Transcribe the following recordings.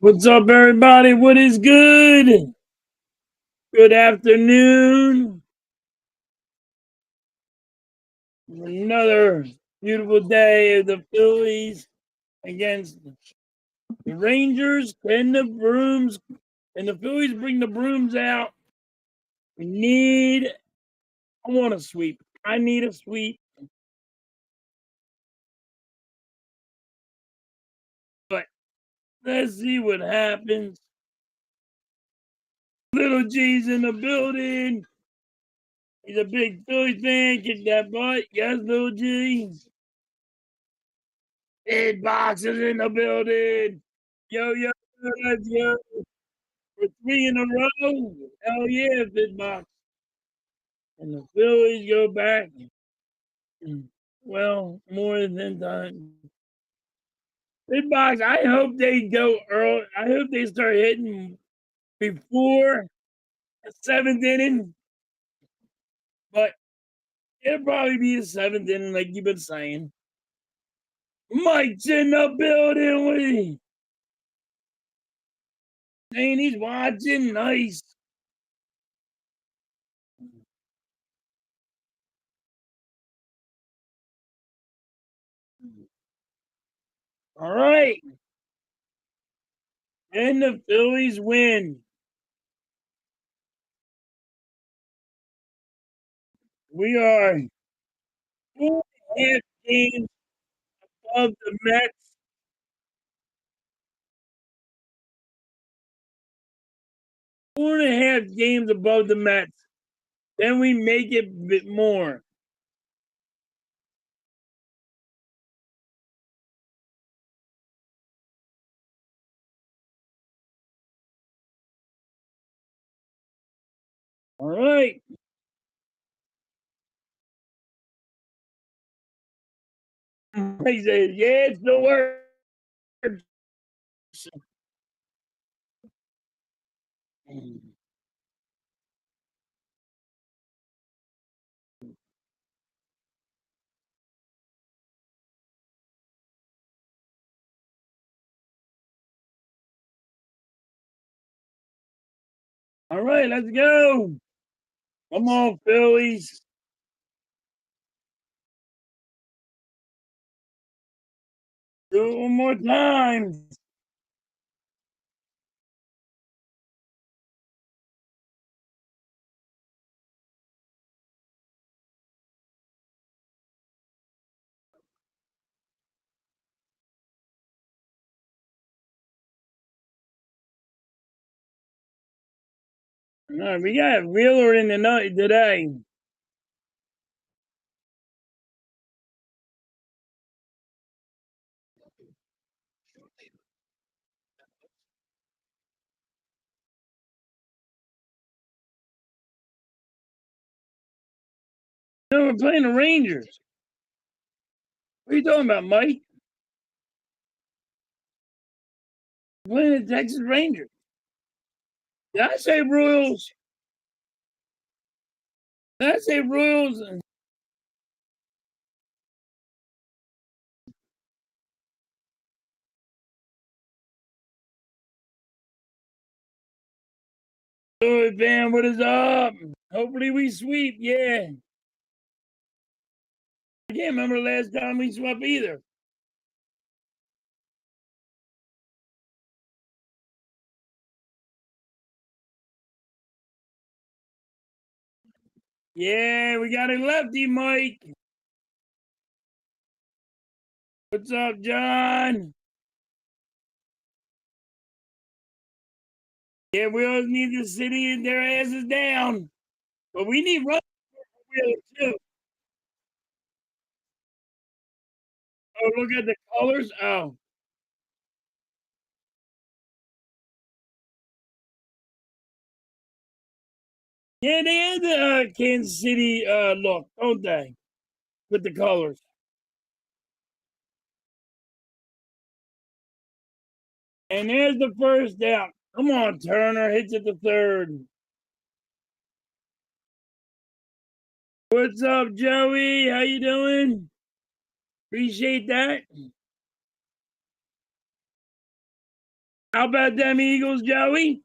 What's up, everybody? What is good? Good afternoon. Another beautiful day of the Phillies against the Rangers. Can the brooms and the Phillies bring the brooms out? I want a sweep. I need a sweep. But let's see what happens. Little G's in the building. He's a big Phillies fan. Kick that butt. Yes, Little G. Big boxes in the building. Yo, yo, let's go. For 3 in a row. Hell yeah, big box. And the Phillies go back. Well, more than time. Big box, I hope they go early. I hope they start hitting before the 7th inning. But it'll probably be the 7th inning, like you've been saying. Mike's in the building with me. Saying he's watching. Nice. All right. And the Phillies win. We are 4.5 games above the Mets. 4.5 games above the Mets. Then we make it a bit more. All right. He says, yeah, it's the worst. All right, let's go. Come on, Phillies. Do it one more time. All right, we got Wheeler in the night today. No, we're playing the Rangers. What are you talking about, Mike? We're playing the Texas Rangers. Did I say Royals? Did I say Royals? Good, man. What is up? Hopefully we sweep. Yeah. I can't remember the last time we swept either. Yeah, we got a lefty, Mike. What's up, John? Yeah, we always need the city and their asses down. But we need runs too. Oh, look at the colors. Oh. Yeah, they had the Kansas City look, don't they? With the colors. And there's the first out. Come on, Turner. Hits at the third. What's up, Joey? How you doing? Appreciate that. How about them Eagles, Joey?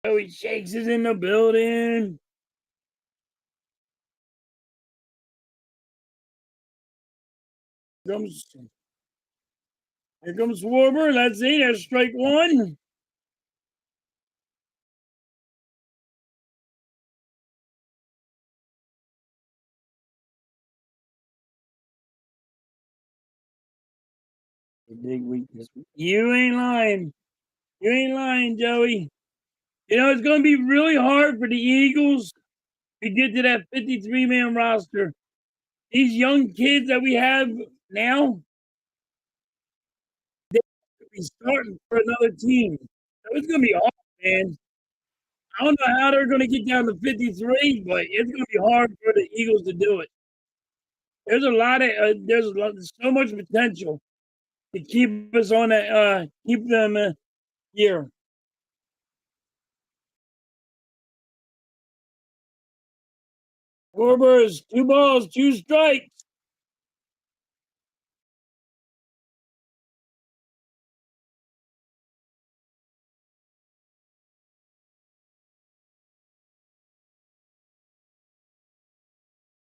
Joey Shakes is in the building. Comes, here comes Schwarber. Let's see. There's strike one. The big weakness. You ain't lying. You ain't lying, Joey. You know, it's going to be really hard for the Eagles to get to that 53-man roster. These young kids that we have now, they could be starting for another team. So it's going to be hard, man. I don't know how they're going to get down to 53, but it's going to be hard for the Eagles to do it. There's a lot of there's so much potential to keep us on that keep them here. Corbers, 2 balls, 2 strikes.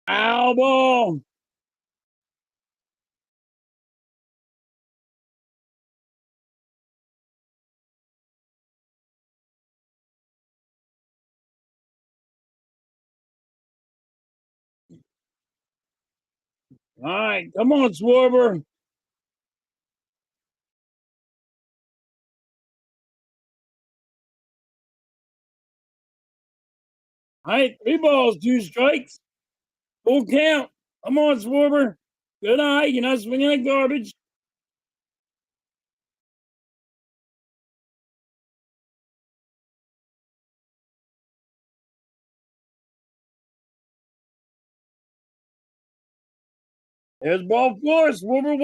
Foul ball. All right, come on, Swarber. All right, 3 balls, 2 strikes. Full count. Come on, Swarber. Good eye. You're not swinging at garbage. There's ball 4. Swarber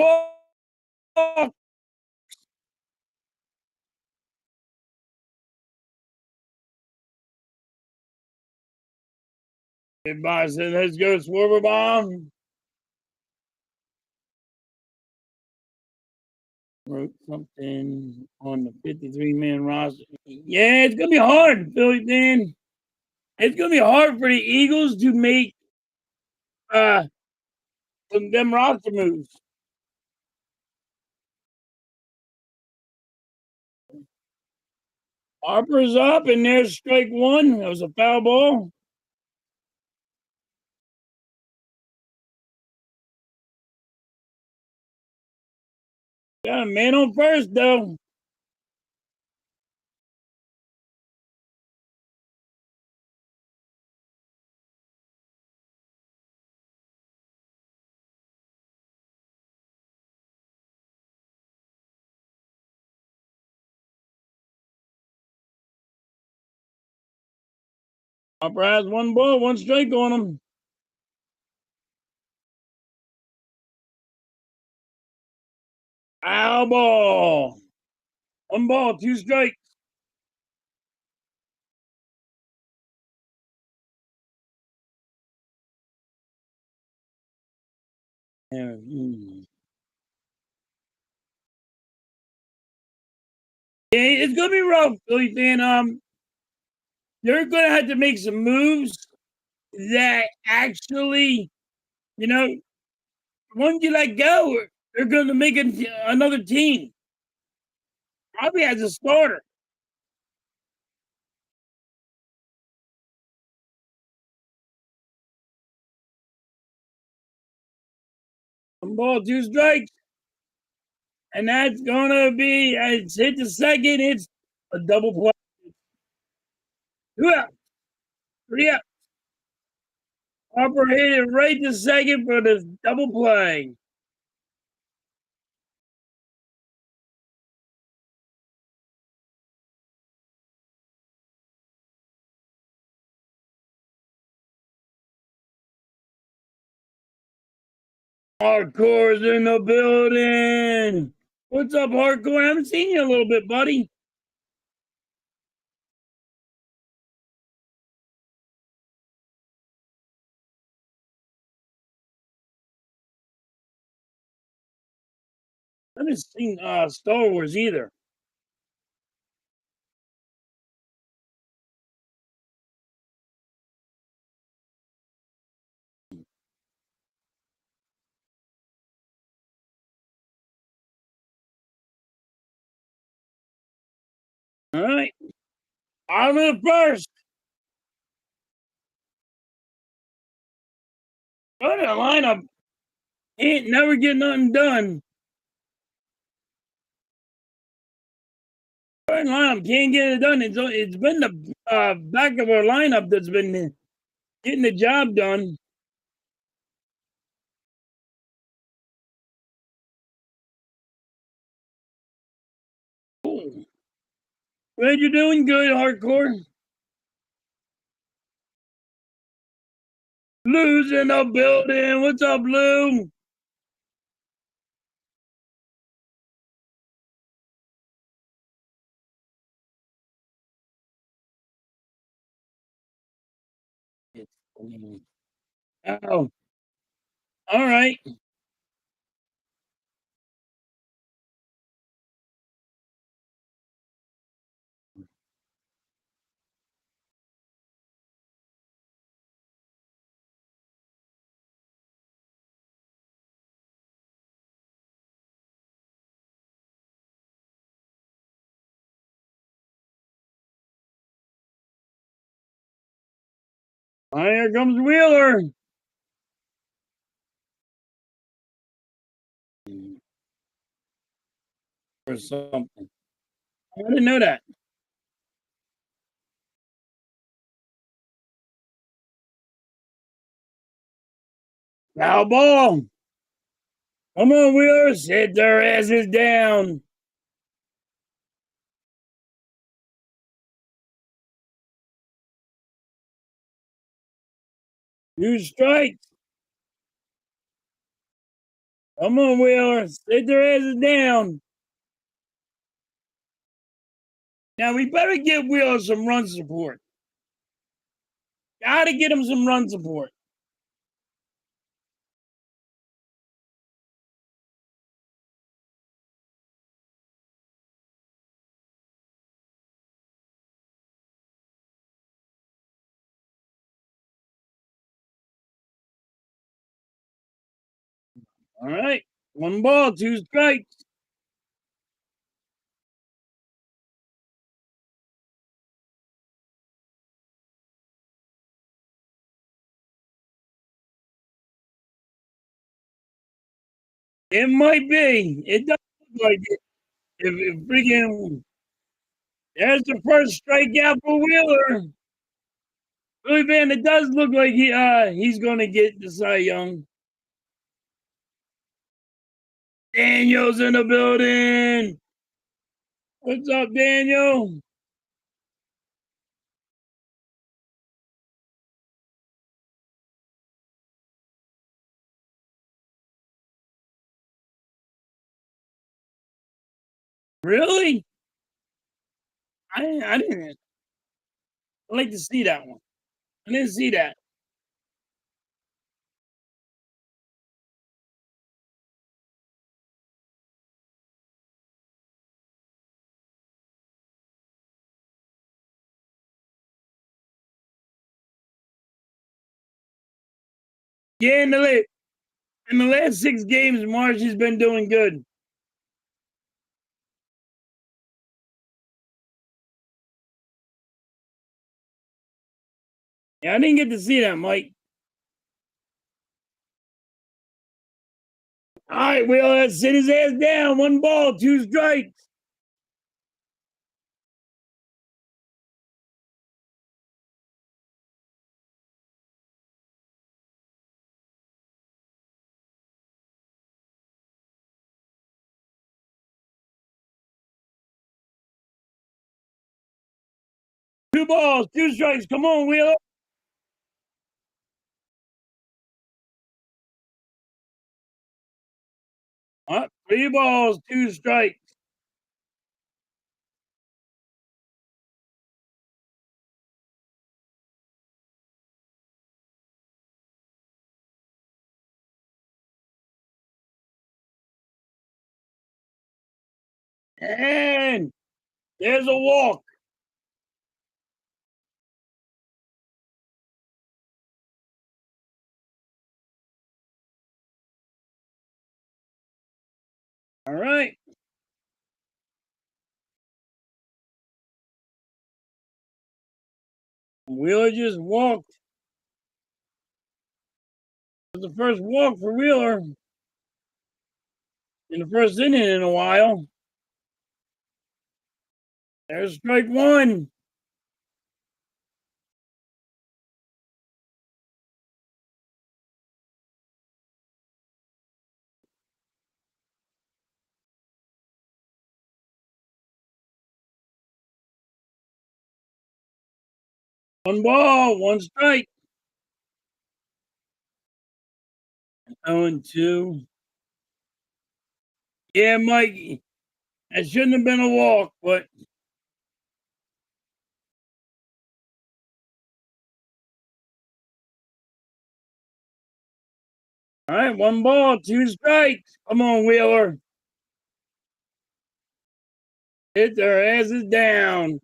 walk. Everybody said, let's go, Swarber bomb. Wrote something on the 53-man roster. Yeah, it's going to be hard, Philly fan. It's going to be hard for the Eagles to make uh them roster moves. Harper's up, and there's strike one. That was a foul ball. Got a man on first, though. Harper has 1 ball, 1 strike on him. Foul ball. 1 ball, 2 strikes. Yeah, it's gonna be rough, Philly fan. They're gonna have to make some moves that actually, you know, once you let go, they're gonna make another team. Probably as a starter. 1 ball, 2 strikes. And that's gonna be it's hit the second, it's a double play. 2 out, 3 out. Harper hit it right to second for the double play. Hardcore's in the building. What's up, Hardcore? I haven't seen you a little bit, buddy. I haven't seen Star Wars either. All right. On to the first. What a lineup. Ain't never get nothing done. Our lineup can't get it done. It's been the back of our lineup that's been getting the job done. Ooh. Glad you're doing good, hardcore. Lou's in the building. What's up, Lou? Oh, all right. Here comes Wheeler. Or something. I didn't know that. Foul ball. Come on, Wheeler. Sit their asses down. 2 strikes. Come on, Wheeler. Sit their asses down. Now we better get Wheeler some run support. Gotta get him some run support. All right. 1 ball, 2 strikes. It might be. It does look like it. If freaking there's the first strikeout for Wheeler. Billy Van, it does look like he's gonna get the Cy Young. Daniel's in the building. What's up, Daniel? Really? I didn't. I like to see that one. I didn't see that. Yeah, in the last 6 games, Marshy's been doing good. Yeah, I didn't get to see that, Mike. All right, Will, let's sit his ass down. 1 ball, 2 strikes. Two balls, 2 strikes. Come on, Wheeler. 3 balls, 2 strikes. And there's a walk. All right. Wheeler just walked. It was the first walk for Wheeler in the first inning in a while. There's strike one. One ball, one strike. 0-2. Yeah, Mike, that shouldn't have been a walk, but all right, one ball, two strikes. Come on, Wheeler. Hit their asses down.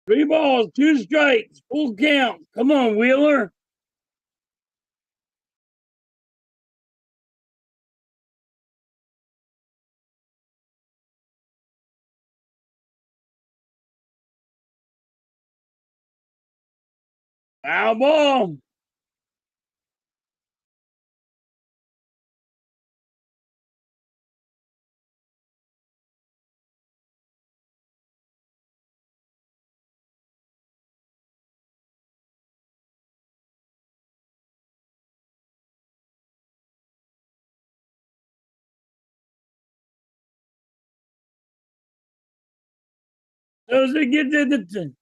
Three balls, two strikes, full count. Come on, Wheeler. Foul ball. Does it get the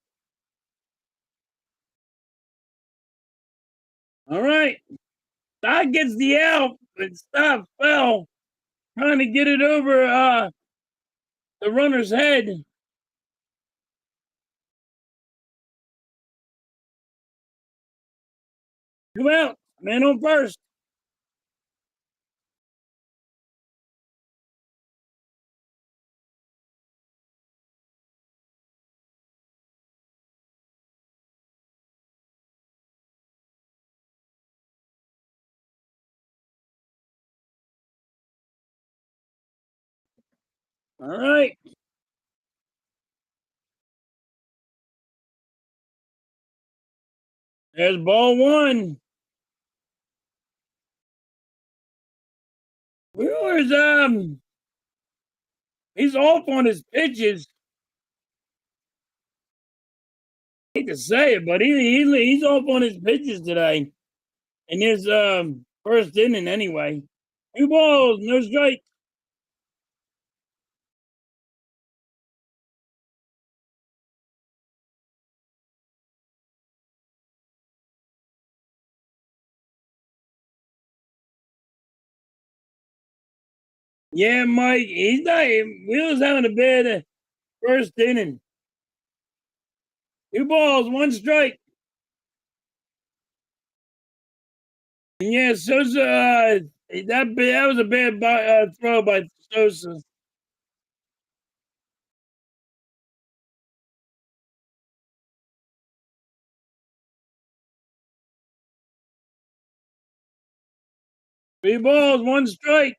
all right. Doc gets the out, but stop fell. Trying to get it over the runner's head. 2 out. Man on first. All right. There's ball one. Wheeler's he's off on his pitches. I hate to say it, but he's off on his pitches today. In his first inning anyway. 2 balls, no strike. Yeah, Mike, he's not. Wheeler's having a bad first inning. 2 balls, one strike. And yeah, Sosa. That was a bad throw by Sosa. 3 balls, one strike.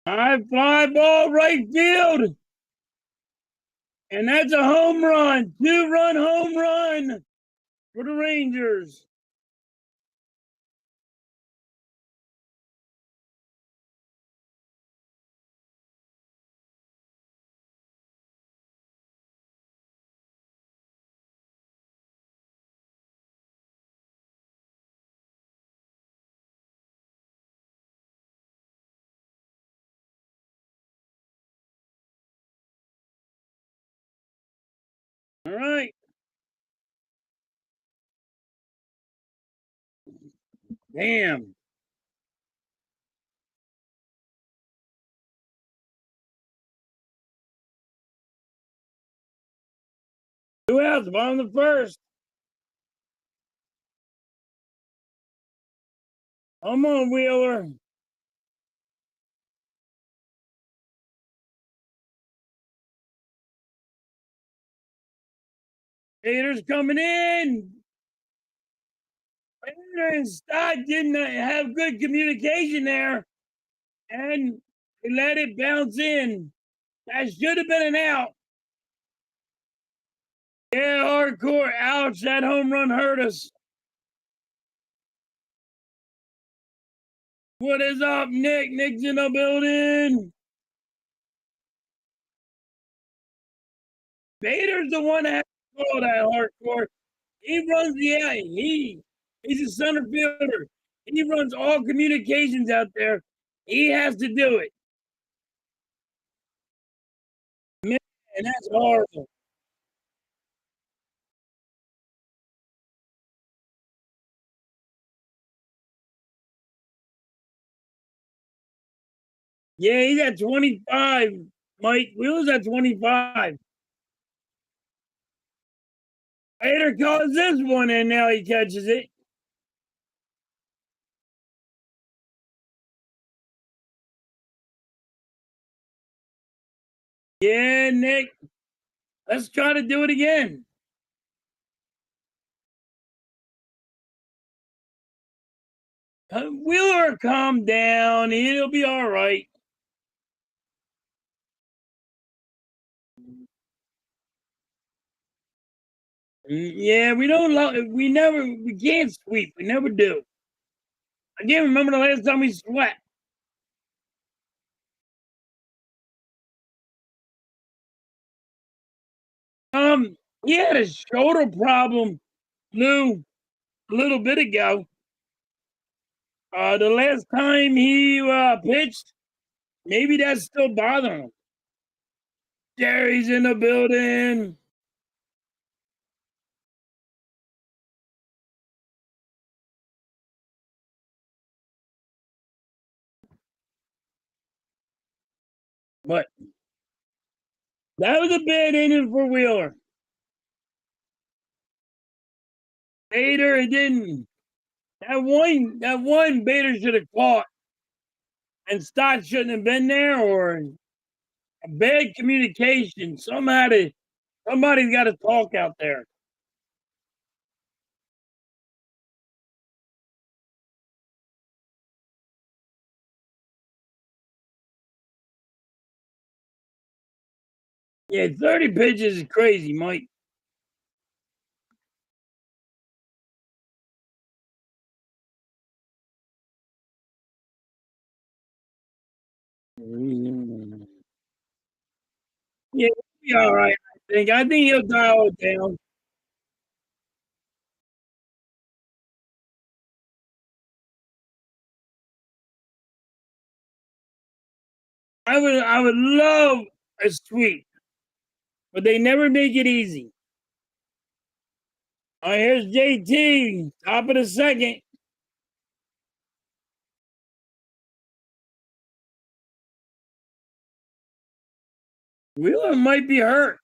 High fly ball, right field. And that's a home run. 2-run home run for the Rangers. All right. Damn. 2 outs, bottom of the first. Come on, Wheeler. Haters coming in. Bader and Stott didn't have good communication there, and they let it bounce in. That should have been an out. Yeah, hardcore. Ouch, that home run hurt us. What is up, Nick? Nick's in the building. Bader's the one that has to call that hardcore. He runs the alley. He's a center fielder. He runs all communications out there. He has to do it. Man, that's horrible. Yeah, he's at 25. Mike Wheel's at 25. Bader calls this one, and now he catches it. Yeah, Nick. Let's try to do it again. Wheeler, calm down. He'll be all right. Yeah, we don't love. We can't sweep. We never do. I can't remember the last time we swept. He had a shoulder problem, Lou, a little bit ago. The last time he pitched, maybe that's still bothering him. Jerry's in the building. But that was a bad inning for Wheeler. Bader, it didn't. That one Bader should have caught, and Stott shouldn't have been there, or a bad communication. Somebody's got to talk out there. Yeah, 30 pitches is crazy, Mike. Yeah, he'll be all right. I think he'll dial it down. I would love a sweep, but they never make it easy. All right, here's JT, top of the second. Wheeler might be hurt.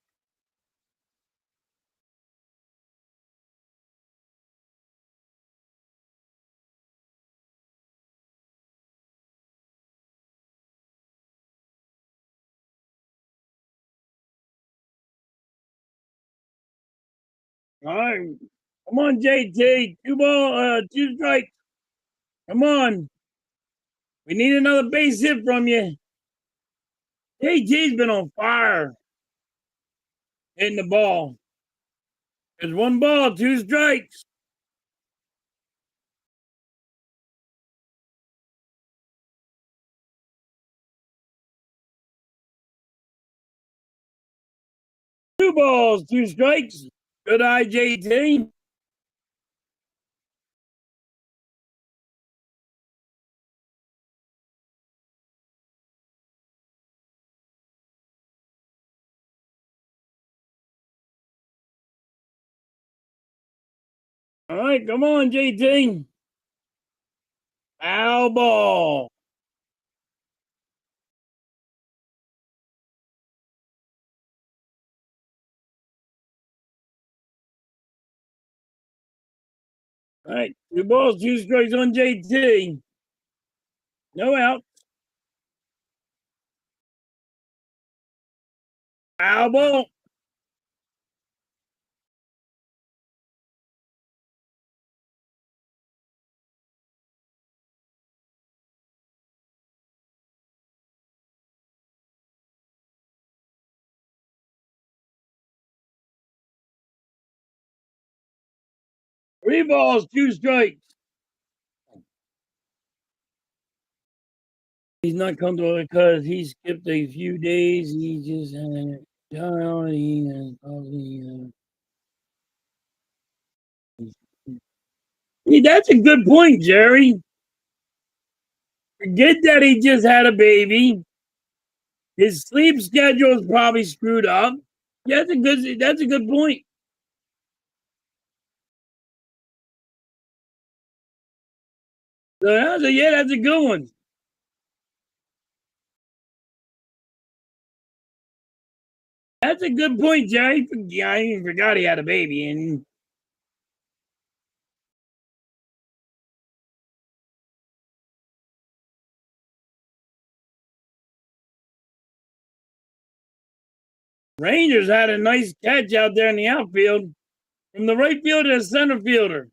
All right, come on, JT. Two strikes. Come on. We need another base hit from you. JT's been on fire hitting the ball. There's one ball, two strikes. Two balls, two strikes. Good eye, JT. All right, come on, JT. Foul ball. All right, 2 balls, 2 strikes on JT. No out. Foul ball. Three balls, 2 strikes. He's not comfortable because he skipped a few days. He just had a child. He has probably. Hey, that's a good point, Jerry. Forget that he just had a baby. His sleep schedule is probably screwed up. Yeah, that's a good point. So that's a good one. That's a good point, Jerry. Yeah, I even forgot he had a baby, and Rangers had a nice catch out there in the outfield from the right fielder to center fielder.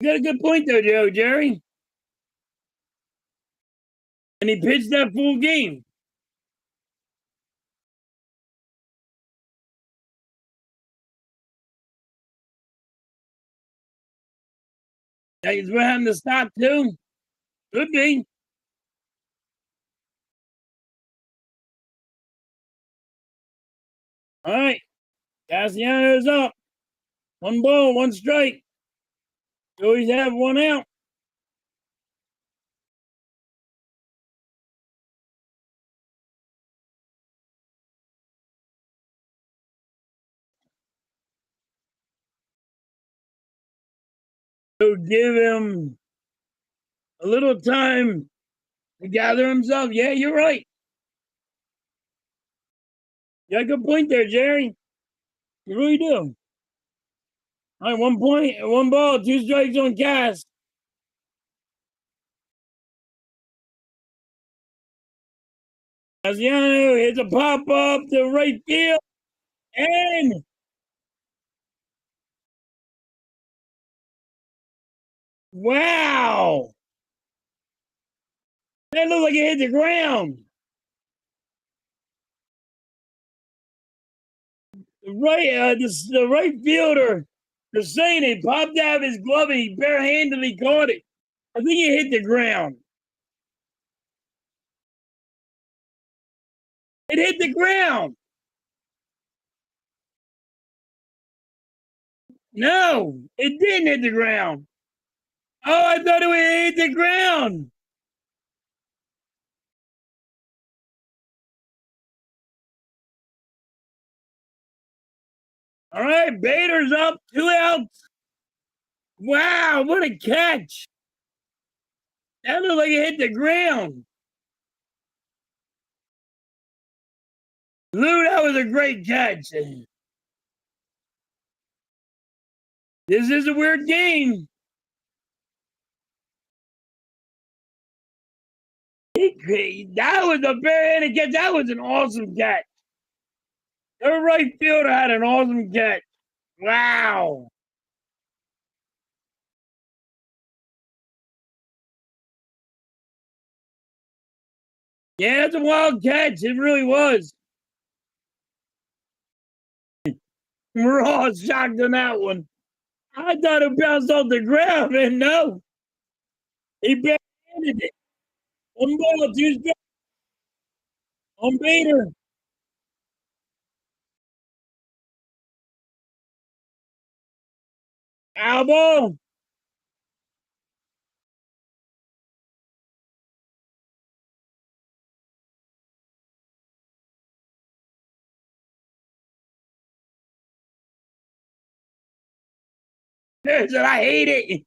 You got a good point though, Jerry. And he pitched that full game. That's what happened to stop too. Could be. All right. Castellanos up. 1 ball, 1 strike. Phillies have 1 out. So give him a little time to gather himself. Yeah, you're right. You got a good point there, Jerry. You really do. All right, 1 point, 1 ball, 2 strikes on Cass. Cassiano hits a pop up to right field. And wow. That looked like it hit the ground. The right fielder, the saying it popped out of his glove and he barehandedly caught it. I think it hit the ground. It hit the ground. No, it didn't hit the ground. Oh, I thought it would hit the ground. All right, Bader's up, 2 outs. Wow, what a catch. That looked like it hit the ground. Lou, that was a great catch. This is a weird game. That was a barehanded catch. That was an awesome catch. The right fielder had an awesome catch. Wow. Yeah, it's a wild catch. It really was. We're all shocked on that one. I thought it bounced off the ground, and no, he barehanded it. 1 ball, 2 strikes on Bader. Foul ball. Yes, and I hate it.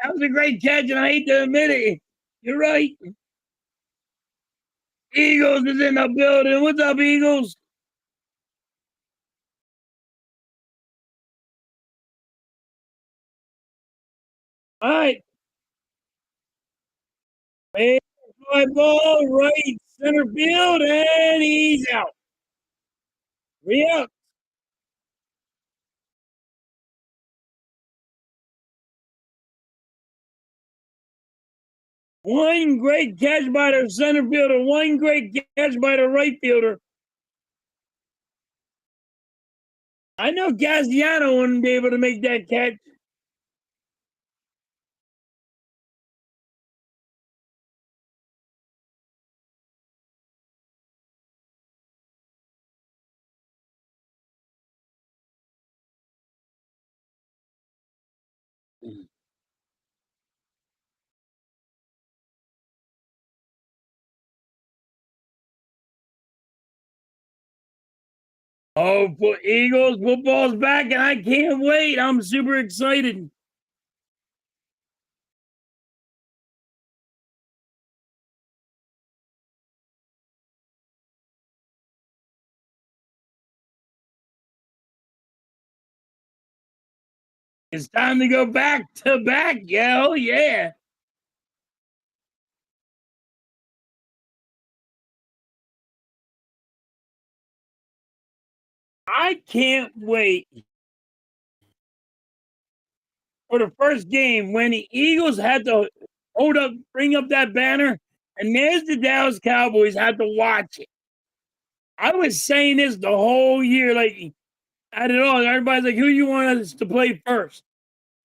That was a great catch, and I hate to admit it. You're right. Eagles is in the building. What's up, Eagles? All right. Hey, fly ball, right center field, and he's out. We out. One great catch by the center fielder, one great catch by the right fielder. I know Gastiano wouldn't be able to make that catch. Oh, for Eagles, football's back, and I can't wait. I'm super excited. It's time to go back to back. Yeah, oh yeah. I can't wait for the first game when the Eagles had to bring up that banner, and there's the Dallas Cowboys had to watch it. I was saying this the whole year, like I don't know. Everybody's like, "Who you want us to play first?"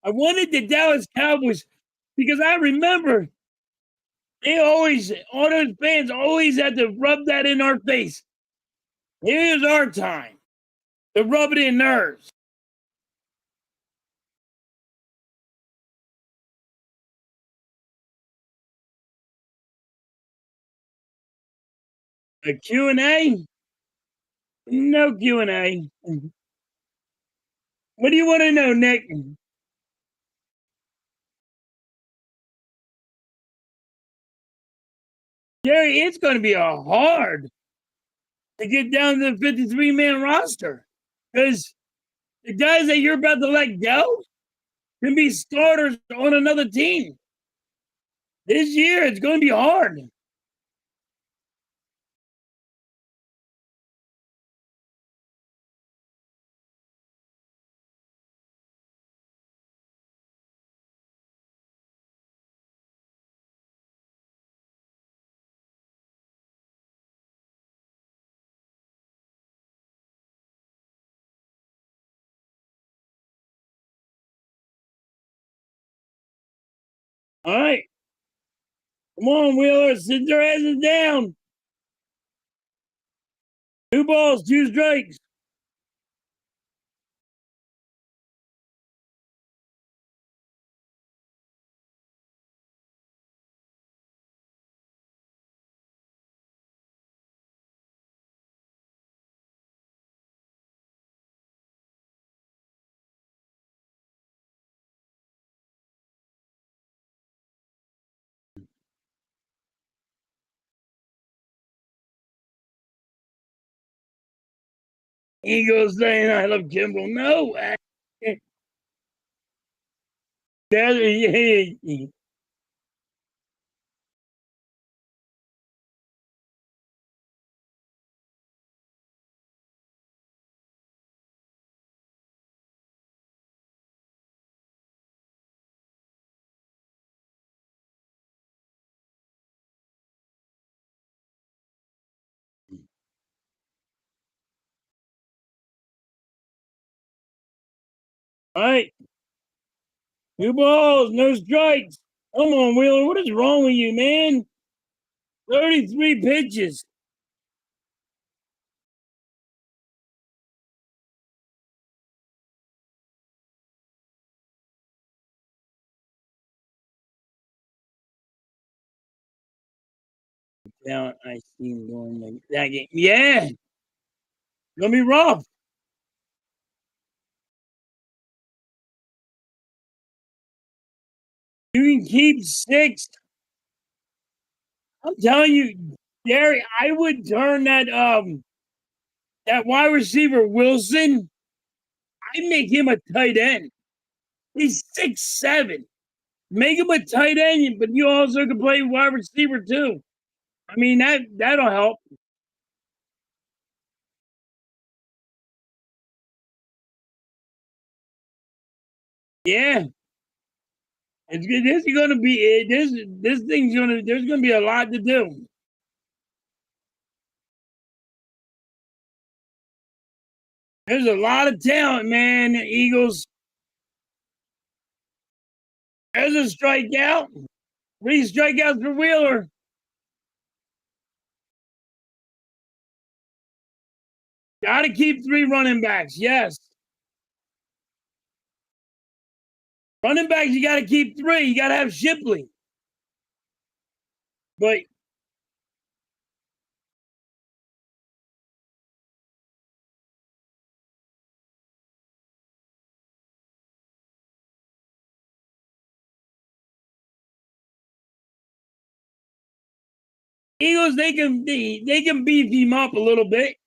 I wanted the Dallas Cowboys because I remember they always, all those fans always had to rub that in our face. Here's our time to rub it in theirs. A Q&A? No Q&A. What do you want to know, Nick? Jerry, it's going to be a hard to get down to the 53-man roster because the guys that you're about to let go can be starters on another team. This year, it's going to be hard. All right. Come on, Wheeler. Sit their asses down. 2 balls, 2 strikes. Eagles saying, I love Kimball. No. That, all right. 2 balls, no strikes. Come on, Wheeler. What is wrong with you, man? 33 pitches. Now I see him going like that game. Yeah. Gonna be rough. You can keep 6. I'm telling you, Gary, I would turn that wide receiver Wilson, I'd make him a tight end. He's 6'7". Make him a tight end, but you also can play wide receiver too. I mean that'll help. Yeah, it's good. This is going to be this thing's going to. There's going to be a lot to do. There's a lot of talent, man. The Eagles. There's a strikeout. 3 strikeouts for Wheeler. Got to keep 3 running backs. Yes, running backs. You got to keep 3. You got to have Shipley. But Eagles, they can beef him up a little bit.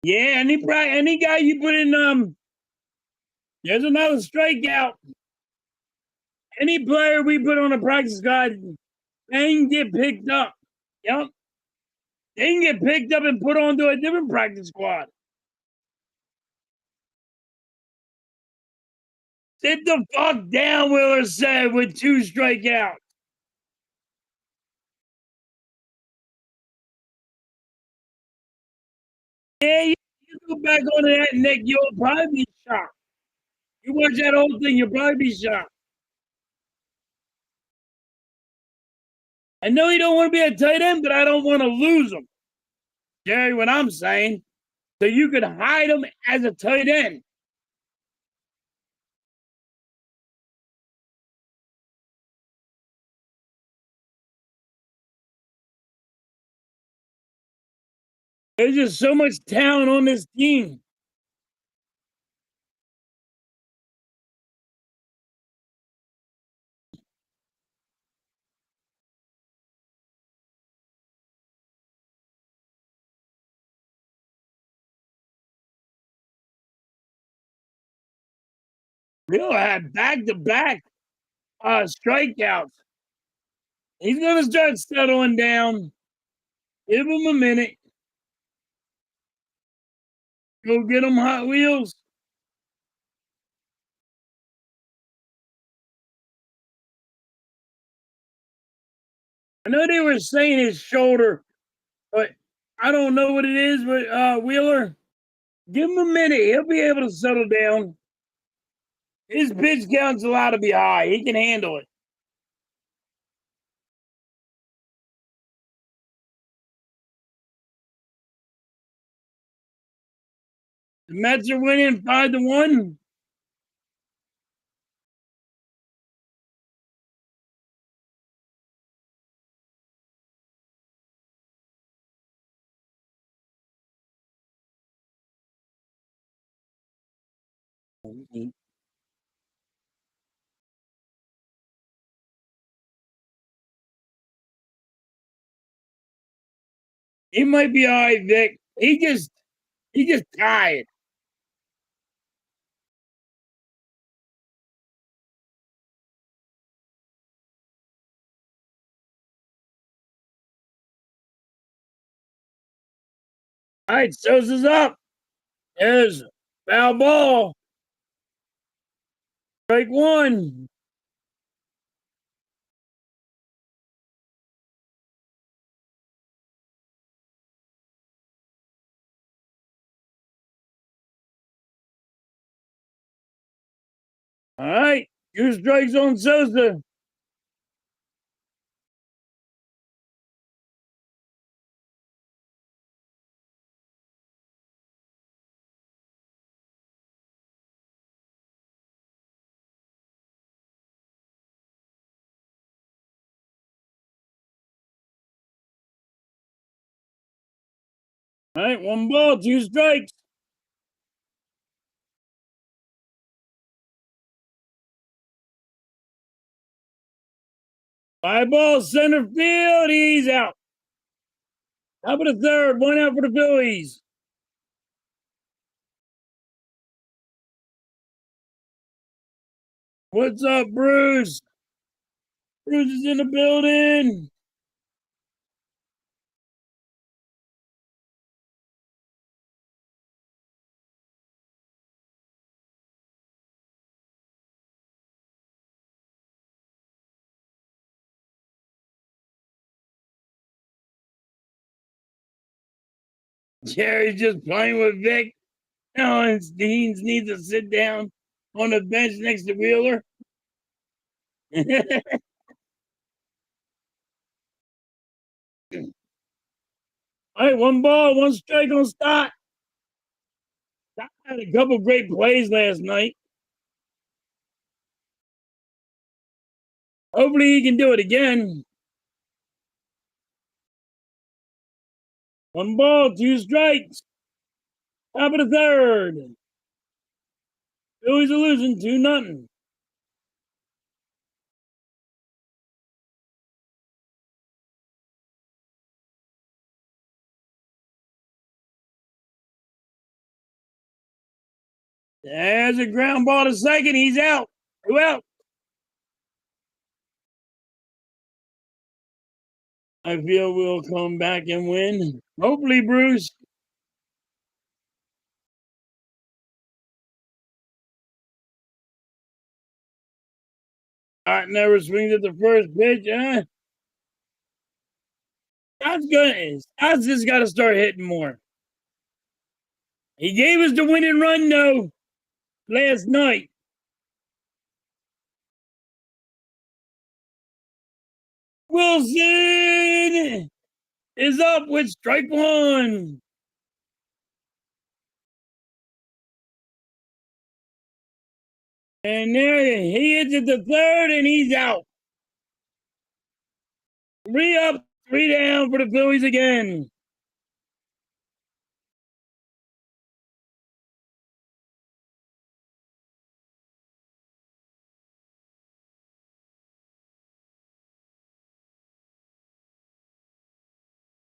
Yeah, any guy you put in there's another strikeout. Any player we put on a practice squad, they can get picked up. Yep. They can get picked up and put onto a different practice squad. Sit the fuck down, Wheeler said with 2 strikeouts. Yeah, you go back on that, Nick, you'll probably be shocked. You watch that whole thing, you'll probably be shocked. I know you don't want to be a tight end, but I don't want to lose him. Jerry, what I'm saying. So you could hide him as a tight end. There's just so much talent on this team. We'll have back-to-back strikeouts. He's going to start settling down. Give him a minute. Go get him Hot Wheels. I know they were saying his shoulder, but I don't know what it is. But Wheeler, give him a minute. He'll be able to settle down. His pitch count's allowed to be high. He can handle it. The Mets are winning 5-1. He might be all right, Vic. He just tired. All right, Sosa's up. There's foul ball. Strike 1. All right, 2 strikes on Sosa. All right, 1 ball, 2 strikes. Fly ball, center field. He's out. Top of the third, 1 out for the Phillies. What's up, Bruce? Bruce is in the building. Jerry's just playing with Vic. No, and Deans needs to sit down on the bench next to Wheeler. All right, 1 ball, 1 strike on Stott. Stott had a couple great plays last night. Hopefully he can do it again. 1 ball, 2 strikes. Top of the third. Phillies are losing 2-0. There's a ground ball to second. He's out. Who out? I feel we'll come back and win. Hopefully, Bruce. Scott never swings at the first pitch, huh? Scott's just got to start hitting more. He gave us the winning run, though, last night. Wilson is up with strike 1. And there he hits at the third, and he's out. 3 up, 3 down for the Phillies again.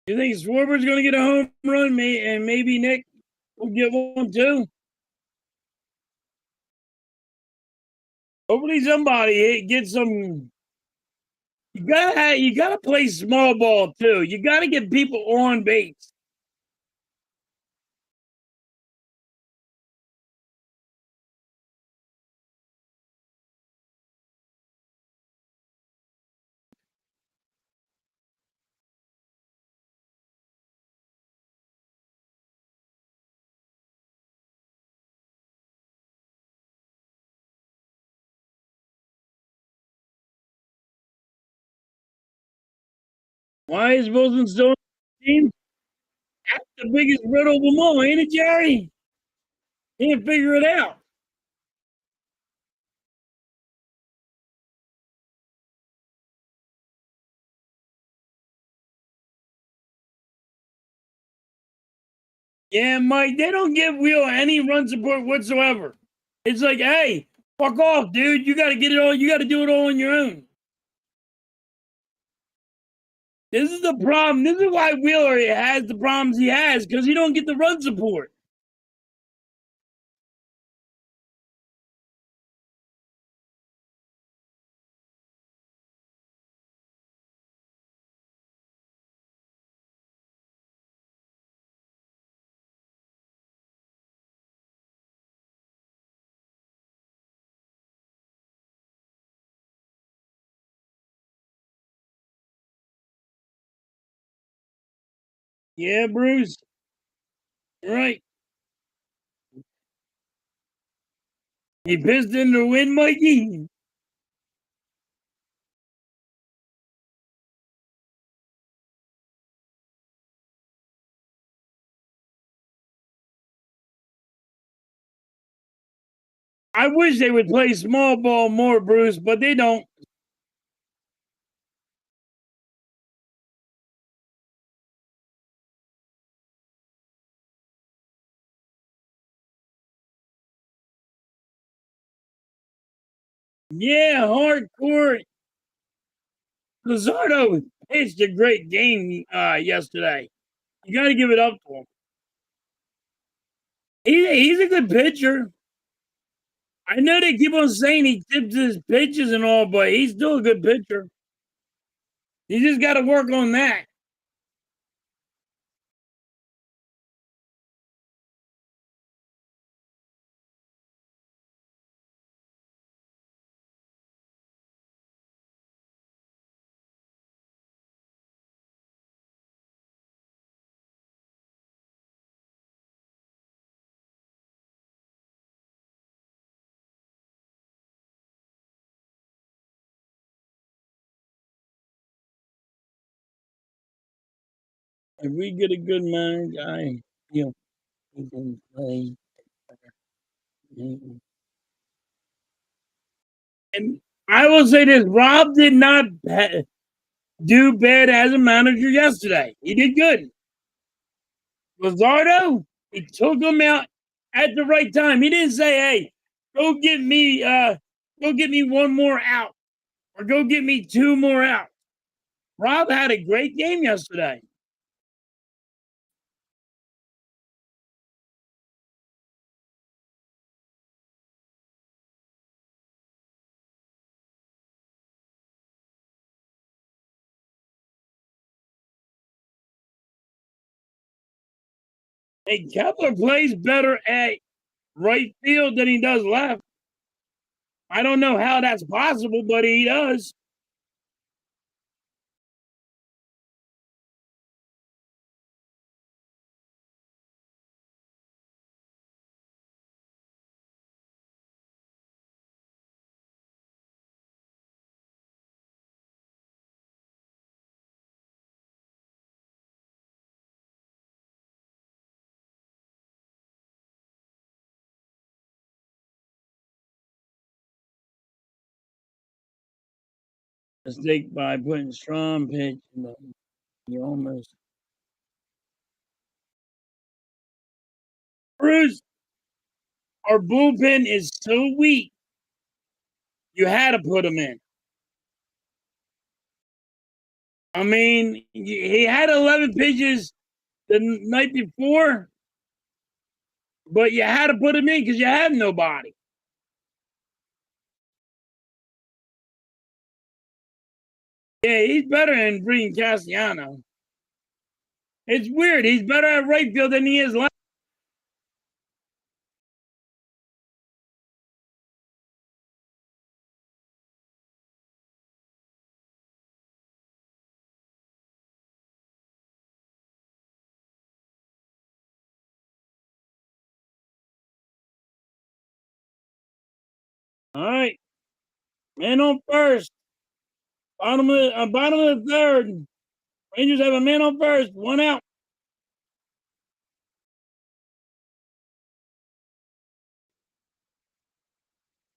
You think Schwarber's going to get a home run, and maybe Nick will get one too? Hopefully somebody gets some. You gotta play small ball too. You gotta get people on base. Why is Wilson still on the team? That's the biggest riddle of them all, ain't it, Jerry? Can't figure it out. Yeah, Mike, they don't give Wheeler any run support whatsoever. It's like, hey, fuck off, dude. You got to get it all. You got to do it all on your own. This is the problem. This is why Wheeler has the problems he has, because he don't get the run support. Yeah, Bruce. Right. He pissed in the wind, Mikey. I wish they would play small ball more, Bruce, but they don't. Yeah, hardcore. Luzardo pitched a great game yesterday. You got to give it up to him. He's a good pitcher. I know they keep on saying he tips his pitches and all, but he's still a good pitcher. You just got to work on that. If we get a good manager, I feel we can play. And I will say this: Rob did not do bad as a manager yesterday. He did good. Luzardo, he took him out at the right time. He didn't say, "Hey, go get me one more out, or go get me two more out." Rob had a great game yesterday. Hey, Kepler plays better at right field than he does left. I don't know how that's possible, but he does. Mistake by putting strong pitch. You almost Bruce. Our bullpen is so weak. You had to put him in. I mean, he had 11 pitches the night before, but you had to put him in because you had nobody. Yeah, he's better than Green Cassiano. It's weird. He's better at right field than he is left. All right, man on first. Bottom of the third. Rangers have a man on first. One out.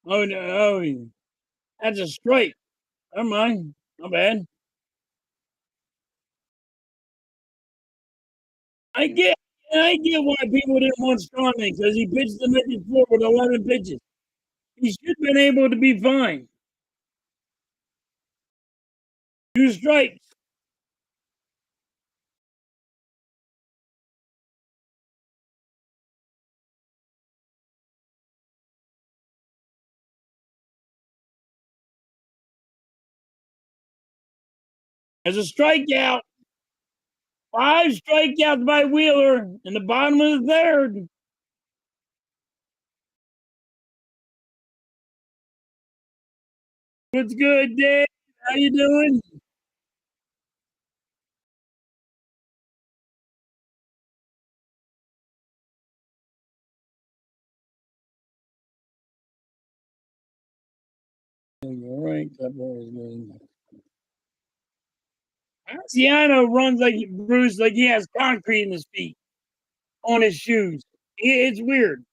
Oh no! Oh, that's a strike. Never mind. Not bad. I get. I get why people didn't want Strongman because he pitched the night before with 11 pitches. He should have been able to be fine. Two strikes. As a strikeout. Five strikeouts by Wheeler in the bottom of the third. What's good, Dave? How you doing? All right, Marciano runs like Bruce, like he has concrete in his feet on his shoes. It's weird.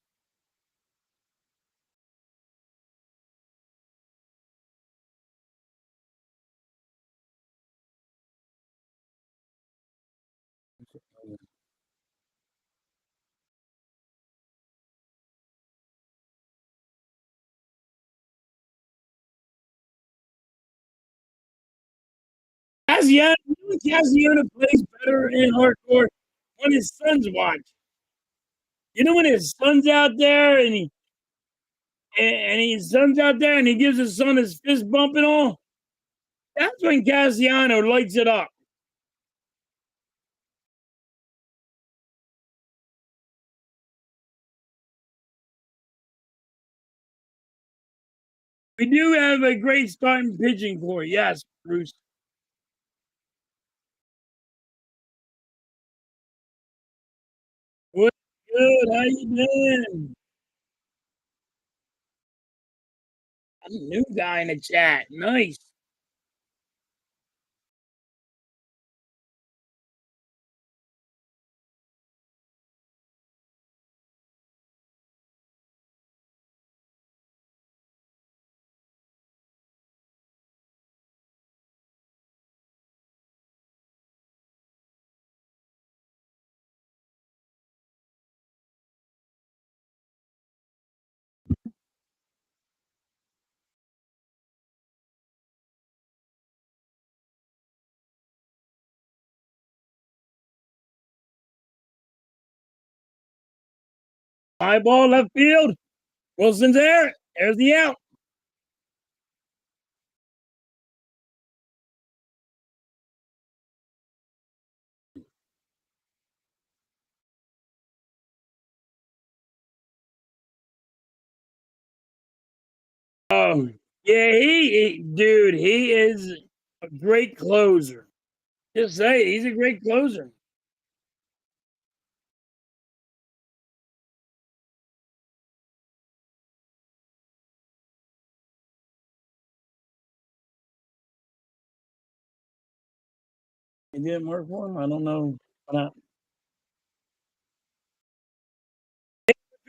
Cassiano plays better in hardcore when his son's watch. You know when his son's out there and his son's out there and he gives his son his fist bump and all? That's when Cassiano lights it up. We do have a great starting pitching core. Yes, Bruce. What good? How you doing? I'm a new guy in the chat. Nice. High ball left field. Wilson's there. There's the out. Oh, yeah, dude, he is a great closer. Just say he's a great closer. It didn't work for him. I don't know. I'm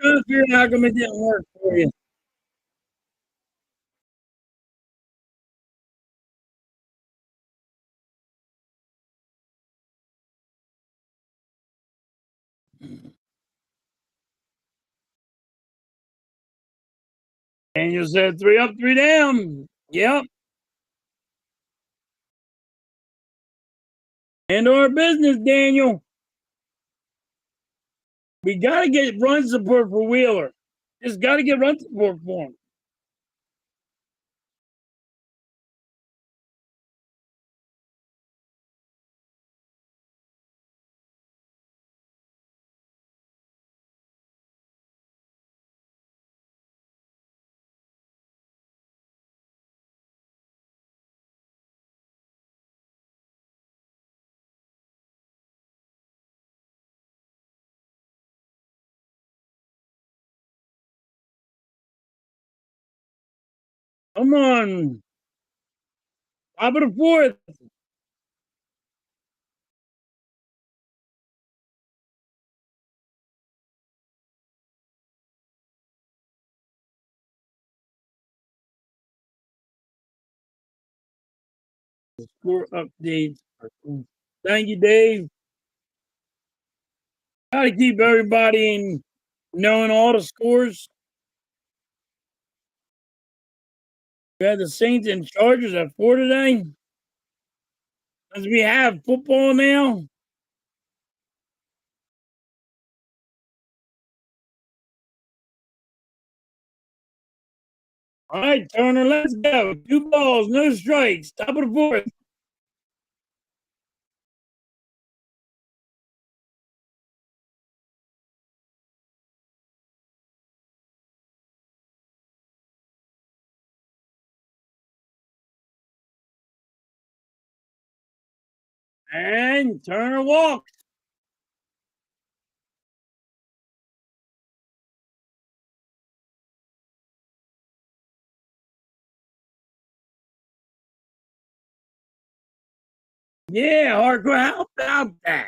trying to figure out how come it didn't work for you. And you said 3 up, 3 down. Yep. And our business, Daniel. We got to get run support for Wheeler. Just got to get run support for him. Come on. Top of the fourth. Score updates. Thank you, Dave. Got to keep everybody in knowing all the scores. We had the Saints and Chargers at 4 today. As we have football now. All right, Turner, let's go. 2 balls, no strikes. Top of the fourth. And Turner walks. Yeah, hardcore. How about that?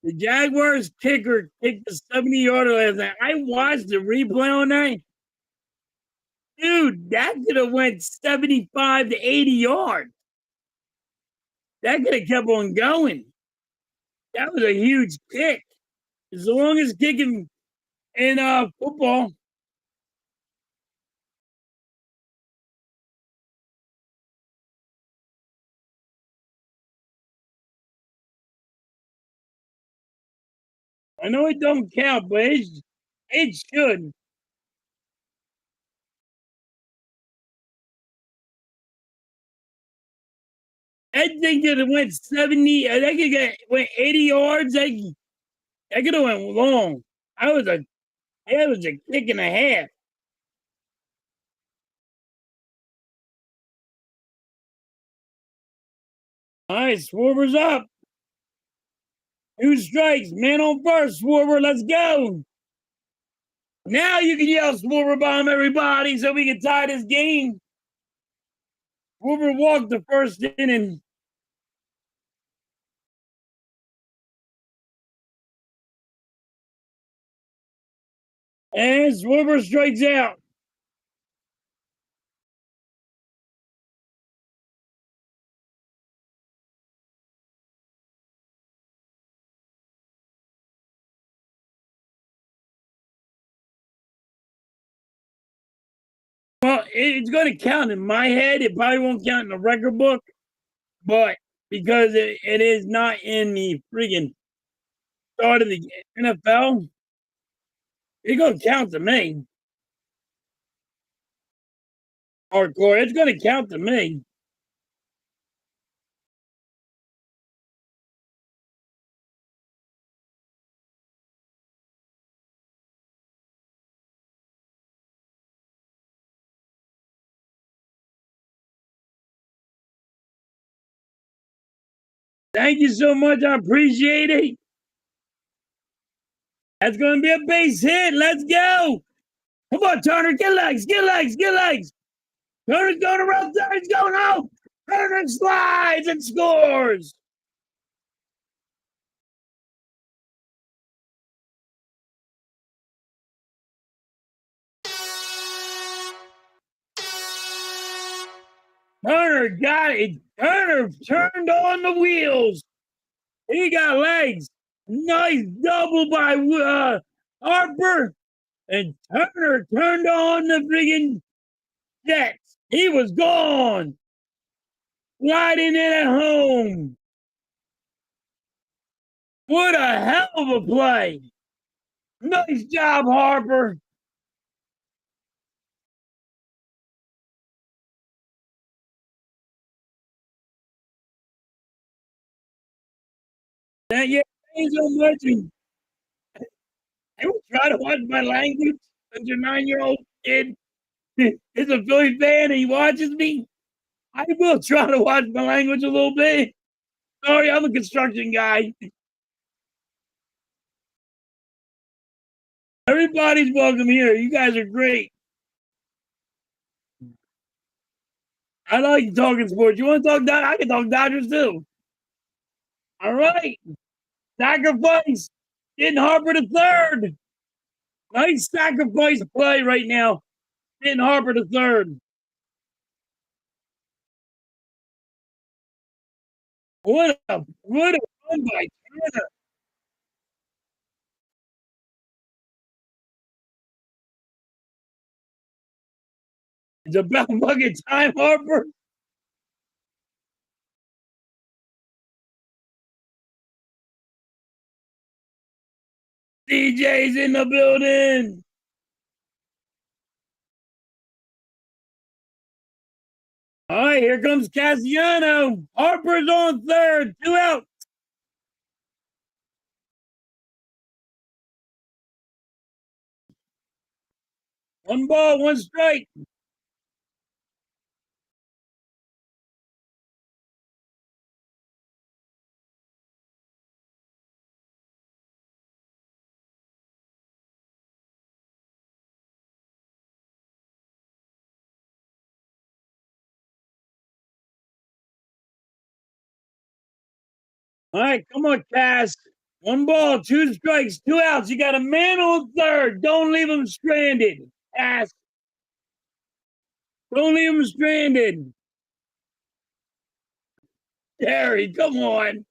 The Jaguars kicker kicked the 70-yarder last night. I watched the replay on that. Dude, that could have went 75 to 80 yards. That could have kept on going. That was a huge kick. It's the longest kick in football. I know it don't count, but it should. That thing could have went 70. They could get went 80 yards. That could have went long. I was a That was a kick and a half. All right, Schwarber's up. 2 strikes. Man on first, Schwarber. Let's go. Now you can yell Schwarber bomb, everybody, so we can tie this game. Schwarber walked the first inning. And Schwarber strikes out. Well, it's going to count in my head. It probably won't count in the record book, but because it is not in the friggin' start of the NFL, it's going to count to me. Hardcore, it's going to count to me. Thank you so much. I appreciate it. That's going to be a base hit. Let's go. Come on, Turner. Get legs. Get legs. Get legs. Turner's going around there. He's going out. Turner slides and scores. Turner got it. Turner turned on the wheels. He got legs. Nice double by Harper. And Turner turned on the friggin' Jets. He was gone. Sliding in at home. What a hell of a play. Nice job, Harper. Thank you so much. I will try to watch my language. Since your 9-year-old kid is a Philly fan and he watches me, I will try to watch my language a little bit. Sorry, I'm a construction guy. Everybody's welcome here. You guys are great. I like talking sports. You want to talk Dodgers? I can talk Dodgers too. All right. Sacrifice. Getting Harper to third. Nice sacrifice play right now. Getting Harper to third. What a run by Turner. It's about bucket time, Harper. DJ's in the building. All right, here comes Cassiano. Harper's on third. 2 out. One ball, one strike. All right, come on, Cass. One ball, 2 strikes, 2 outs. You got a man on third. Don't leave him stranded. Cass. Don't leave him stranded. Terry, come on.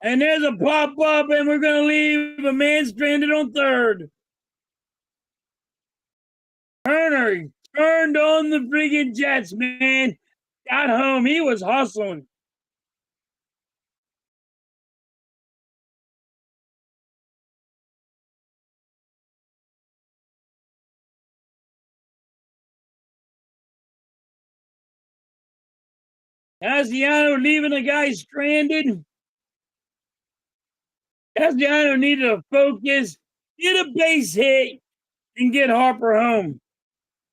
And there's a pop up, and we're going to leave a man stranded on third. Turner turned on the friggin' Jets, man. got home. He was hustling. Cassiano leaving a guy stranded. Cassiano needed to focus, get a base hit, and get Harper home.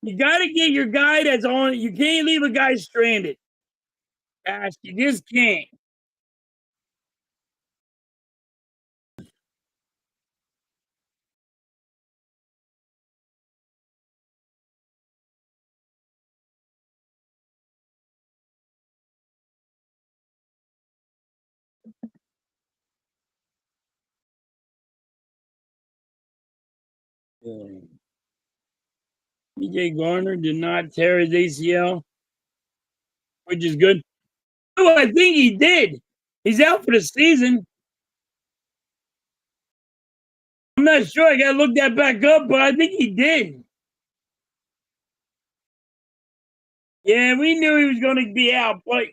You got to get your guy that's on. You can't leave a guy stranded. Gosh, you just can't. PJ Garner did not tear his ACL, which is good. Oh, I think he did. He's out for the season. I'm not sure. I got to look that back up, but I think he did. Yeah, we knew he was going to be out, but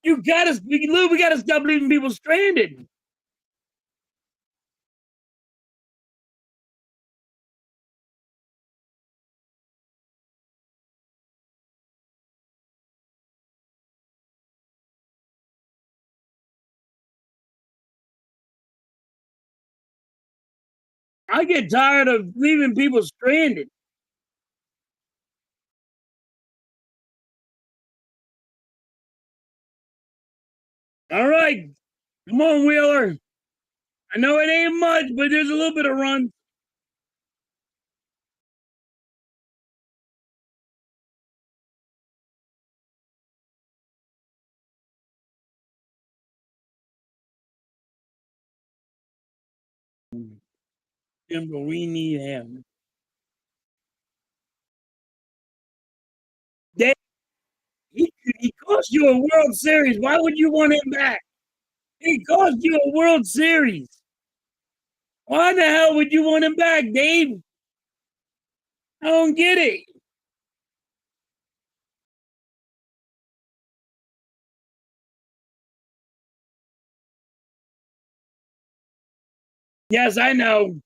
you got to, Lou, we got to stop leaving people stranded. I get tired of leaving people stranded. All right. Come on, Wheeler. I know it ain't much, but there's a little bit of run. But we need him. He cost you a World Series. Why would you want him back? He cost you a World Series. Why the hell would you want him back, Dave? I don't get it. Yes, I know.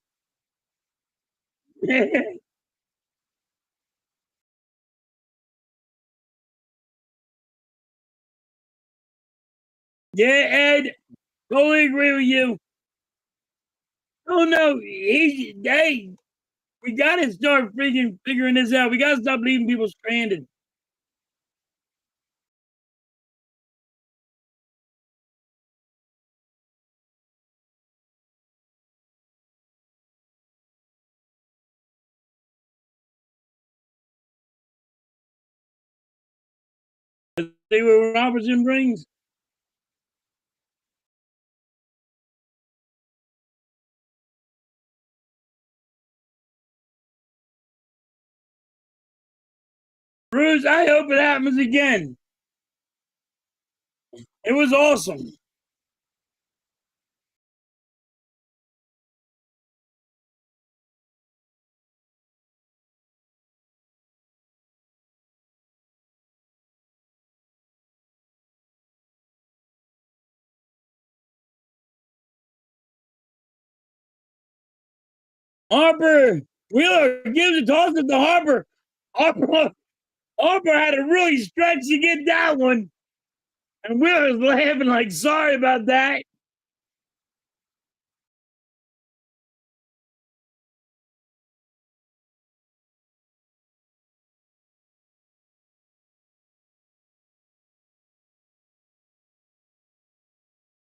Yeah, Ed, totally agree with you. Oh no, we gotta start freaking figuring this out. We gotta stop leaving people stranded. See what Robertson brings. Bruce, I hope it happens again. It was awesome. Harper, Wheeler gives it, toss it to Harper. Harper, Harper had to really stretch to get that one. And Wheeler's laughing like, sorry about that.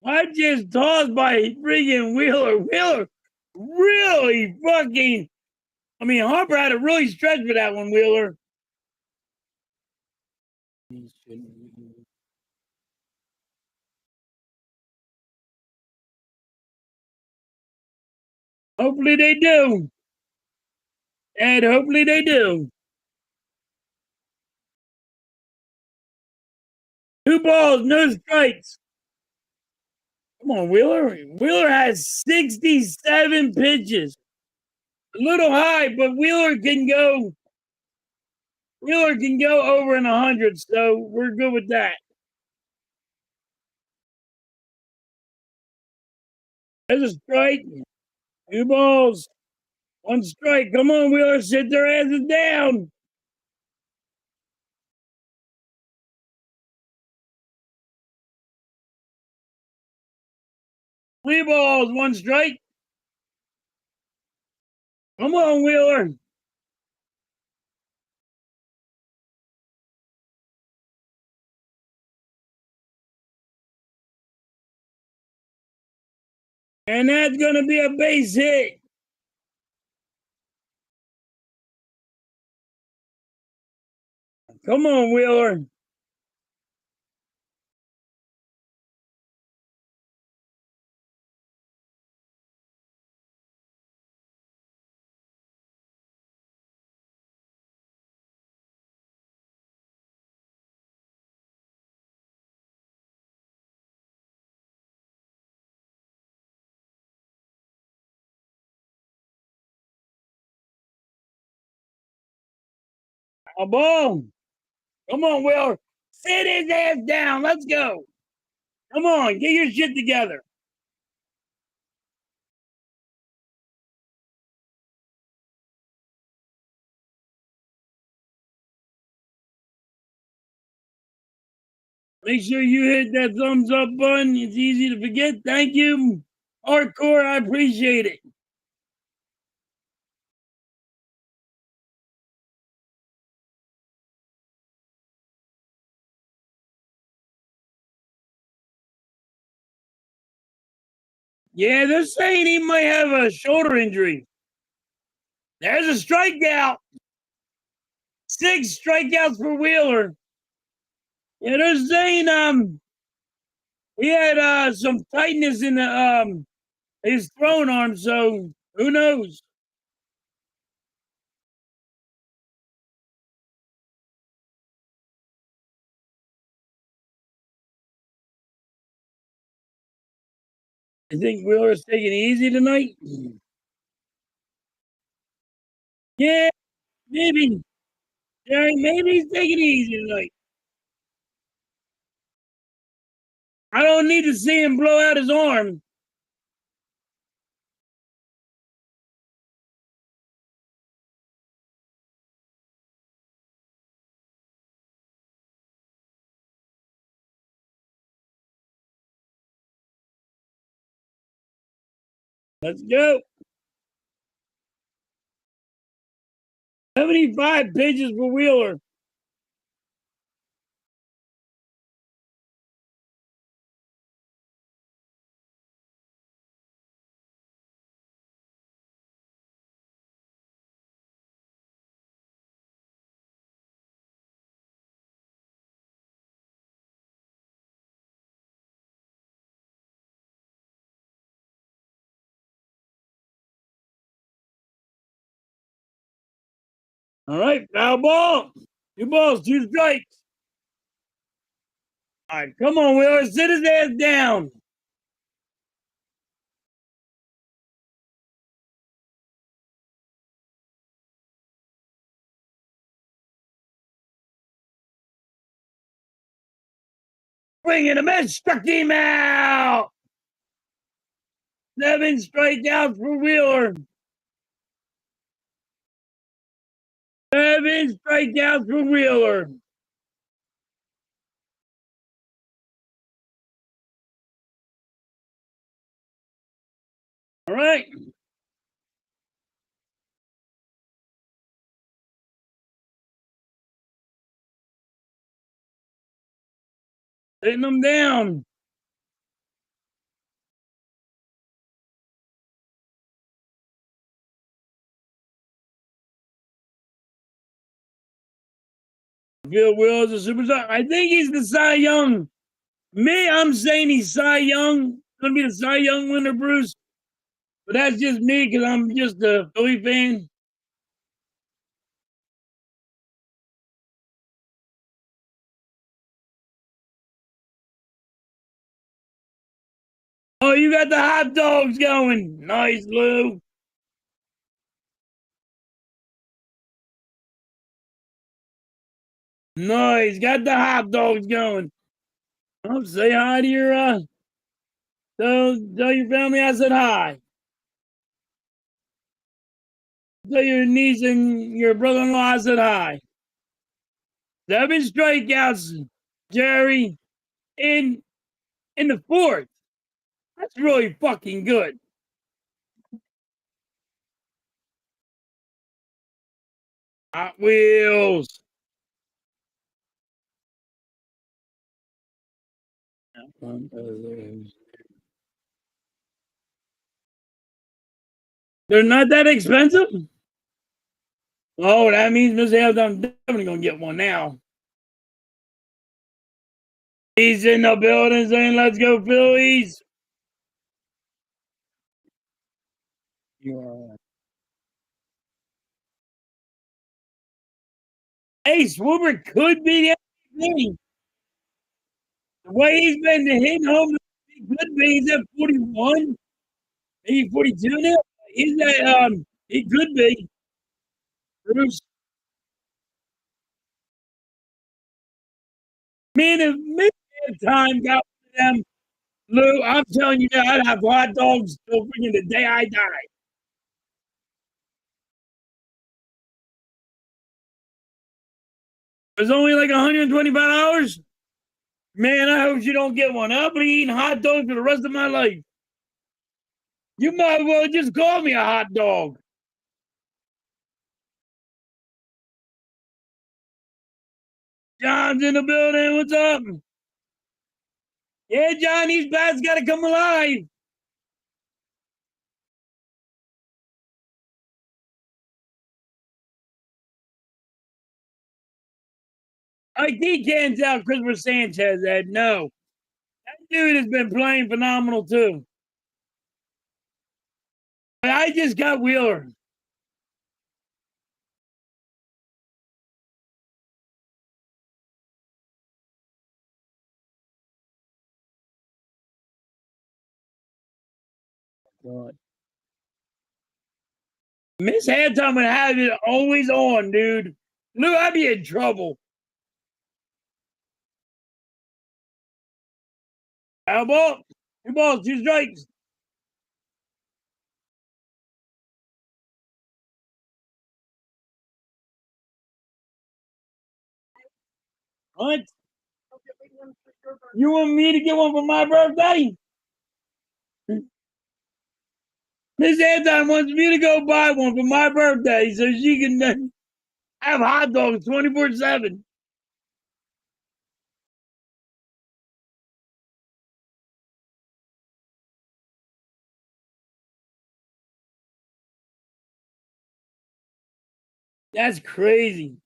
I just tossed by freaking Wheeler. Wheeler really fucking. I mean, Harper had to really stretch for that one, Wheeler. Hopefully they do. And hopefully they do. 2 balls, no strikes. Come on, Wheeler. Wheeler has 67 pitches. A little high, but Wheeler can go. Wheeler can go over in 100, so we're good with that. There's a strike. 2 balls. 1 strike. Come on, Wheeler. Sit their asses down. Three balls. 1 strike. Come on, Wheeler. And that's going to be a base hit. Come on, Wheeler. A ball. Come on, Wheeler. Sit his ass down. Let's go. Come on. Get your shit together. Make sure you hit that thumbs up button. It's easy to forget. Thank you. Hardcore. I appreciate it. Yeah, they're saying he might have a shoulder injury. There's a strikeout. 6 strikeouts for Wheeler. Yeah, they're saying he had some tightness in the his throwing arm, so who knows? I think Wheeler's taking it easy tonight. Yeah, maybe. Jerry, maybe he's taking it easy tonight. I don't need to see him blow out his arm. Let's go. 75 pitches for Wheeler. All right, foul ball. 2 balls, 2 strikes. All right, come on, Wheeler. Sit his ass down. Swing and a miss. Struck him out. 7 strikeouts for Wheeler. 7 strikeouts for Wheeler. All right. Hitting them down. Bill Wills is a superstar. I think he's the Cy Young. Me, I'm saying he's Cy Young. Gonna be the Cy Young winner, Bruce. But that's just me because I'm just a Philly fan. Oh, you got the hot dogs going. Nice, Lou. Nice. Got the hot dogs going. Oh, say hi to your tell your family I said hi. Tell your niece and your brother-in-law I said hi. 7 strikeouts, Jerry, in the fourth. That's really fucking good. Hot Wheels. They're not that expensive? Oh, that means Miss Hale's I'm definitely gonna get one now. He's in the building saying, "Let's go, Phillies." Hey, Swooper could be the MVP. The way he's been hitting home, he could be. He's at 41, maybe 42 now. He's at he could be. Bruce, man, if time got them, Lou, I'm telling you now, I'd have hot dogs till freaking the day I die. It's only like $125. Man, I hope you don't get one. I'll be eating hot dogs for the rest of my life. You might as well just call me a hot dog. John's in the building. What's up? Yeah, John, these bats got to come alive. He can't tell Christopher Sanchez that no. That dude has been playing phenomenal too. But I just got Wheeler. God. Miss Halftime would have it always on, dude. Lou, I'd be in trouble. How about 2 balls, 2 strikes? What? You want me to get one for my birthday? Miss Anton wants me to go buy one for my birthday so she can have hot dogs 24/7. That's crazy.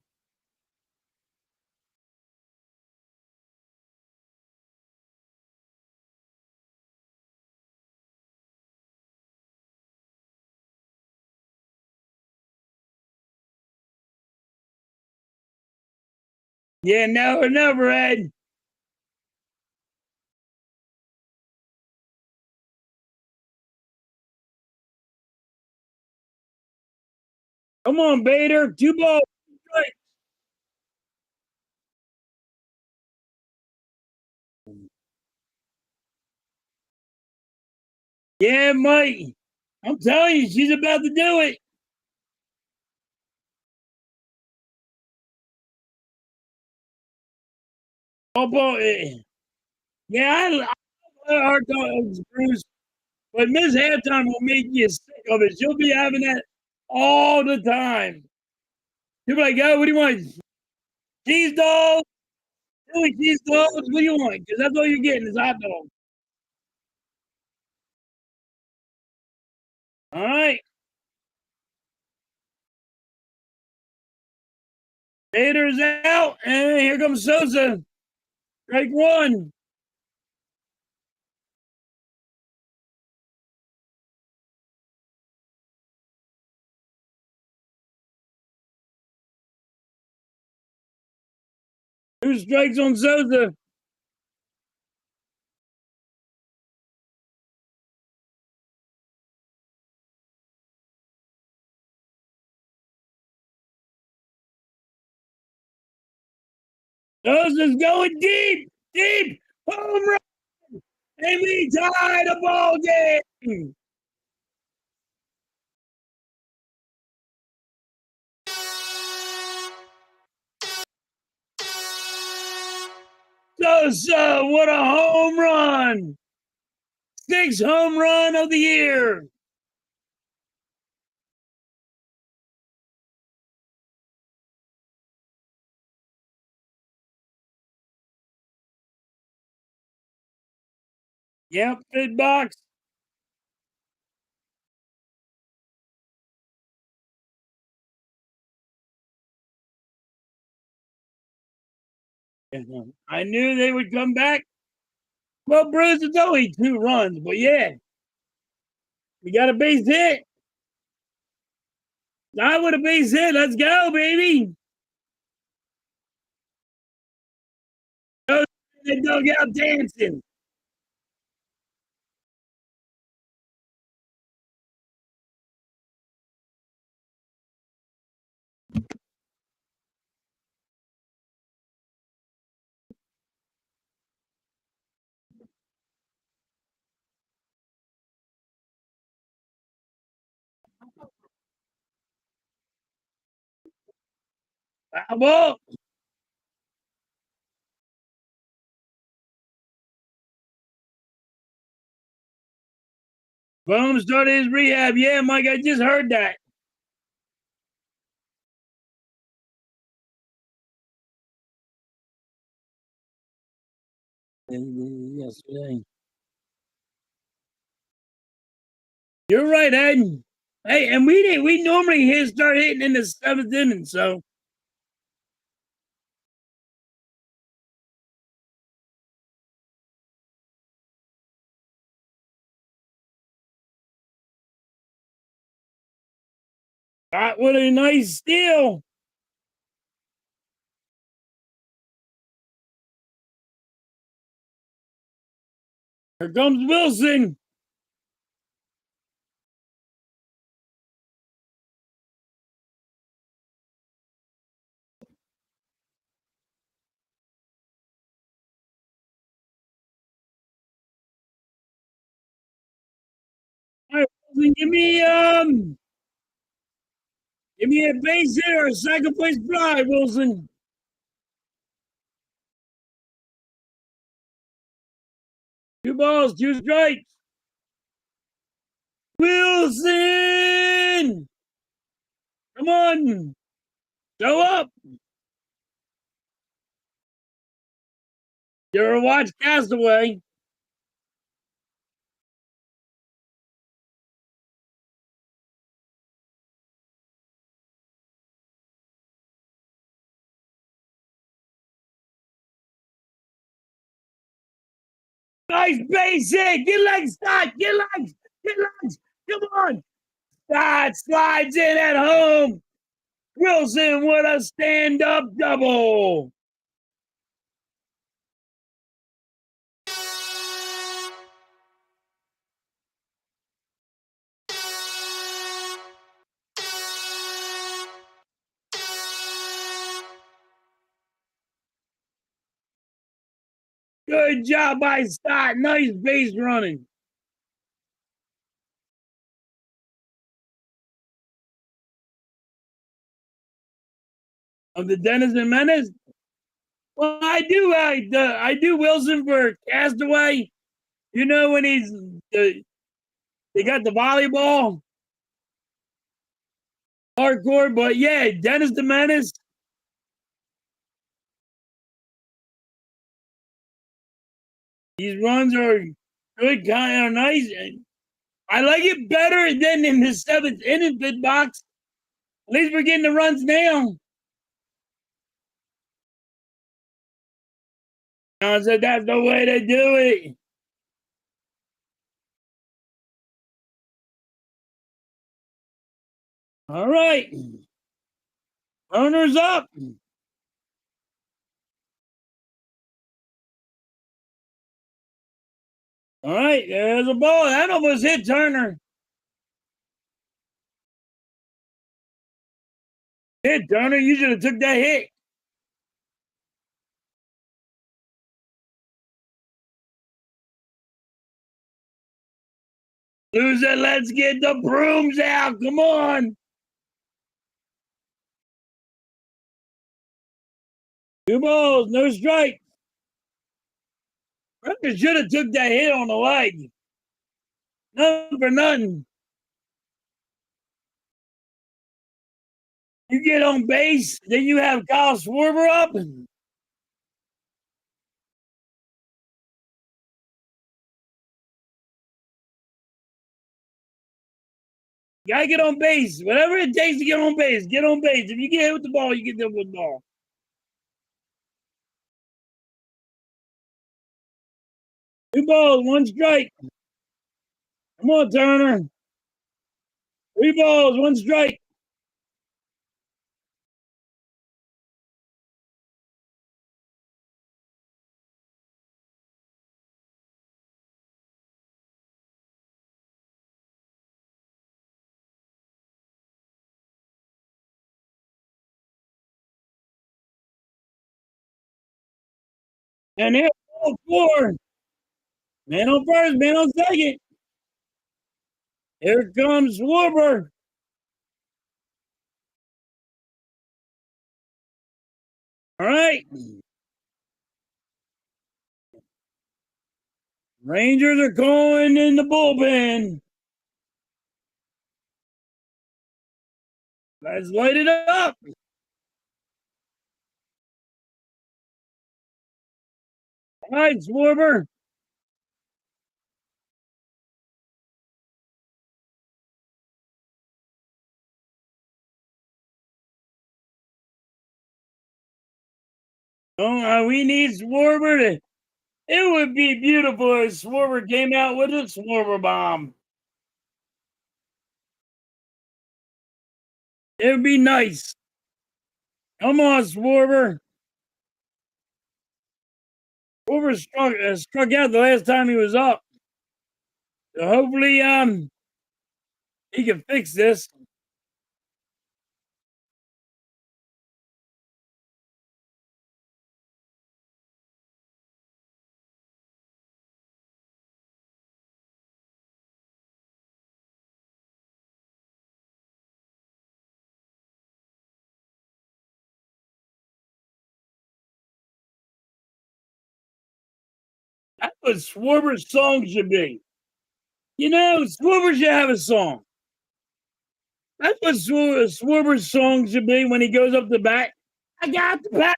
Yeah, never, never, Ed. Come on, Bader. 2 balls. Right. Yeah, Mike. I'm telling you, she's about to do it. Oh, boy. Yeah, I love hard dogs, Bruce. But Miss Halftime will make you sick of it. She'll be having that all the time. She'll be like, "Oh, what do you want? Cheese dogs? Really, cheese dogs? What do you want? Because that's all you're getting is hot dogs." All right. Bader's out, and here comes Sosa. Strike one. 2 strikes on Sosa. Those is going deep, deep, home run, and we tie the ball game. So, what a home run! 6th home run of the year. Yep, big box. I knew they would come back. Well, Bruce, it's only 2 runs, but yeah, we got a base hit. I with a base hit. Let's go, baby. Go the dugout dancing. Well, Boom started his rehab. Yeah, Mike, I just heard that. Yesterday. You're right, Ed. Hey, and we normally start hitting in the 7th inning, so what a nice steal. Here comes Wilson. All right, Wilson, give me a base hit or a second place fly, Wilson. 2 balls, 2 strikes. Wilson! Come on. Show up. You ever watch Castaway? Nice base hit. Get legs, Scott. Get legs. Get legs. Come on. Scott slides in at home. Wilson with a stand-up double. Good job by Scott. Nice base running. Of the Denison Menace? Well, I do Wilson for Castaway. You know when they got the volleyball hardcore, but yeah, Dennis the Menace. These runs are good, kind of nice. I like it better than in the 7th inning bid box. At least we're getting the runs now. I said that's the way to do it. All right. Runners up. All right, there's a ball. That almost hit Turner. Hit Turner. You should have took that hit. Lose it. Let's get the brooms out. Come on. 2 balls, no strike. Rutgers should have took that hit on the leg. Nothing for nothing. You get on base, then you have Kyle Schwarber up. You gotta get on base. Whatever it takes to get on base, get on base. If you get hit with the ball, you get hit with the ball. Two balls, one strike. Come on, Turner. 3 balls, one strike. And here, ball 4. Man on first, man on second. Here comes Schwarber. All right. Rangers are going in the bullpen. Let's light it up. All right, Schwarber. Oh, we need Schwarber to. It would be beautiful if Schwarber came out with a Schwarber bomb. It would be nice. Come on, Schwarber. Schwarber struck out the last time he was up. So hopefully, he can fix this. That's what Schwarber's song should be. You know, Schwarber should have a song. That's what Schwarber's song should be when he goes up the bat. I got the power.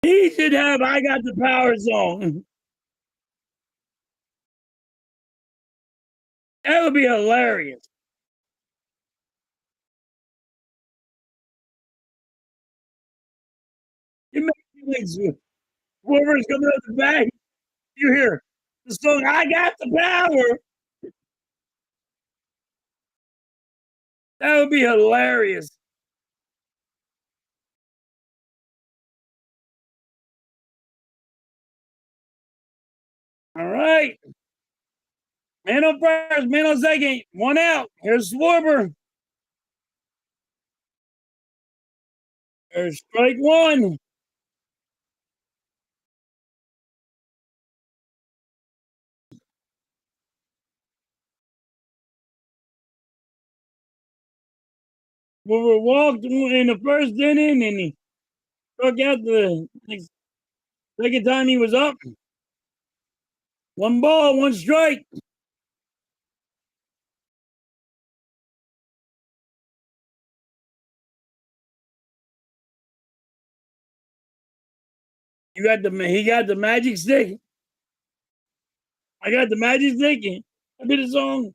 He should have I got the power song. That would be hilarious. You make me like Schwarber's coming up the bat. You hear the song I got the power. That would be hilarious. All right. Man on first, man on second. 1 out. Here's Schwarber. There's strike 1. Schwarber walked in the first inning and he struck out the second time he was up. 1 ball, 1 strike. He got the magic stick. I got the magic stick. I did a song.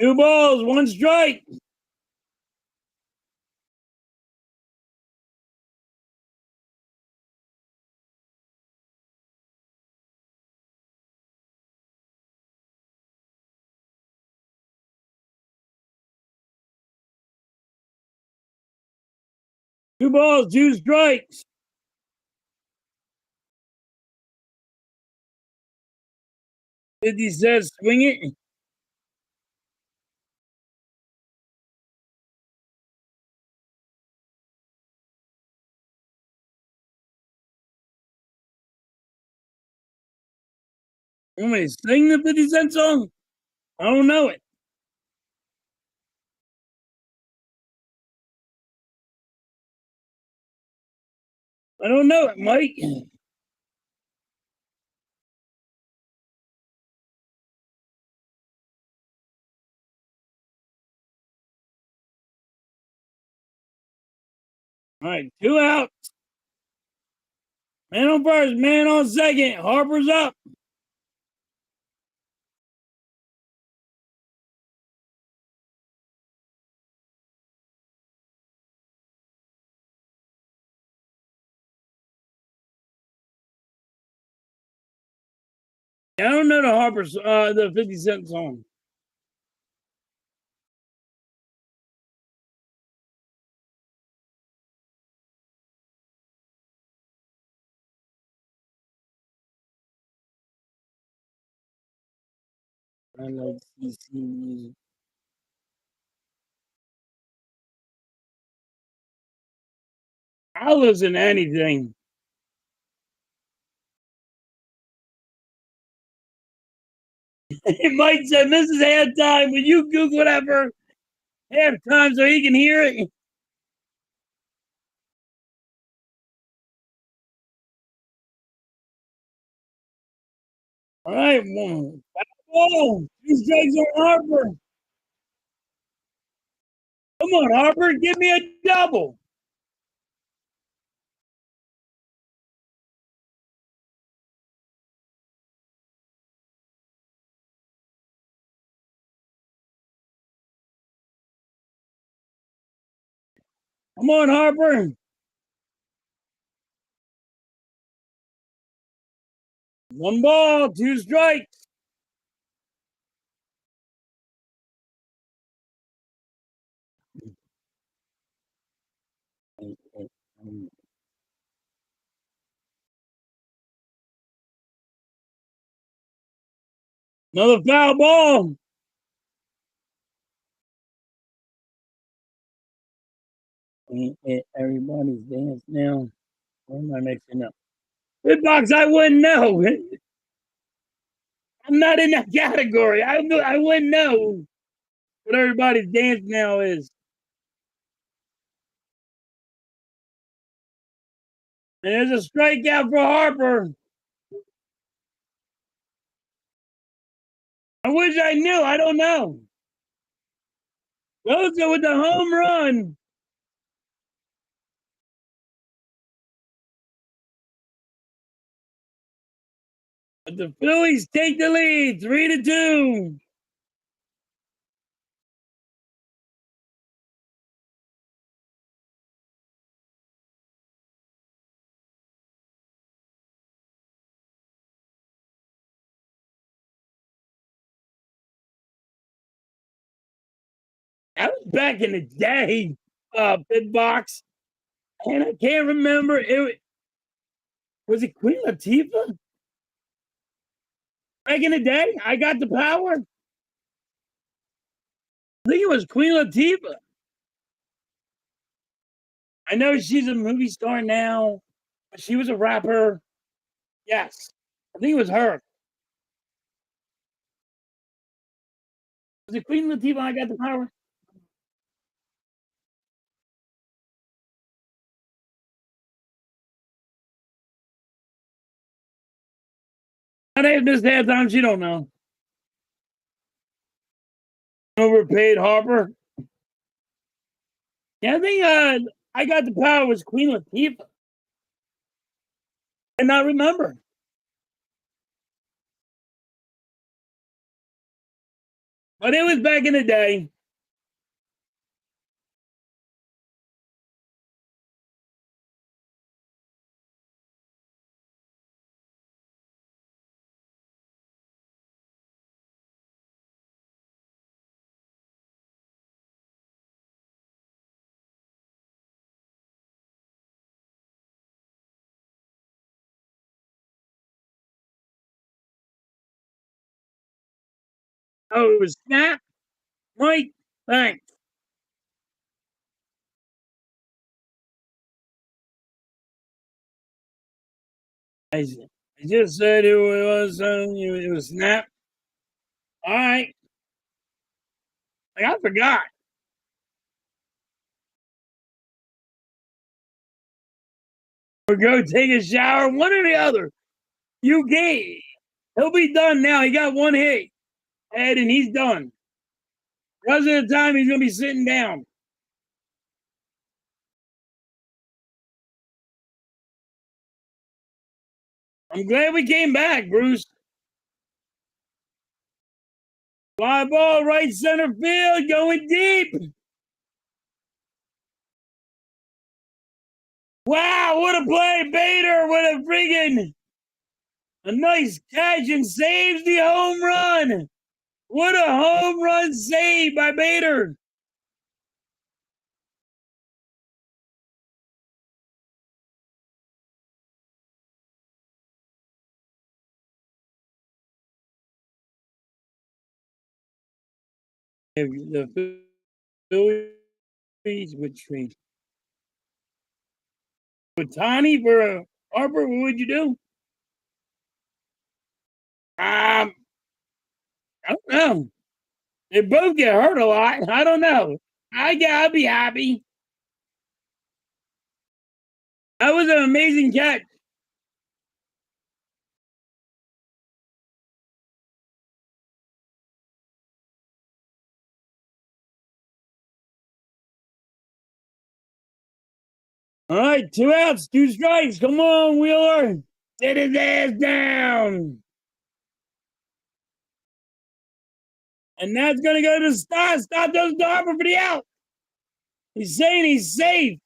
2 balls, 1 strike. Two balls, 2 strikes. 50 says swing it. You want me to sing the 50 Cent song? I don't know it. I don't know it, Mike. All right, 2 out. Man on first, man on second. Harper's up. I don't know the 50 Cent song. I like CC music. I'll listen to anything. Mike said, "This is halftime. Will you Google whatever halftime so he can hear it?" All right, one. Oh, 2 strikes on Harper. Come on, Harper, give me a double. Come on, Harper. 1 ball, 2 strikes. Another foul ball. Everybody's dance now. What am I mixing up? Hitbox, I wouldn't know. I'm not in that category. I wouldn't know what everybody's dance now is. And there's a strikeout for Harper. I wish I knew. I don't know. Goes with the home run. But the Phillies take the lead, 3-2. That was back in the day, Bitbox. And I can't remember. Was it Queen Latifah? Back in the day, I got the power. I think it was Queen Latifah. I know she's a movie star now, but she was a rapper. Yes, I think it was her. Was it Queen Latifah? I got the power. Not after this halftime, she don't know. Overpaid Harper. Yeah, I think I got the power was Queen Latifah. I not remember. But it was back in the day. Oh, it was Snap. Mike, thanks. I He just said it was it was snap. All right. Like, I forgot. Or go take a shower, one or the other. You gave. He'll be done now. He got one hit, Ed, and he's done. The rest of the time, he's going to be sitting down. I'm glad we came back, Bruce. Fly ball, right center field, going deep. Wow, what a play, Bader! What a friggin' a nice catch and saves the home run. What a home run save by Bader. If the Phillies would trade with Tani for a Harper, what would you do? I don't know. They both get hurt a lot. I don't know. I'd be happy. That was an amazing catch. All right, 2 outs, 2 strikes. Come on, Wheeler. Sit his ass down. And that's going to go to Stott. Stott does the Harper for the out. He's saying he's safe.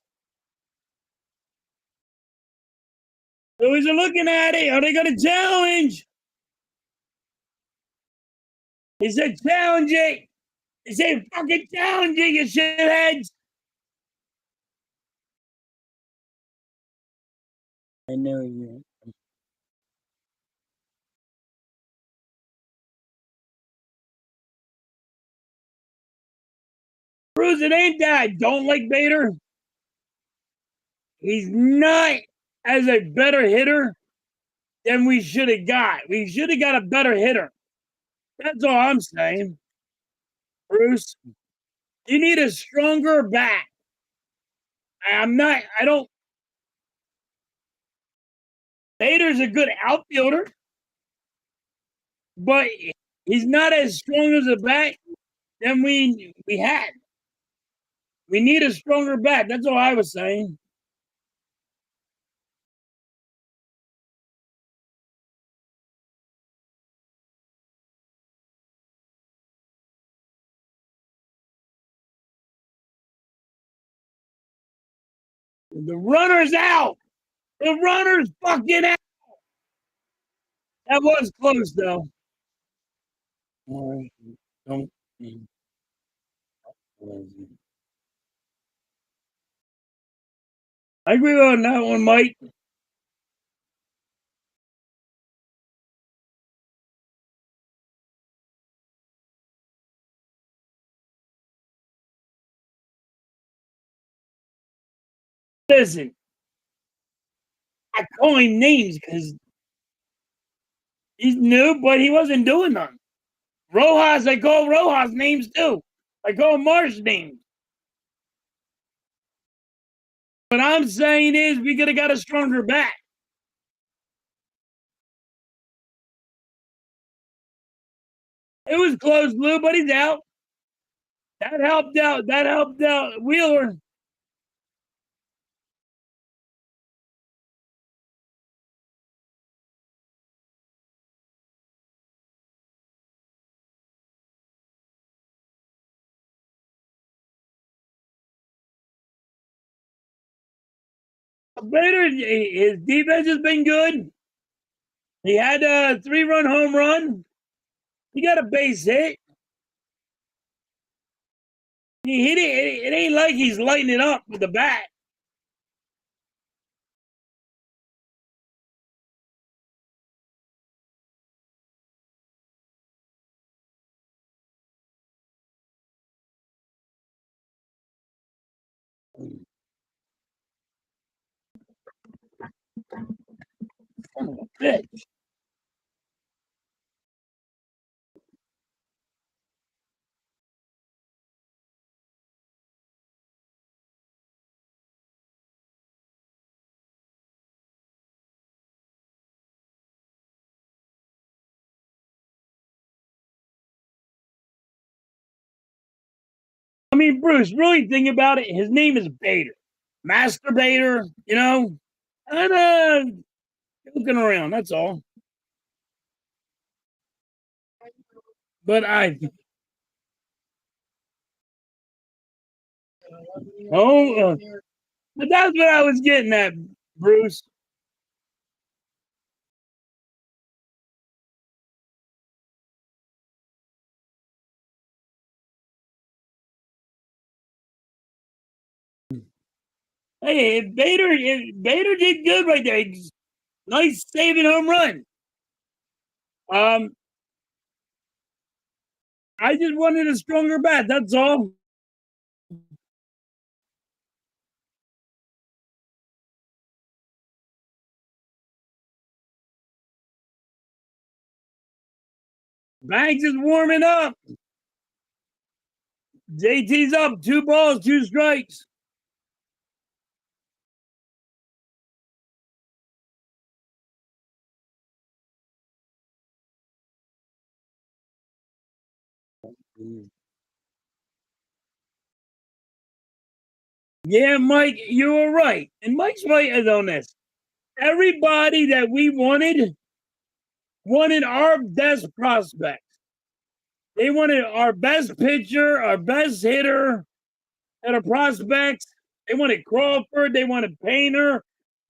So he's looking at it. Are they going to challenge? He said, challenge it. He said, fucking challenge it, you shitheads. I know you. Bruce, it ain't that I don't like Bader. He's not as a better hitter than we should have got. We should have got a better hitter. That's all I'm saying. Bruce, you need a stronger bat. I don't. Bader's a good outfielder, but he's not as strong as a bat than we had. We need a stronger bat. That's all I was saying. The runner's out. The runner's fucking out. That was close though. All right. Don't. I agree on that one, Mike. Listen, I call him names because he's new, but he wasn't doing nothing. Rojas, I call Rojas names too. I call Marsh names. What I'm saying is we could have got a stronger bat. It was close, Blue, but he's out. That helped out. That helped out Wheeler. Bader, his defense has been good. He had a 3-run home run. He got a base hit. He hit it. It ain't like he's lighting it up with the bat. Son of a bitch. I mean, Bruce, really think about it. His name is Bader. Masturbator, you know? And looking around, that's all. But oh, but that's what I was getting at, Bruce. Hey, Bader did good right there. Nice saving home run. Um, I just wanted a stronger bat. That's all. Banks is warming up. JT's up. 2 balls, 2 strikes. Yeah, Mike, you were right. And Mike's right on this. Everybody that we wanted our best prospects. They wanted our best pitcher, our best hitter, and our prospects. They wanted Crawford. They wanted Painter.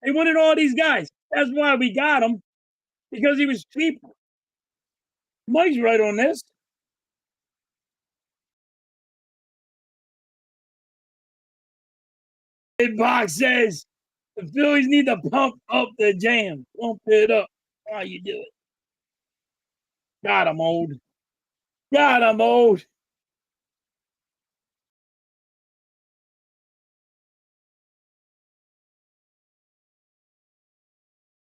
They wanted all these guys. That's why we got him, because he was cheaper. Mike's right on this. Big Box says the Phillies need to pump up the jam. Pump it up. How you do it? Got him, old. Got him, old.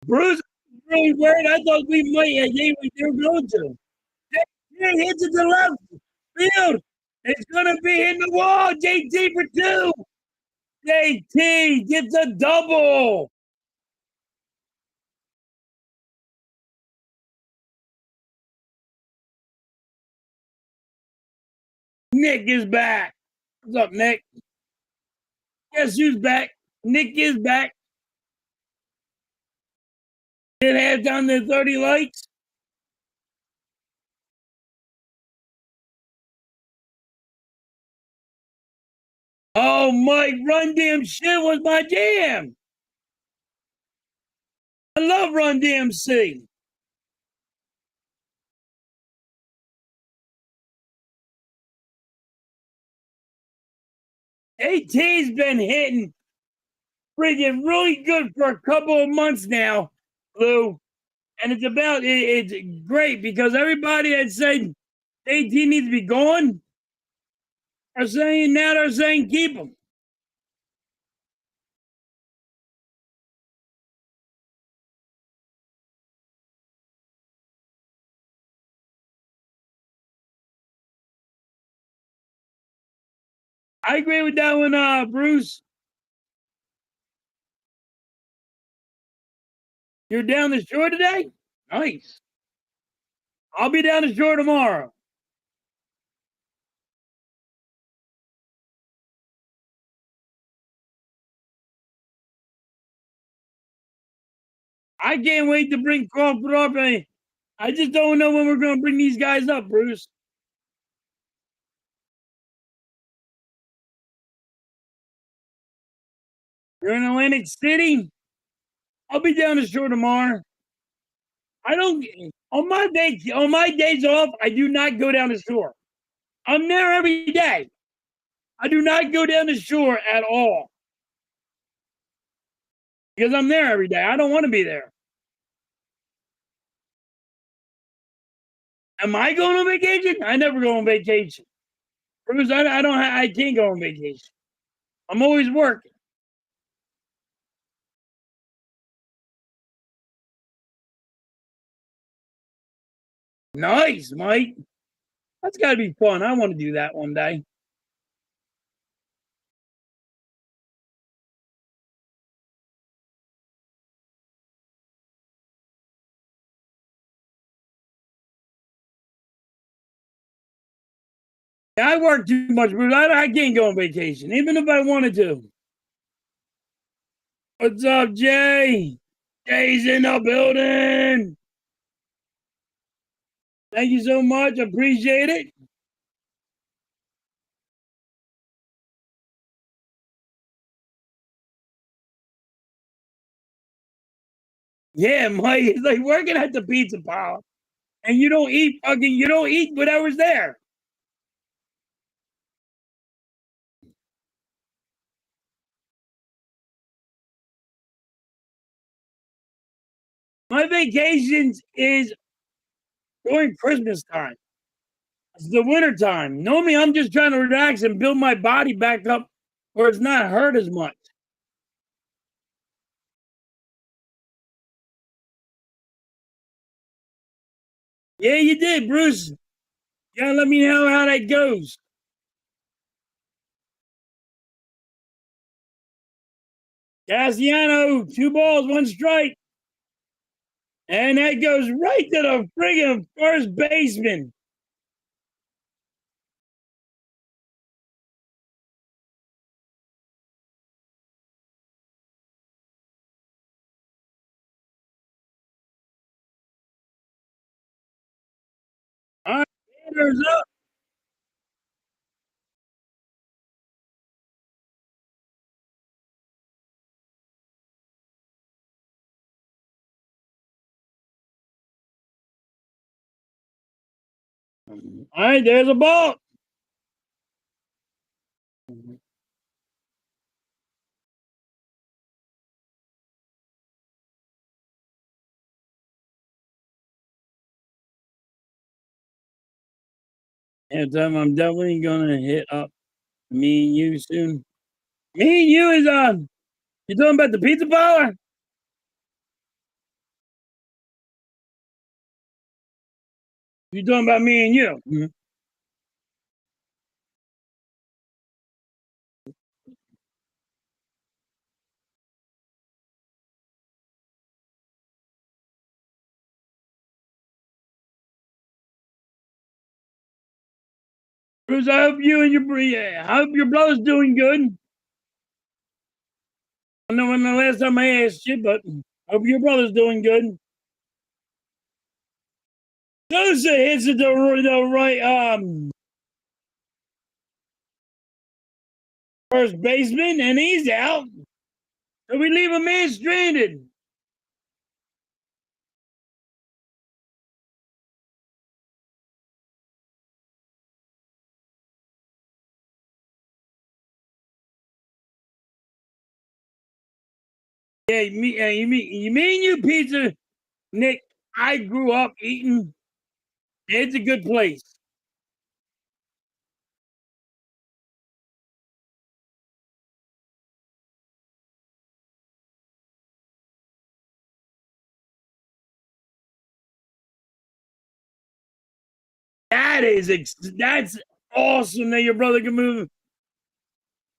Bruce is really worried. I thought we might have gave what they were going to. They hits it to left field. It's going to be in the wall. JT for 2. JT gets a double. Nick is back. What's up, Nick? Guess who's back? Nick is back. Did have down to 30 likes. Oh, Mike, Run DMC was my jam. I love Run DMC. AT's been hitting freaking really good for a couple of months now, Lou. And it's great because everybody that said AT needs to be gone are saying now they're saying keep him. I agree with that one, Bruce. You're down the shore today? Nice. I'll be down the shore tomorrow. I can't wait to bring Crawford up. I just don't know when we're going to bring these guys up, Bruce. You're in Atlantic City? I'll be down the shore tomorrow. I don't on my days off, I do not go down the shore. I'm there every day. I do not go down the shore at all. Because I'm there every day. I don't want to be there. Am I going on vacation? I never go on vacation. Because I can't go on vacation. I'm always working. Nice, Mike. That's got to be fun. I want to do that one day. I work too much, but I can't go on vacation, even if I wanted to. What's up, Jay? Jay's in the building. Thank you so much. Appreciate it. Yeah, Mike. It's like working at the pizza parlor, and you don't eat whatever's there. My vacations is during Christmas time. It's the winter time. Normally, I'm just trying to relax and build my body back up where it's not hurt as much. Yeah, you did, Bruce. You gotta let me know how that goes. Cassiano, 2 balls, 1 strike. And that goes right to the friggin' first baseman. All right, Sanders up. All right, there's a ball. And I'm definitely gonna hit up me and you soon. Me and you is you talking about the pizza parlor? You talking about me and you? Bruce, I hope your brother's doing good. I know when the last time I asked you, but I hope your brother's doing good. Sosa hits it the right first baseman, and he's out. So we leave a man stranded. Yeah, me and you, pizza, Nick. I grew up eating. It's a good place. That's awesome that your brother can move,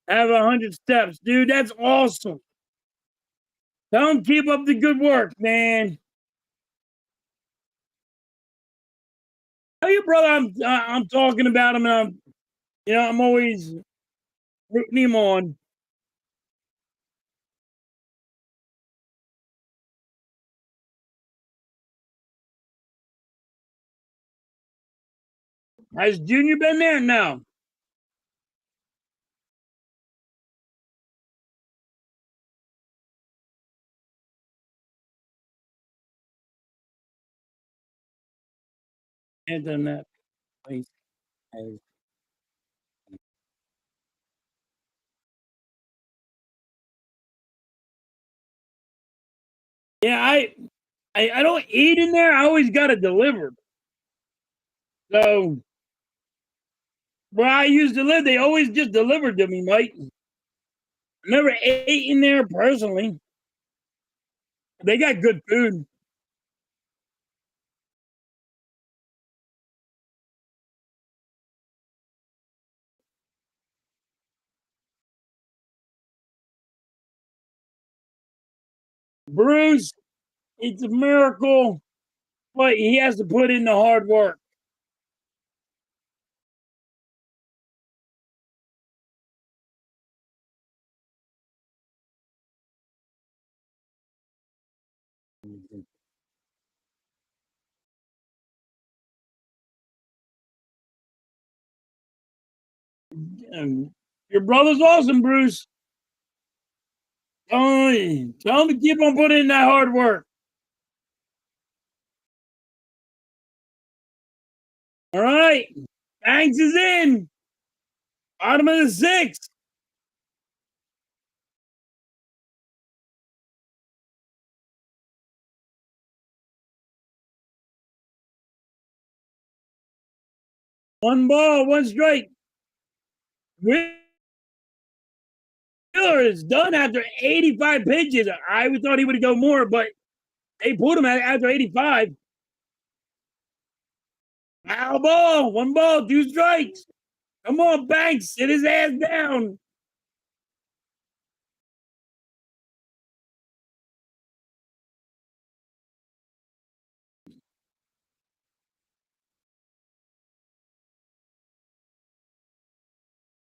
have 100 steps, dude. That's awesome. Tell him keep up the good work, man. Tell your brother I'm talking about him, and I'm always rooting him on. Has Junior been there? No. And done that place. Yeah, I don't eat in there. I always got it delivered. So where I used to live, they always just delivered to me, Mike. I never ate in there personally. They got good food. Bruce, it's a miracle, but he has to put in the hard work. Your brother's awesome, Bruce. Tell him to keep on putting in that hard work. All right. Banks is in. Bottom of the sixth. One ball, one strike. Wheeler is done after 85 pitches. I thought he would go more, but they put him at after 85. Foul ball, one ball, two strikes. Come on, Banks, sit his ass down.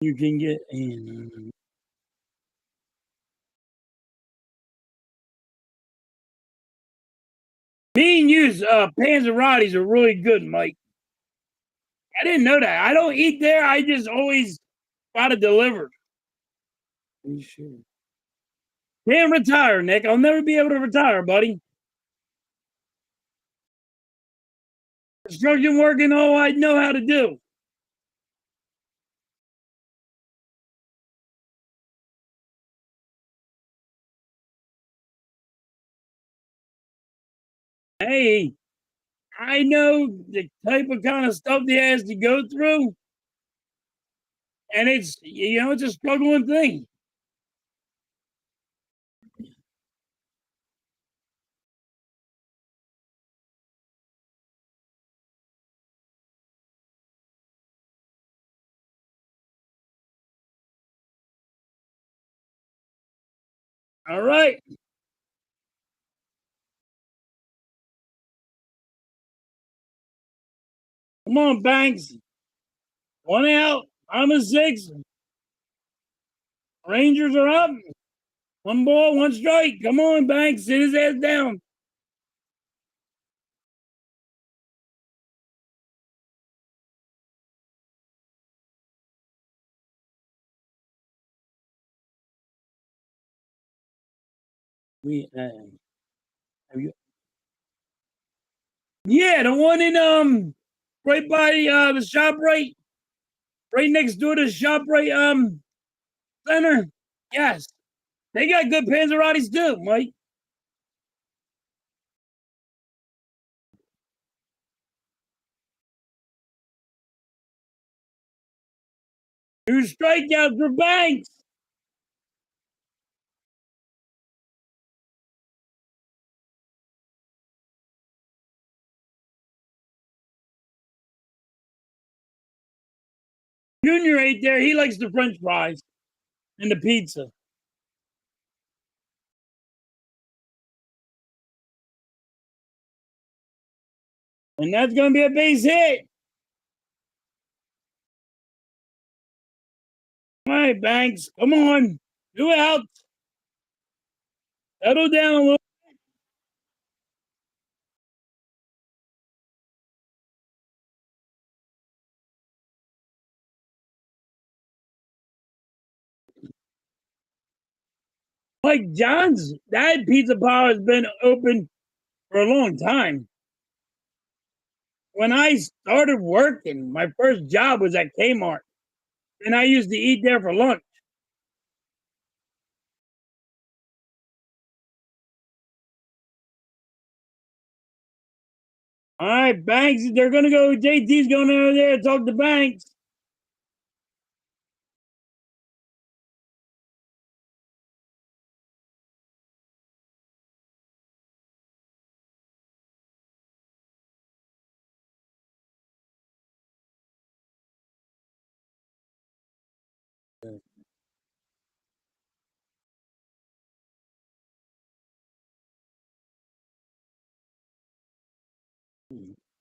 You can get in. Me and you's Panzerottis are really good, Mike. I didn't know that. I don't eat there. I just always got it delivered. You sure? Can't retire, Nick. I'll never be able to retire, buddy. Construction working all I know how to do. Hey, I know the type of kind of stuff he has to go through, and it's a struggling thing. All right, come on, Banks. One out. I'm a six. Rangers are up. One ball, one strike. Come on, Banks. Sit his ass down. We have you? Yeah, the one in right by the shop right next door to the shop center. Yes, they got good Panzerottis too, Mike. Two strikeouts for Banks. Junior ate there. He likes the French fries and the pizza, and that's gonna be a base hit. All right, Banks, come on, 2 out. Settle down a little. Like John's, that pizza bar has been open for a long time. When I started working, my first job was at Kmart, and I used to eat there for lunch. All right, Banks, they're gonna go. JT's going over there to talk to Banks.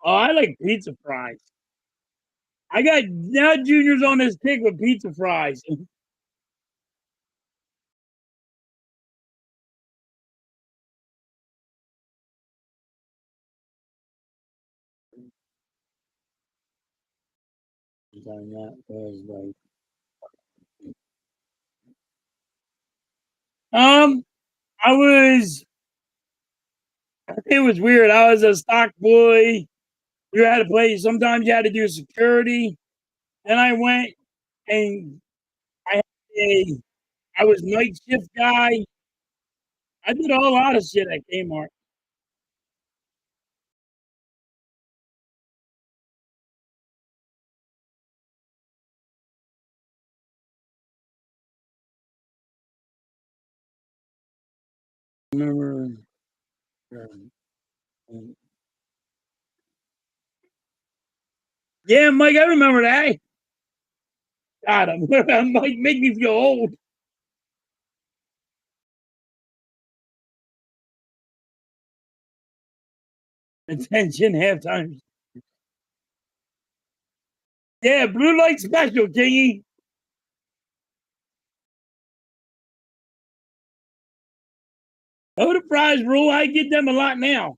Oh, I like pizza fries. I got now Junior's on this kick with pizza fries. Um, I was. It was weird. I was a stock boy. You had to play. Sometimes you had to do security. Then I went and I had a. I was night shift guy. I did a lot of shit at Kmart. I remember. Yeah, Mike, I remember that. God, Mike, make me feel old. Attention, halftime. Yeah, blue light special, Kingy. Oh, the prize rule. I get them a lot now.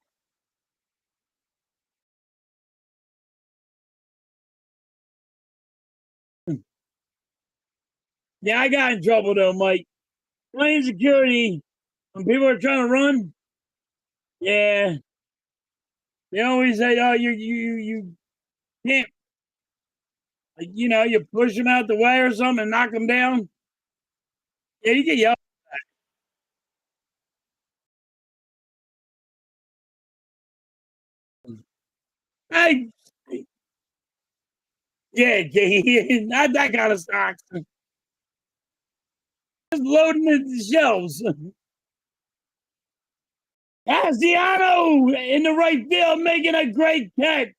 Yeah, I got in trouble though, Mike. Playing security when people are trying to run. Yeah, they always say, "Oh, you can't." Like, you push them out the way or something and knock them down. Yeah, you get yelled. Hey, yeah, not that kind of stocks. Just loading the shelves. Casiano in the right field making a great catch.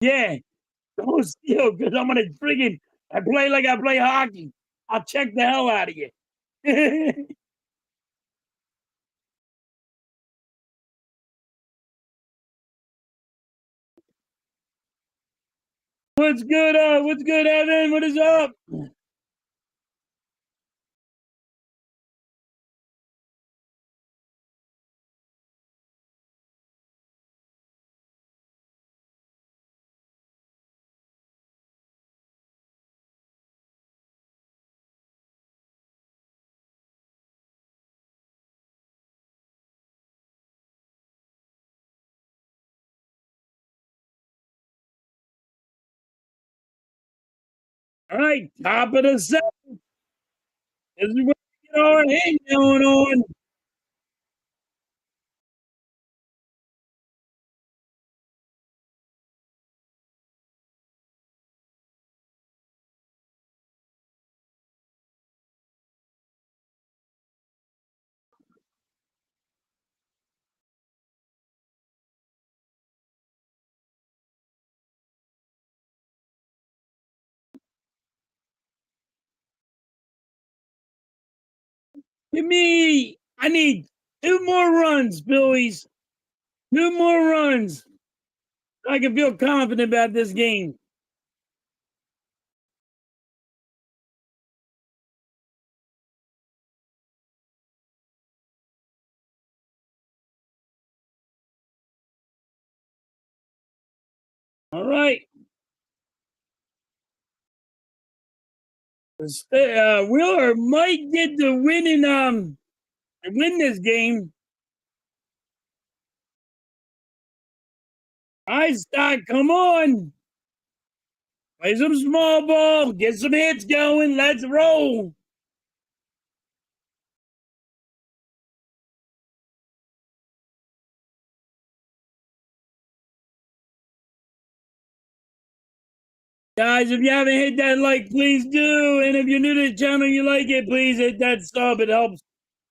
Yeah, don't steal because I'm gonna friggin' I play like I play hockey. I'll check the hell out of you. What's good? What's good, Evan? What is up? All right, top of the set. This is where we get our hang going on. Give me. I need two more runs, Phillies. Two more runs. So I can feel confident about this game. All right. Wheeler might get the win this game. I start. Come on. Play some small ball. Get some hits going. Let's roll. Guys, if you haven't hit that like, please do. And if you're new to the channel, you like it, please hit that sub. It helps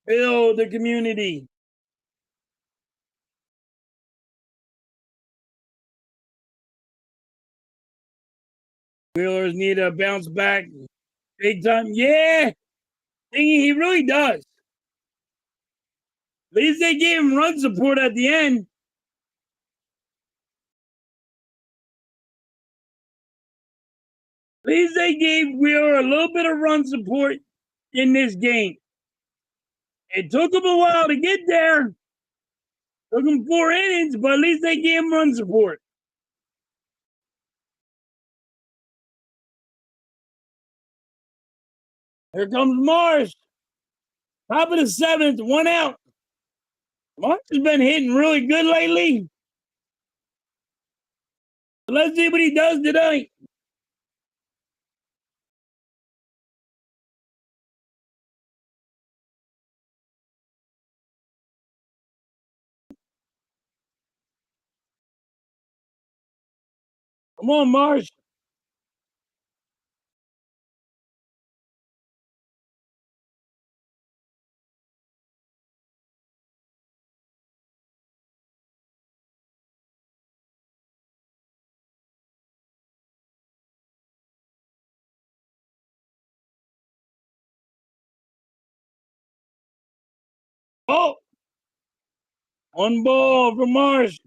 build the community. Wheelers need to bounce back big time. Yeah, he really does. At least they gave him run support at the end. At least they gave Wheeler a little bit of run support in this game. It took him a while to get there. Took him 4 innings, but at least they gave him run support. Here comes Marsh. Top of the 7th, 1 out. Marsh has been hitting really good lately. Let's see what he does tonight. Come on, Marsh. Oh, 1 ball for Marsh.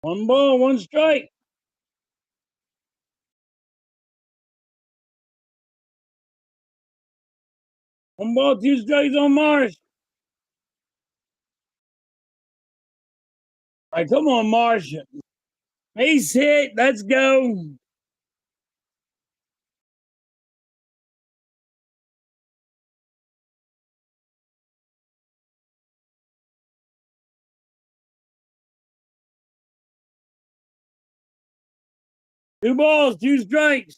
One ball, 1 strike. 1 ball, 2 strikes on Marsh. All right, come on, Marsh. Base hit. Let's go. Two balls, 2 strikes.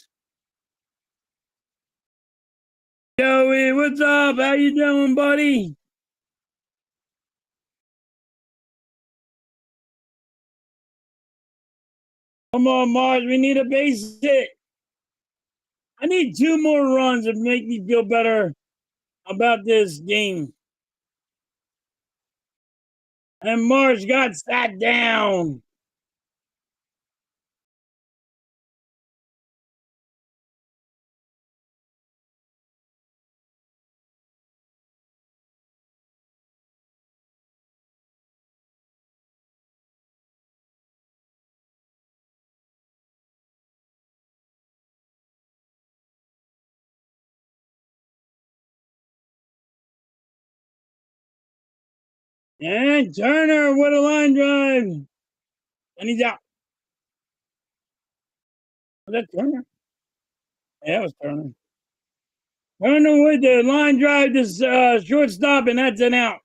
Joey, what's up? How you doing, buddy? Come on, Marsh. We need a base hit. I need 2 more runs to make me feel better about this game. And Marsh got sat down. And Turner with a line drive. And he's out. Was that Turner? Yeah, it was Turner. Turner with the line drive to shortstop, and that's an out.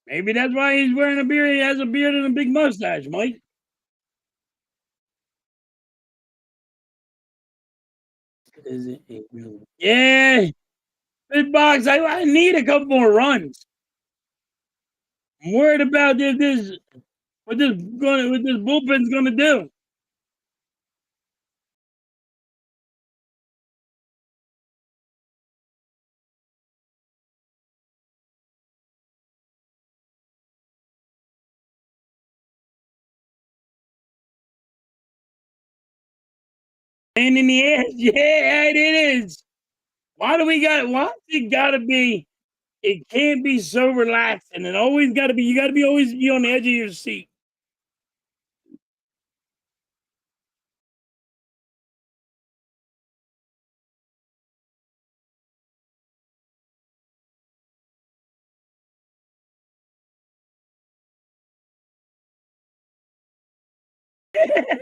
Maybe that's why he's wearing a beard. He has a beard and a big mustache, Mike. Is it really? Yeah. Big box. I need a couple more runs. I'm worried about what this bullpen's gonna do. And in the ass, yeah, it is. Why it gotta be? It can't be so relaxing. It always gotta be. You gotta be always be on the edge of your seat.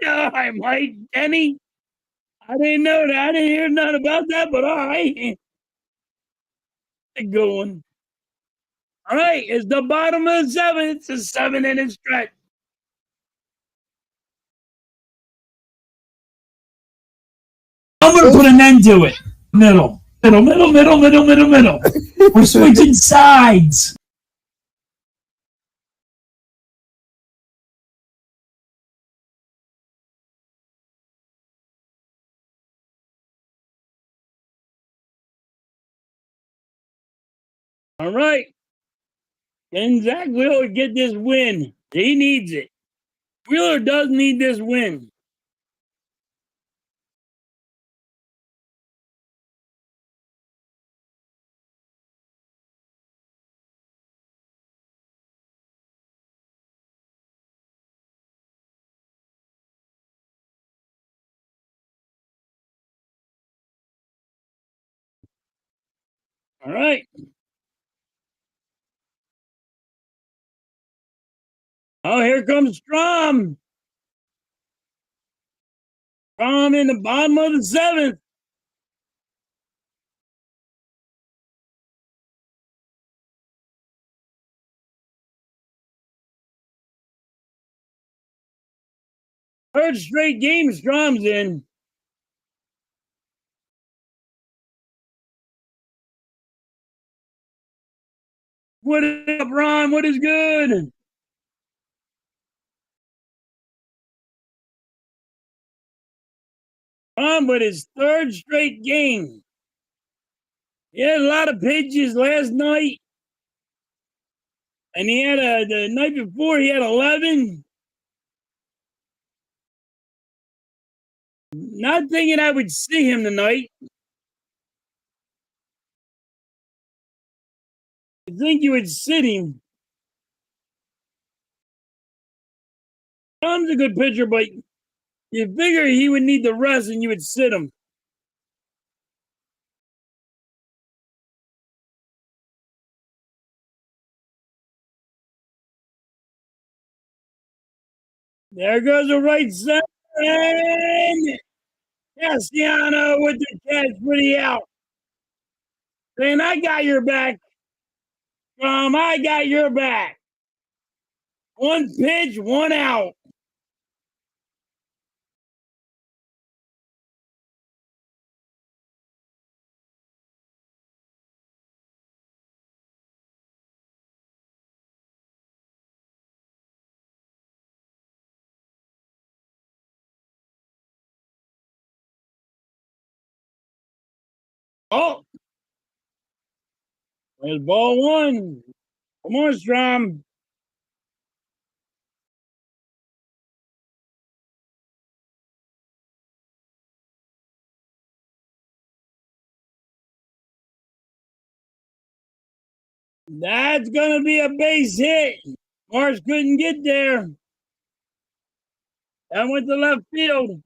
All right, Mike, Denny. I didn't know that. I didn't hear nothing about that, but all right. Good one. All right, it's the bottom of the seventh. It's a 7 inning stretch. I'm gonna put an end to it. Middle. We're switching sides. All right. Can Zach Wheeler get this win? He needs it. Wheeler does need this win. All right. Oh, here comes Strom. Strom in the bottom of the seventh. Third straight game Strom's in. What up, Ron? What is good? Ron with his third straight game. He had a lot of pitches last night. And he had the night before, he had 11. Not thinking I would see him tonight. I think you would sit him. Tom's a good pitcher, but you figure he would need the rest and you would sit him. There goes the right side. And Cassiano with the catch for the out. Saying, I got your back. I got your back. One pitch, one out. Oh, there's ball one. Come on, Strom. That's going to be a base hit. Morris couldn't get there. That went to left field.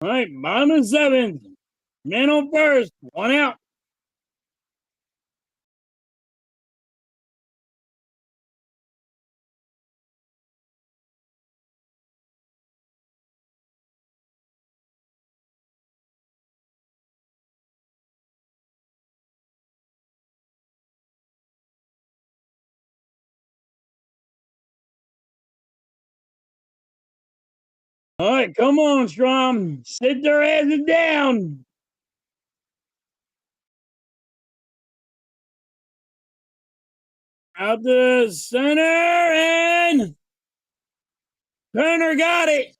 All right, bottom of the seventh. Man on first. One out. All right, come on, Strom. Sit their asses down. Out the center, and Turner got it.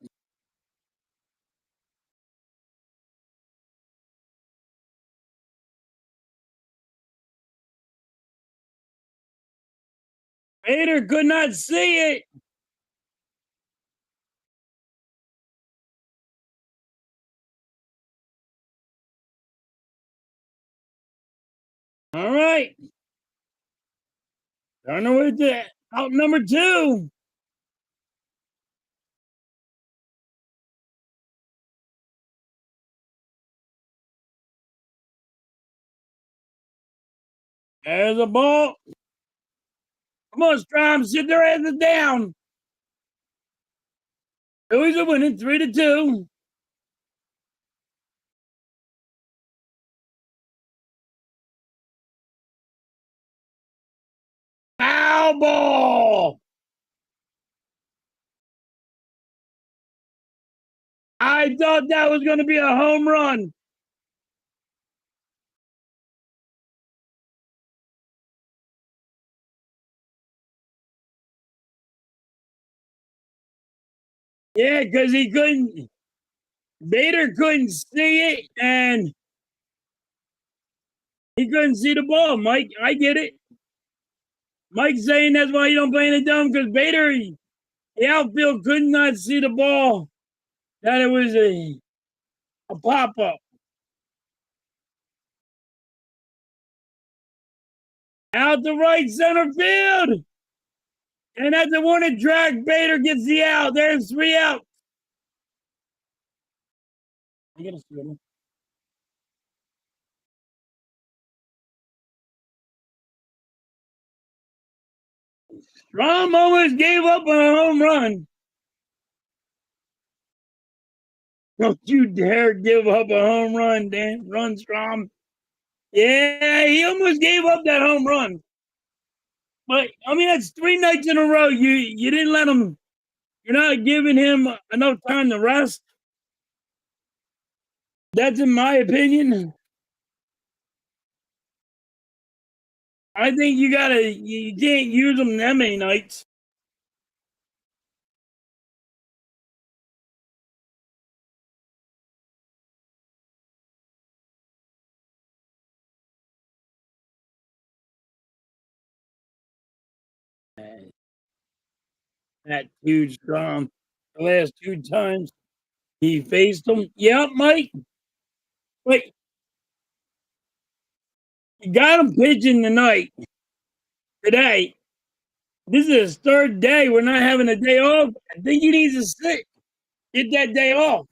Bader could not see it. All right. Turner with the out number two. There's a ball. Come on, Strom. Sit their asses down. Phillies are winning 3-2. Foul ball. I thought that was going to be a home run. Yeah, because he couldn't. Bader couldn't see it, and he couldn't see the ball. Mike, I get it. Mike's saying that's why you don't play in the dome because Bader, the outfield, could not see the ball. That it was a pop up out the right center field, and at the warning track, Bader gets the out. There's 3 out. I gotta see him. Strom almost gave up on a home run. Don't you dare give up a home run, Dan. Run, Strom. Yeah, he almost gave up that home run. But I mean, that's 3 nights in a row. You didn't let him. You're not giving him enough time to rest. That's in my opinion. I think you can't use him that many nights. That huge Strom. The last 2 times he faced him. Yep, Mike. Wait, you got him pitching tonight. Today. This is his 3rd day. We're not having a day off. I think he needs to sit. Get that day off.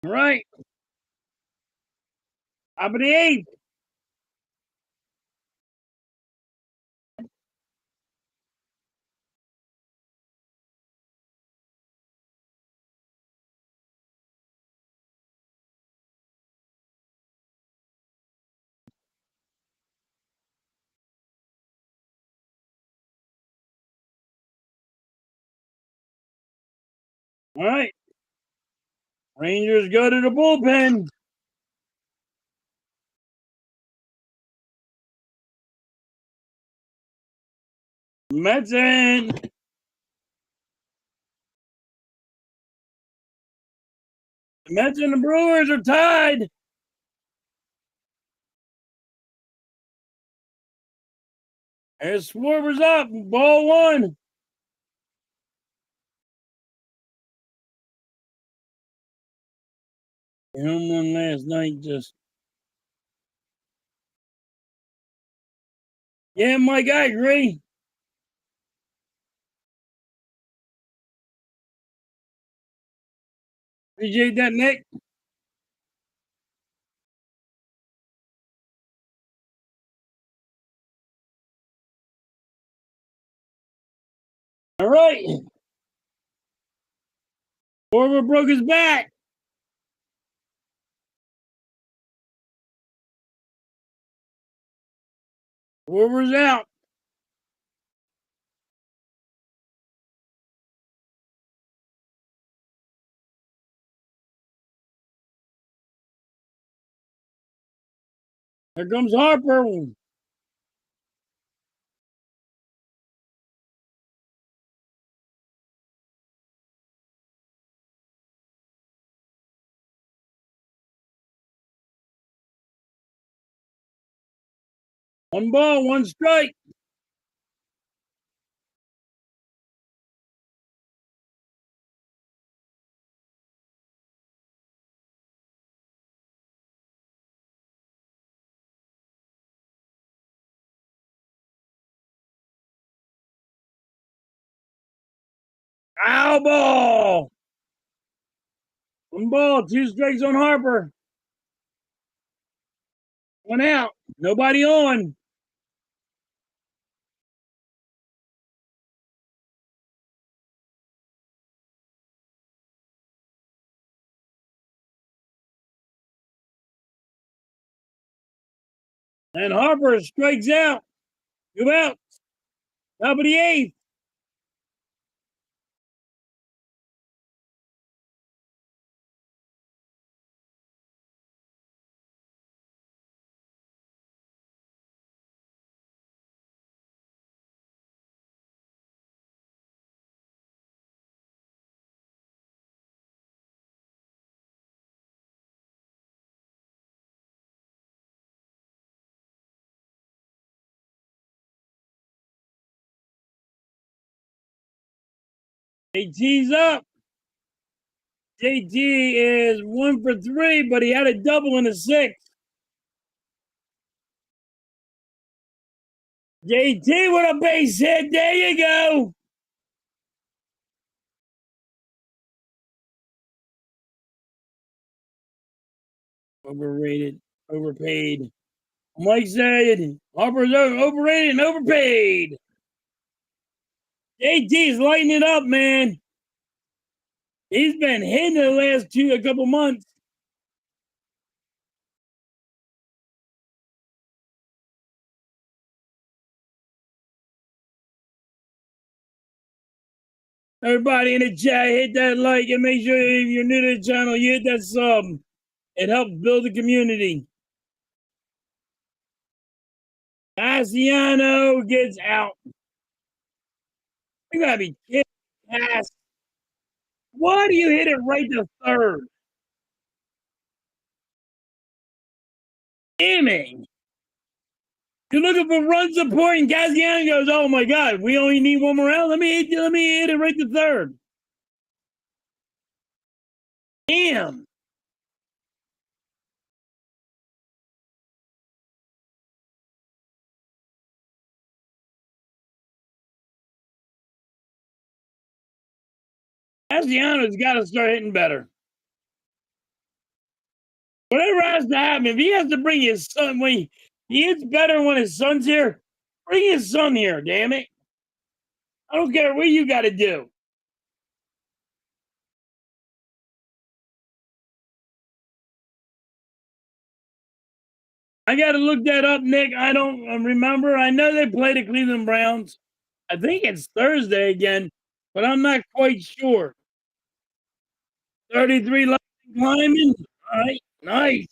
All right. Top of the 8th. All right. Rangers go to the bullpen. Mets in. The Mets and the Brewers are tied. There's Schwarber's up. Ball 1. Home run last night. Just yeah, Mike. I agree. Appreciate that, Nick. All right. Schwarber broke his back. Schwarber's out. Here comes Harper. One ball, one strike. Foul ball. 1 ball, 2 strikes on Harper. 1 out. Nobody on. And Harper strikes out. 2 outs. Top of the 8th. JT's up. JT is 1 for 3, but he had a double in the 6th. JT with a base hit. There you go. Overrated, overpaid. Mike said Harper's overrated and overpaid. JT's lighting it up, man. He's been hitting the last a couple months. Everybody in the chat, hit that like and make sure if you're new to the channel, you hit that sub. It helps build the community. Cassiano gets out. You gotta be kidding, Cass. Why do you hit it right to third? Damn. You're looking for run support, and Cassiano goes, "Oh my God, we only need 1 more out. Let me hit it right to third." Damn. Cassiano's got to start hitting better. Whatever has to happen, if he has to bring his son, when he hits better when his son's here, bring his son here, damn it. I don't care what you got to do. I got to look that up, Nick. I don't remember. I know they play the Cleveland Browns. I think it's Thursday again, but I'm not quite sure. 33 linemen. All right, nice.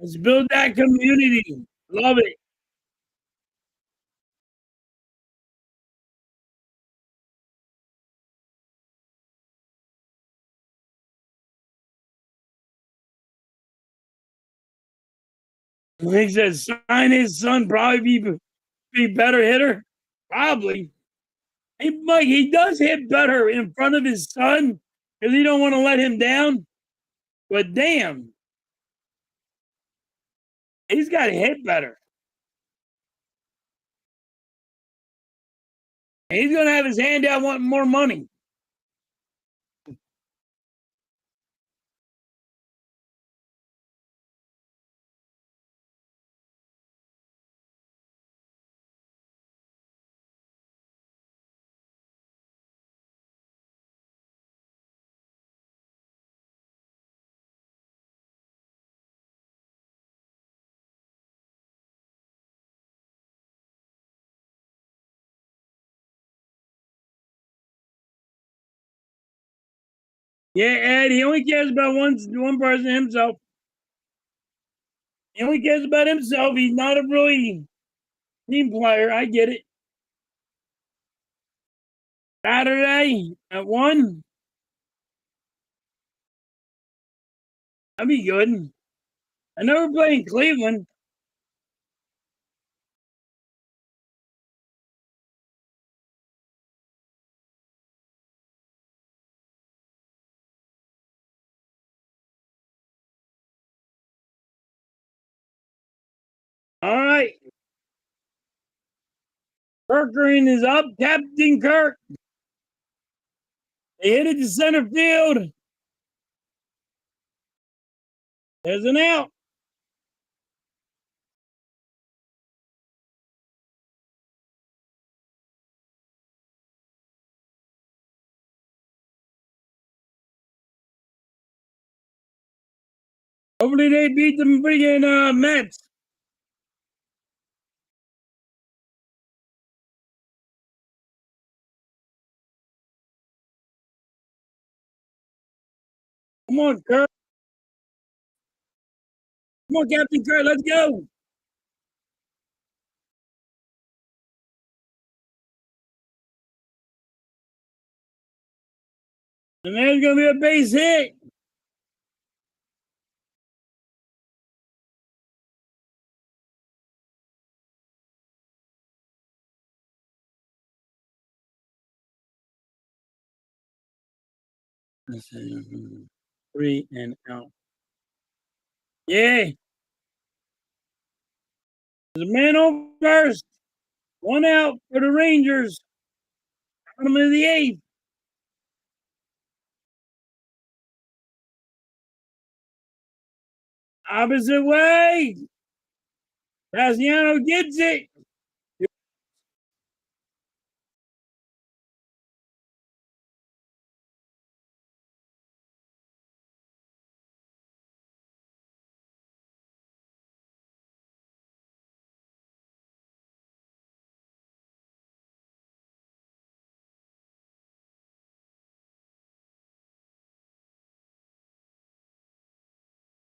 Let's build that community. Love it. He says sign his son, probably be better hitter. Probably. Hey, Mike, he does hit better in front of his son because he don't want to let him down. But damn, he's got to hit better. He's gonna have his hand out wanting more money. Yeah, Ed, he only cares about one person, himself. He only cares about himself. He's not a really team player. I get it. Saturday at 1. That'd be good. I know we're playing Cleveland. All right. Kirk Green is up. Captain Kirk. They hit it to center field. There's an out. Hopefully they beat the freaking Mets. Come on, Kurt. Come on, Captain Kurt. Let's go. And there's going to be a base hit. Three and out. Yeah. There's a man on first. One out for the Rangers. Bottom of the eighth. Opposite way. Cassiano gets it.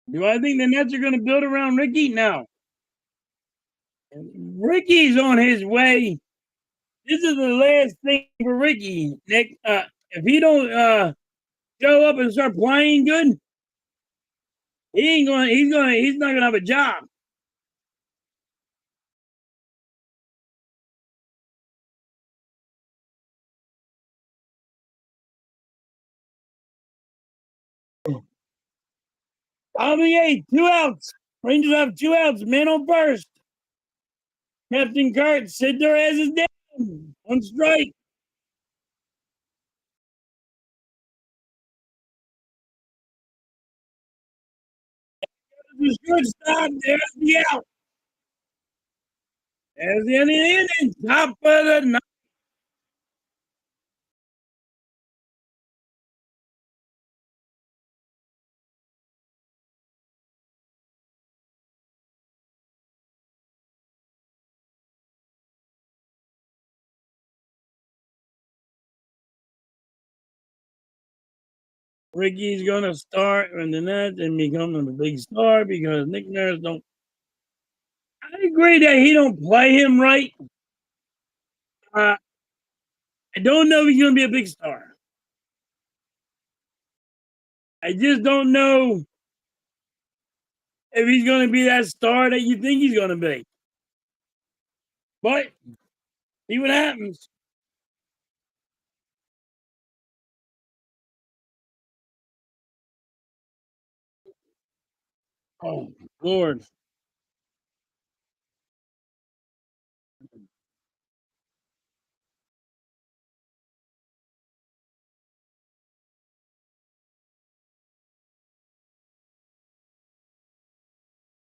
Do I think the Nets are going to build around Ricky? No. Ricky's on his way. This is the last thing for Ricky, Nick. If he don't show up and start playing good, he's not gonna have a job. Bottom of the eighth, 2 outs. Rangers have 2 outs. Man on first. Captain Kurt, sit their asses down. One strike. The shortstop. There's the out. There's the end of the inning. Top of the ninth. Ricky's gonna start in the Nets and become the big star because Nick Nurse don't. I agree that he don't play him right. Uh, I don't know if he's gonna be a big star. I just don't know if he's gonna be that star that you think he's gonna be. But see what happens. Oh Lord.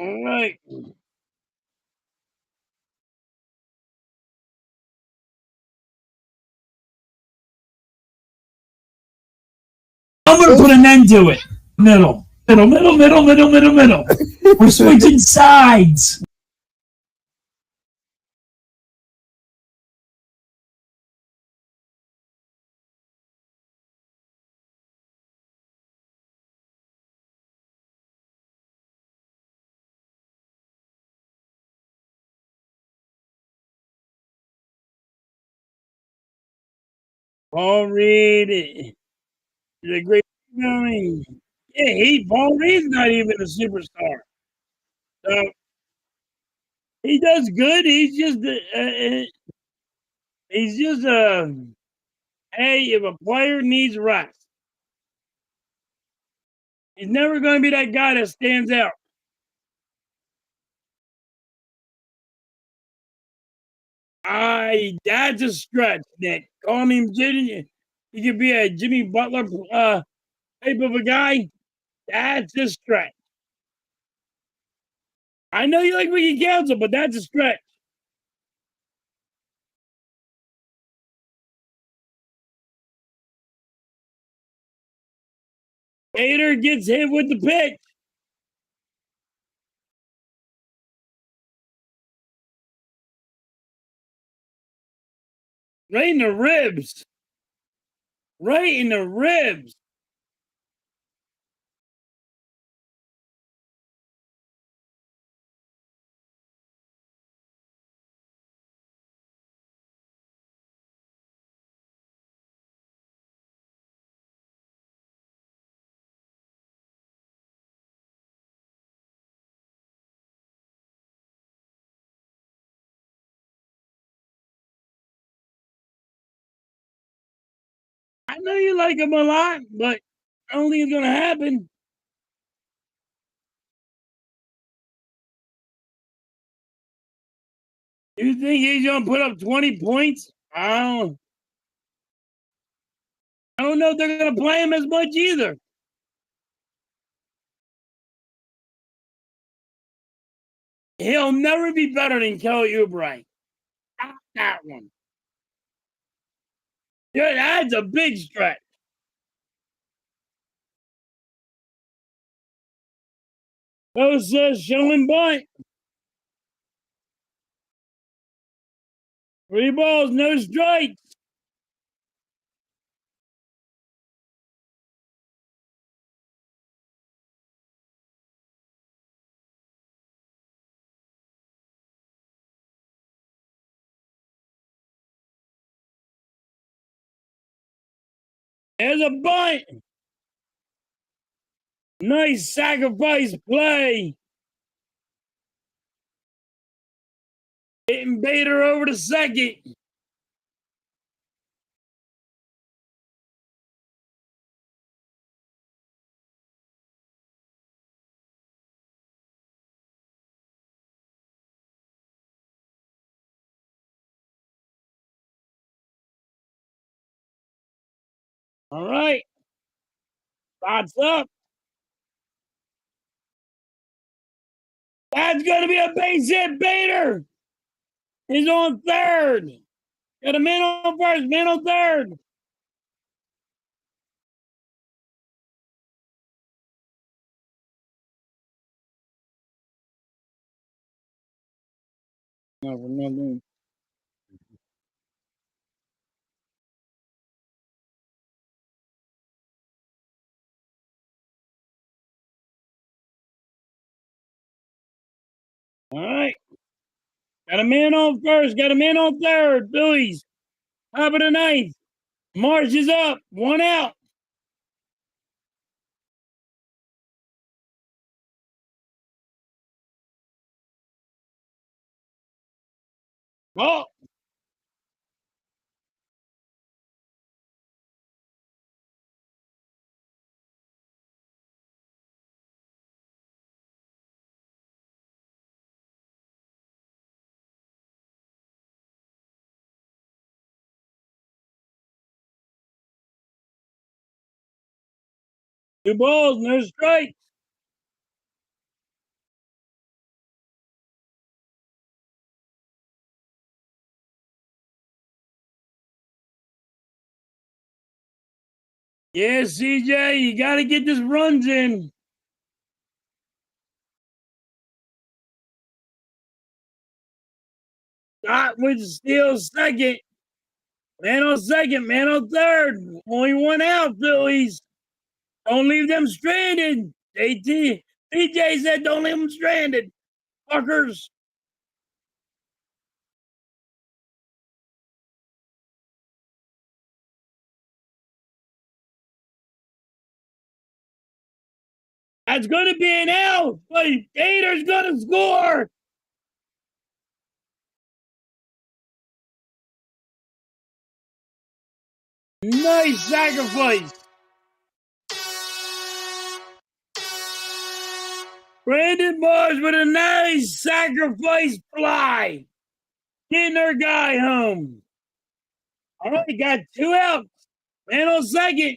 All right. I'm gonna put an end to it. Middle. Middle. We're switching sides. Paul Reed is a great. I mean, yeah, Paul Reed's not even a superstar. So he does good. He's just hey, if a player needs rest, he's never going to be that guy that stands out. That's a stretch, Nick. Call him Jimmy. He could be a Jimmy Butler type of a guy. That's a stretch. I know you like Ricky Council, but that's a stretch. Bader gets hit with the pitch. Right in the ribs. Right in the ribs. I know you like him a lot, but I don't think it's gonna happen. You think he's gonna put up 20 points? I don't know if they're gonna play him as much either. He'll never be better than Kelly Oubre. Not that one. Yeah, that's a big stretch. Those showing bunt. 3 balls, no strikes. There's a bunt. Nice sacrifice play. Hitting Bader over to second. All right. Spots up. That's going to be a base hit. Bader is on third. Got a man on first, man on third. No, nothing. All right. Got a man on first. Got a man on third. Phillies. Top of the ninth. March is up. 1 out. Oh, two balls, no strikes. Yeah, CJ, you got to get this runs in. Scott with steal second. Man on second, man on third. Only 1 out, Phillies. Don't leave them stranded. JT, DJ said don't leave them stranded. Fuckers. That's going to be an out, but Gator's going to score. Nice sacrifice. Brandon Mars with a nice sacrifice fly. Getting our guy home. All right, got 2 outs. Man on second.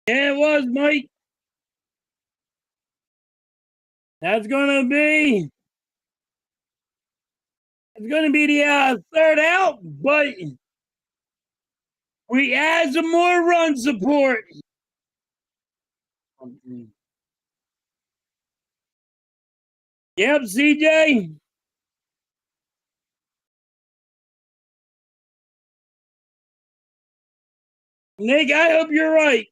Yeah, it was, Mike. That's gonna be it's gonna be the third out, but we add some more run support. Yep, CJ. Nick, I hope you're right.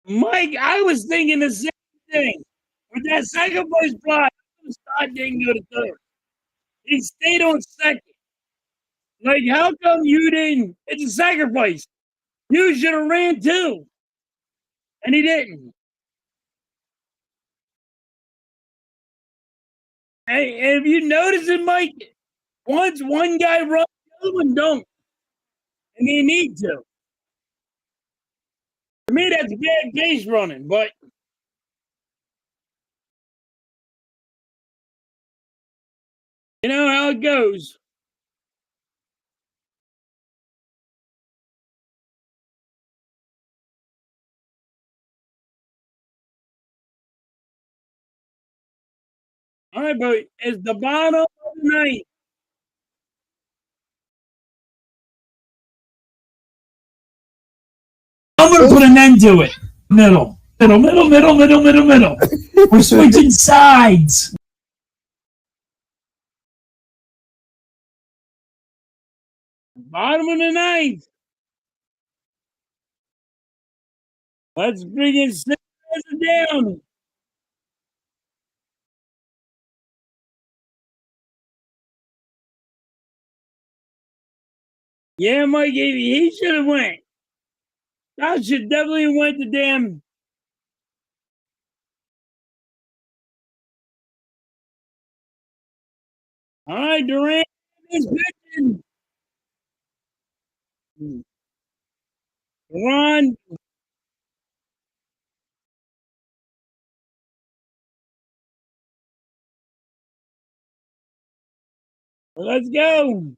Mike, I was thinking the same thing. With that second place fly, Scott didn't go to third. He stayed on second. Like, how come you didn't? It's a sacrifice. You should have ran too. And he didn't. Hey, if you notice it, Mike, once one guy runs, the other one don't. And they need to. To me, that's bad base running, but you know how it goes. All right, but it's the bottom of the ninth. I'm going to put an end to it. Middle. We're switching sides. Bottom of the ninth. Let's bring in six down. Yeah, Mike, he should have went. That should definitely went to damn. All right, Durant is pitching. Ron, let's go.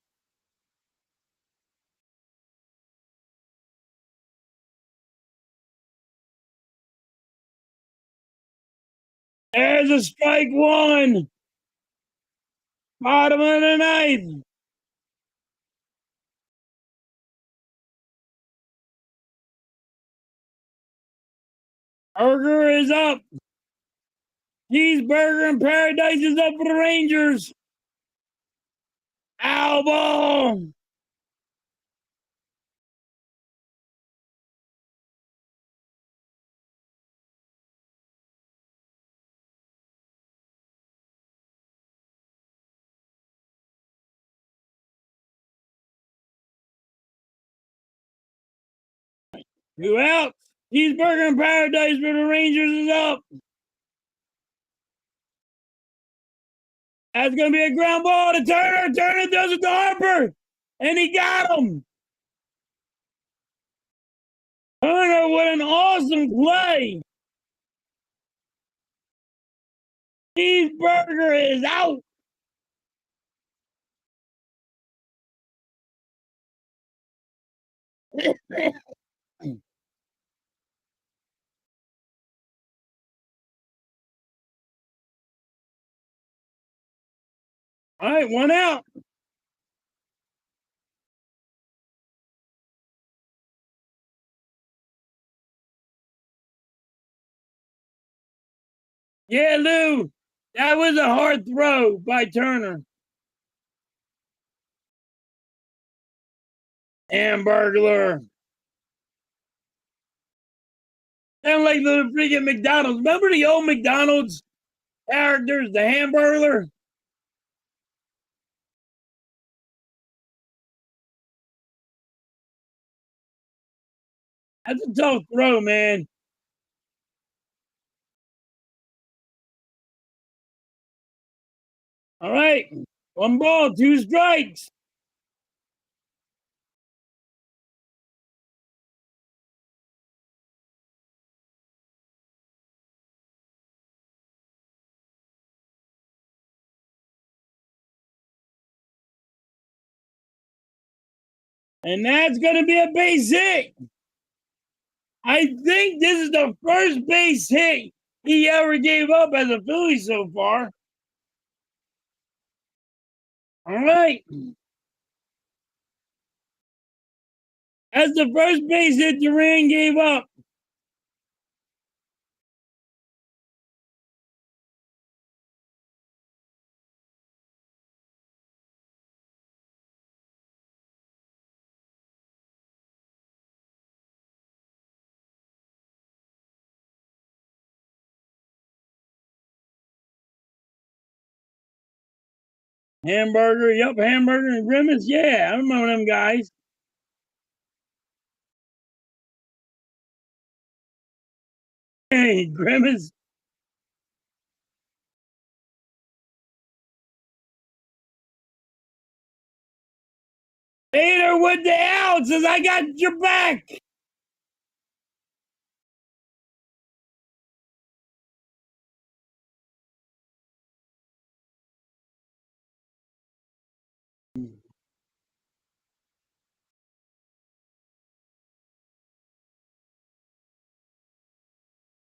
There's a strike one. Bottom of the ninth. Burger is up. Cheeseburger in Paradise is up for the Rangers. Owl ball. Two out. Cheeseburger in Paradise for the Rangers is up. That's going to be a ground ball to Turner. Turner does it to Harper. And he got him. Turner with an awesome play. Cheeseburger is out. All right, one out. Yeah, Lou. That was a hard throw by Turner. Hamburglar. Sound like the freaking McDonald's. Remember the old McDonald's characters, the Hamburglar? That's a tough throw, man. All right. One ball, two strikes. And that's going to be a base hit. I think this is the first base hit he ever gave up as a Philly so far. All right. That's the first base hit Duran gave up. Hamburger, yep, Hamburger and Grimace. Yeah, I remember them guys. Hey, Grimace. Hater with the ounces. I got your back.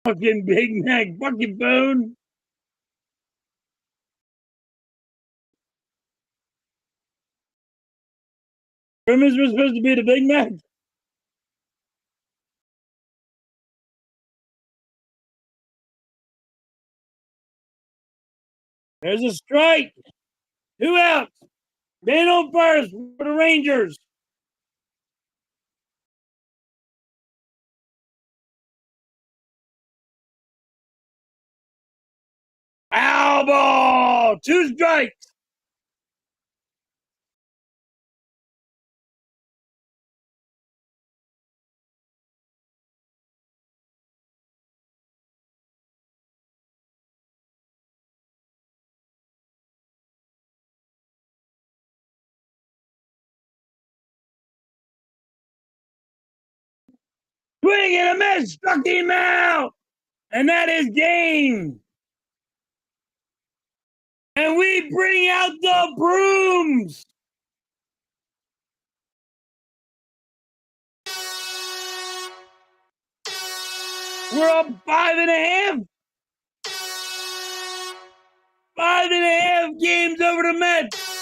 Fucking Big Mac, fucking phone. Grimace was supposed to be the Big Mac. There's a strike. 2 outs. Man on first for the Rangers. Foul ball. 2 strikes. Swing and a miss. Struck him out. And that is game. And we bring out the brooms. We're up 5.5. 5.5 games over the Mets.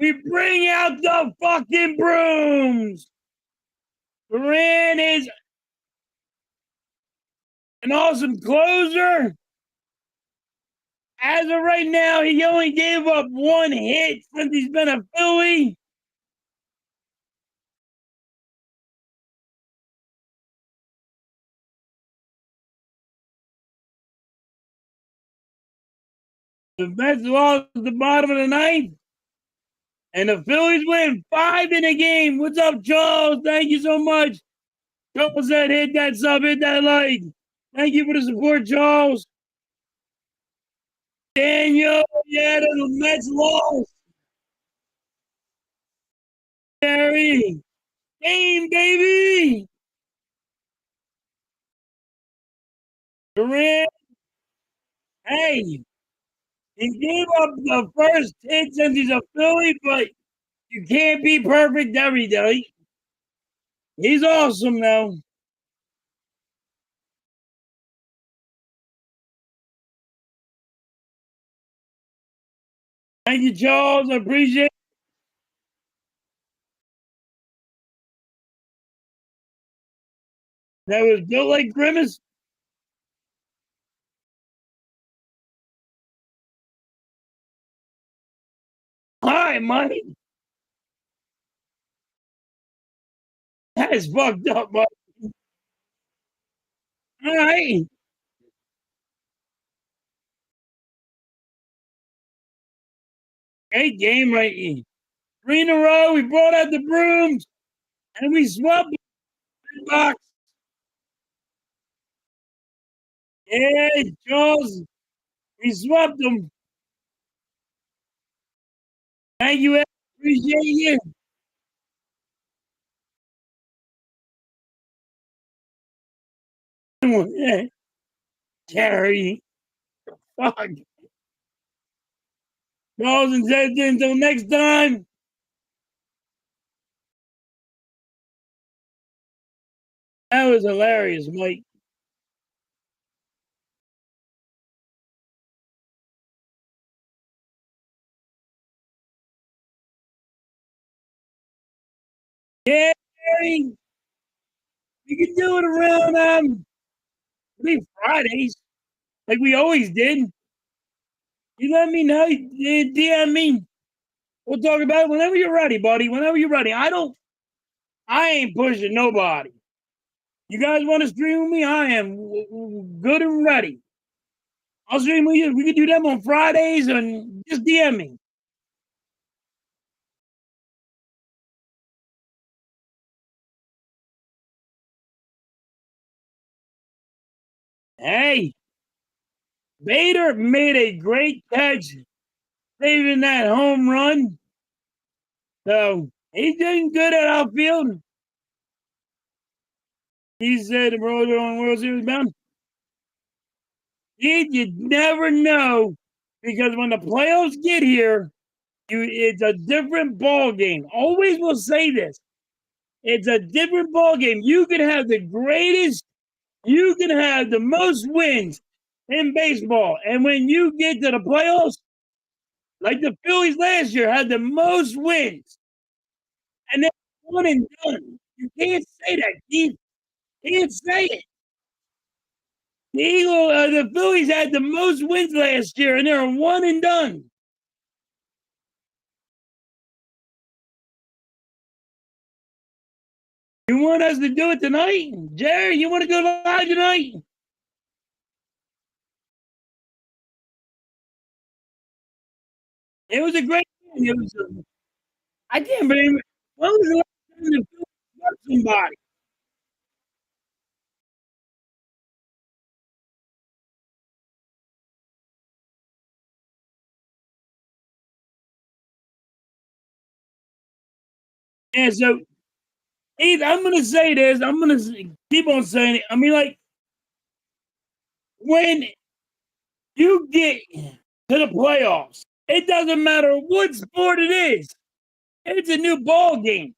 We bring out the fucking brooms. Duran is an awesome closer. As of right now, he only gave up 1 hit since he's been a Philly. The Mets lost at the bottom of the ninth. And the Phillies win 5 in a game. What's up, Charles? Thank you so much. Charles said hit that sub, hit that like. Thank you for the support, Charles. Daniel, yeah, the Mets lost. Gary, game, baby. Durant, hey, he gave up the first hit since he's a Philly, but you can't be perfect every day. He's awesome, though. Thank you, Charles. I appreciate it. That was built like Grimace. Hi, Mike. That is fucked up, Mike. All right. Great game, right? 3 in a row. We brought out the brooms and we swept the box. Yeah, Charles. We swept them. Thank you. Appreciate you. Jerry. Fuck. Calls and says until next time. That was hilarious, Mike. Yeah, Jerry. You can do it around maybe Fridays, like we always did. You let me know. You DM me. We'll talk about it whenever you're ready, buddy. Whenever you're ready. I ain't pushing nobody. You guys want to stream with me? I am good and ready. I'll stream with you. We can do them on Fridays and just DM me. Hey, Bader made a great catch, saving that home run. So he's doing good at outfield. He said the Royals are on World Series bound. You never know because when the playoffs get here, it's a different ball game. Always will say this. It's a different ball game. You can have the greatest, you can have the most wins in baseball. And when you get to the playoffs, like the Phillies last year had the most wins, and then one and done. You can't say that, Keith. Can't say it. The Phillies had the most wins last year, and they're one and done. You want us to do it tonight, Jerry? You want to go live tonight? It was a great. It was. I can't believe it. When was the last time the Phillies got somebody? And so, Heath, I'm going to say this. I'm going to keep on saying it. I mean, like, when you get to the playoffs, it doesn't matter what sport it is. It's a new ball game.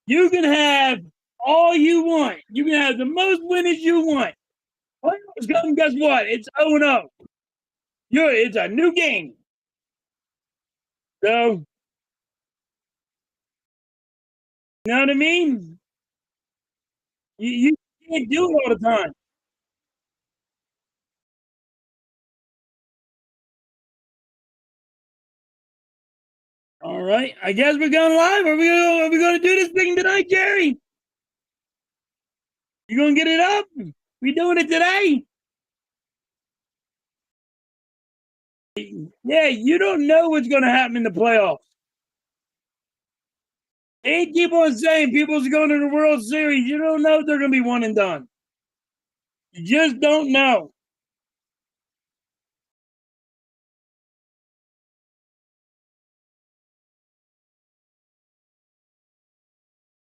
You can have all you want. You can have the most winners you want. Playoffs come, guess what? It's 0-0. It's a new game. So, you know what I mean? You can't do it all the time. All right. I guess we're going live. Are we going to do this thing tonight, Jerry? You going to get it up? We doing it today? Yeah, you don't know what's going to happen in the playoffs. They keep on saying people's going to the World Series. You don't know if they're going to be one and done. You just don't know.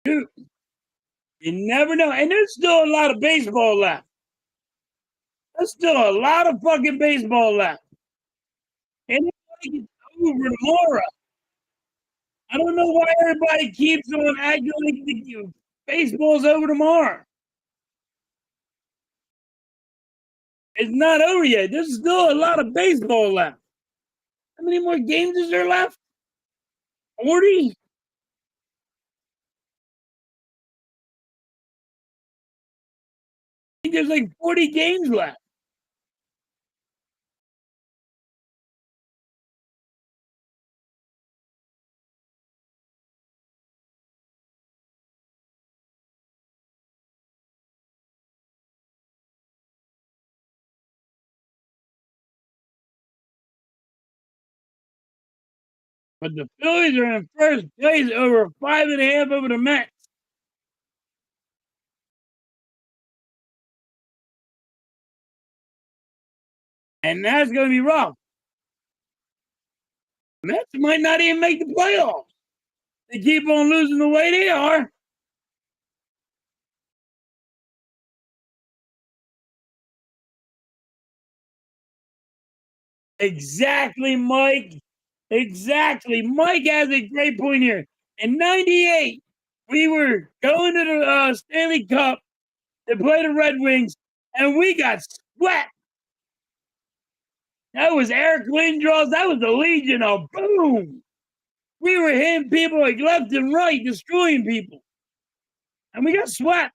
Dude, you never know. And there's still a lot of baseball left. There's still a lot of fucking baseball left. And it's like it's over tomorrow. I don't know why everybody keeps on acting like baseball's over tomorrow. It's not over yet. There's still a lot of baseball left. How many more games is there left? 40? I think there's like 40 games left. But the Phillies are in first place over 5.5 over the Mets. And that's going to be rough. Mets might not even make the playoffs. They keep on losing the way they are. Exactly, Mike. Exactly. Mike has a great point here. In '98, we were going to the Stanley Cup to play the Red Wings, and we got swept. That was Eric Lindros. That was the Legion of Boom. We were hitting people like left and right, destroying people, and we got swept.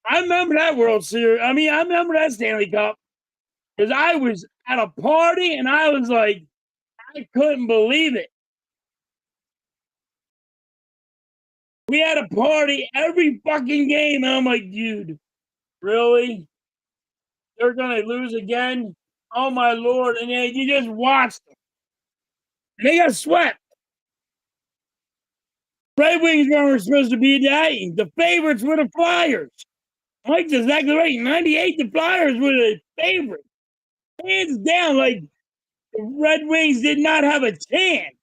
I remember that World Series. I mean, I remember that Stanley Cup because I was at a party and I was like, I couldn't believe it. We had a party every fucking game, and I'm like, dude, really? They're gonna lose again? Oh my lord! And then you just watched them. And they got swept. Red Wings weren't supposed to be that. The favorites were the Flyers. Mike's exactly right. In '98, the Flyers were the favorite. Hands down, like the Red Wings did not have a chance.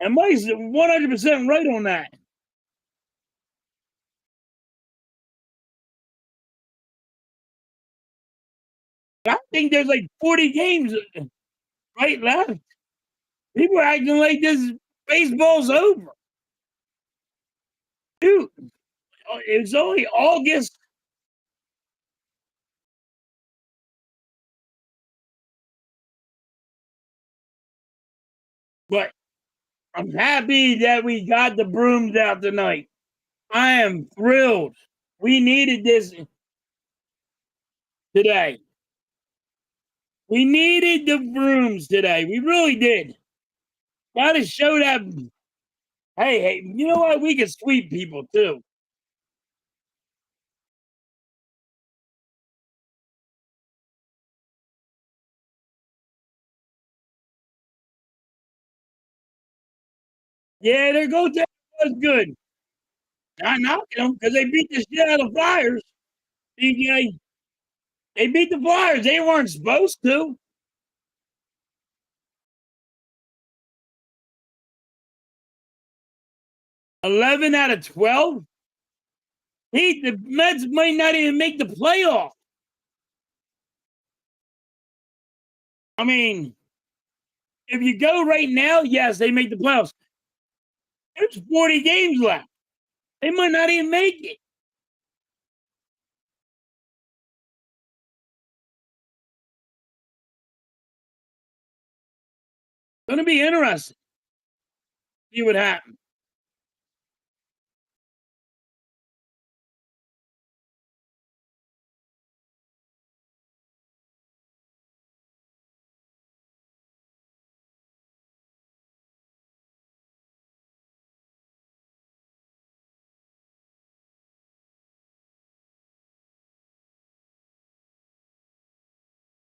And Mike's 100% right on that. I think there's like 40 games right left. People are acting like this baseball's over. Dude, it's only August. But I'm happy that we got the brooms out tonight. I am thrilled. We needed this today. We needed the brooms today. We really did. Got to show that. Hey, you know what? We can sweep people too. Yeah, their goaltender was good. Not knocking them because they beat the shit out of the Flyers. DJ, they beat the Flyers. They weren't supposed to. 11 out of 12. The Mets might not even make the playoff. I mean, if you go right now, yes, they make the playoffs. There's 40 games left. They might not even make it. It's going to be interesting. See what happens.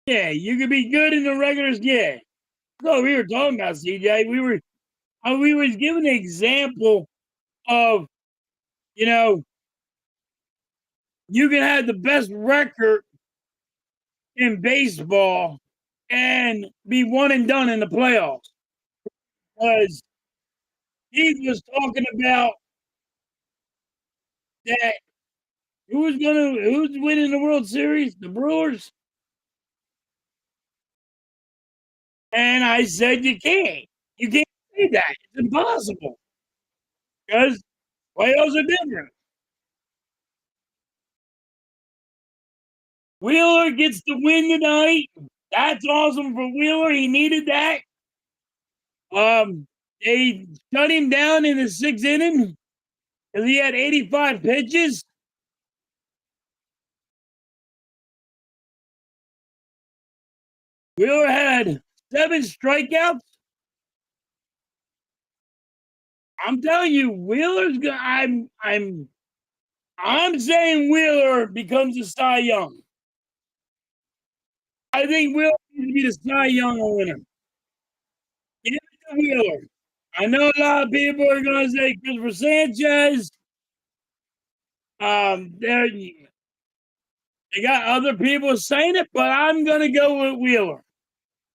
Yeah, you could be good in the regulars. Yeah. So we were talking about CJ. We was giving an example of, you know, you can have the best record in baseball and be one and done in the playoffs. Because he was talking about that who's winning the World Series? The Brewers. And I said you can't. You can't say that. It's impossible. Because playoffs are different. Wheeler gets the win tonight. That's awesome for Wheeler. He needed that. They shut him down in the sixth inning because he had 85 pitches. Wheeler had 7 strikeouts. I'm telling you, Wheeler's gonna. I'm saying Wheeler becomes a Cy Young. I think Wheeler needs to be the Cy Young winner. Give it to Wheeler. I know a lot of people are gonna say Christopher Sanchez. They got other people saying it, but I'm gonna go with Wheeler.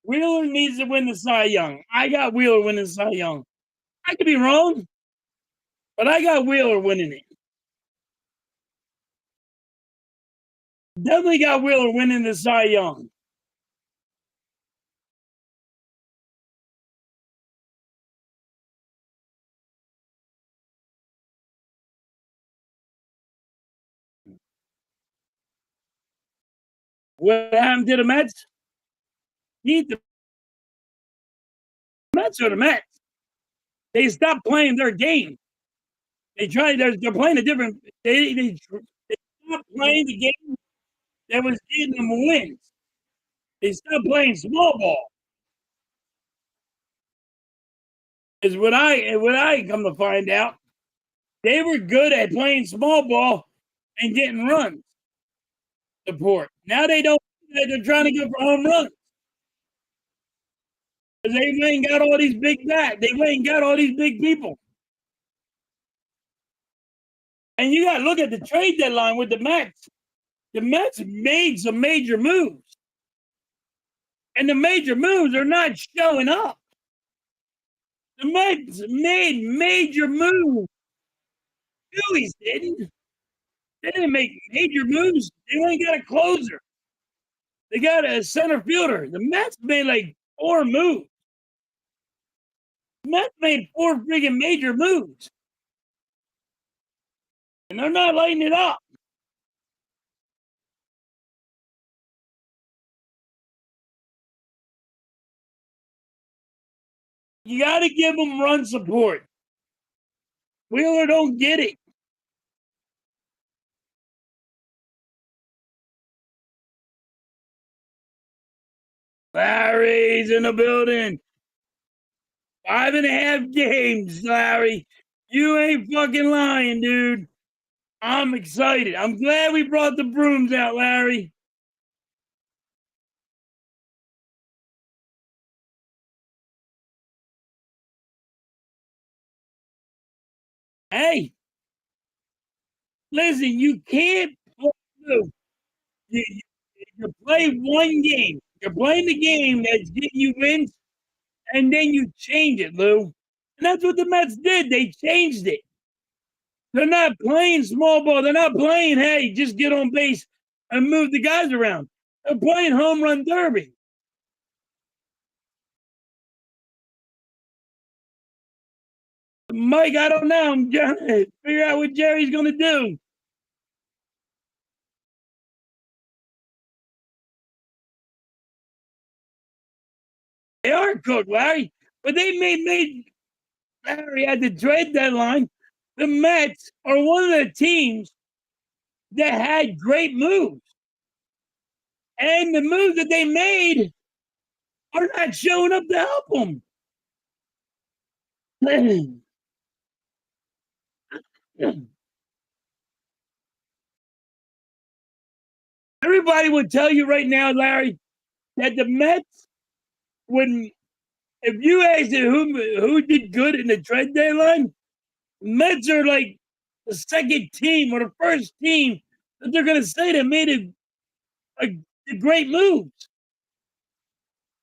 Wheeler needs to win the Cy Young. I got Wheeler winning the Cy Young. I could be wrong, but I got Wheeler winning it. Definitely got Wheeler winning the Cy Young. What happened to the Mets? The Mets are the Mets. They stopped playing their game. They're playing a different. They stopped playing the game that was getting them wins. They stopped playing small ball. Is what I come to find out. They were good at playing small ball and getting runs support. Now they don't. They're trying to go for home runs. Because they went and got all these big bats. They went and got all these big people. And you got to look at the trade deadline with the Mets. The Mets made some major moves. And the major moves are not showing up. The Mets made major moves. Phillies didn't. They didn't make major moves. They only got a closer. They got a center fielder. The Mets made like 4 moves. The Mets made 4 freaking major moves. And they're not lighting it up. You got to give them run support. Wheeler don't get it. Larry's in the building. 5.5 games, Larry. You ain't fucking lying, dude. I'm excited. I'm glad we brought the brooms out, Larry. Hey, listen, you can't you play one game. You're playing the game that's getting you wins, and then you change it, Lou. And that's what the Mets did. They changed it. They're not playing small ball. They're not playing, hey, just get on base and move the guys around. They're playing home run derby. Mike, I don't know. I'm trying to figure out what Jerry's going to do. They are cooked, Larry. But they made Larry at the trade deadline. The Mets are one of the teams that had great moves. And the moves that they made are not showing up to help them. Everybody would tell you right now, Larry, that the Mets would, if you asked who did good in the trade deadline, Mets are like the second team or the first team that they're going to say that made a great moves.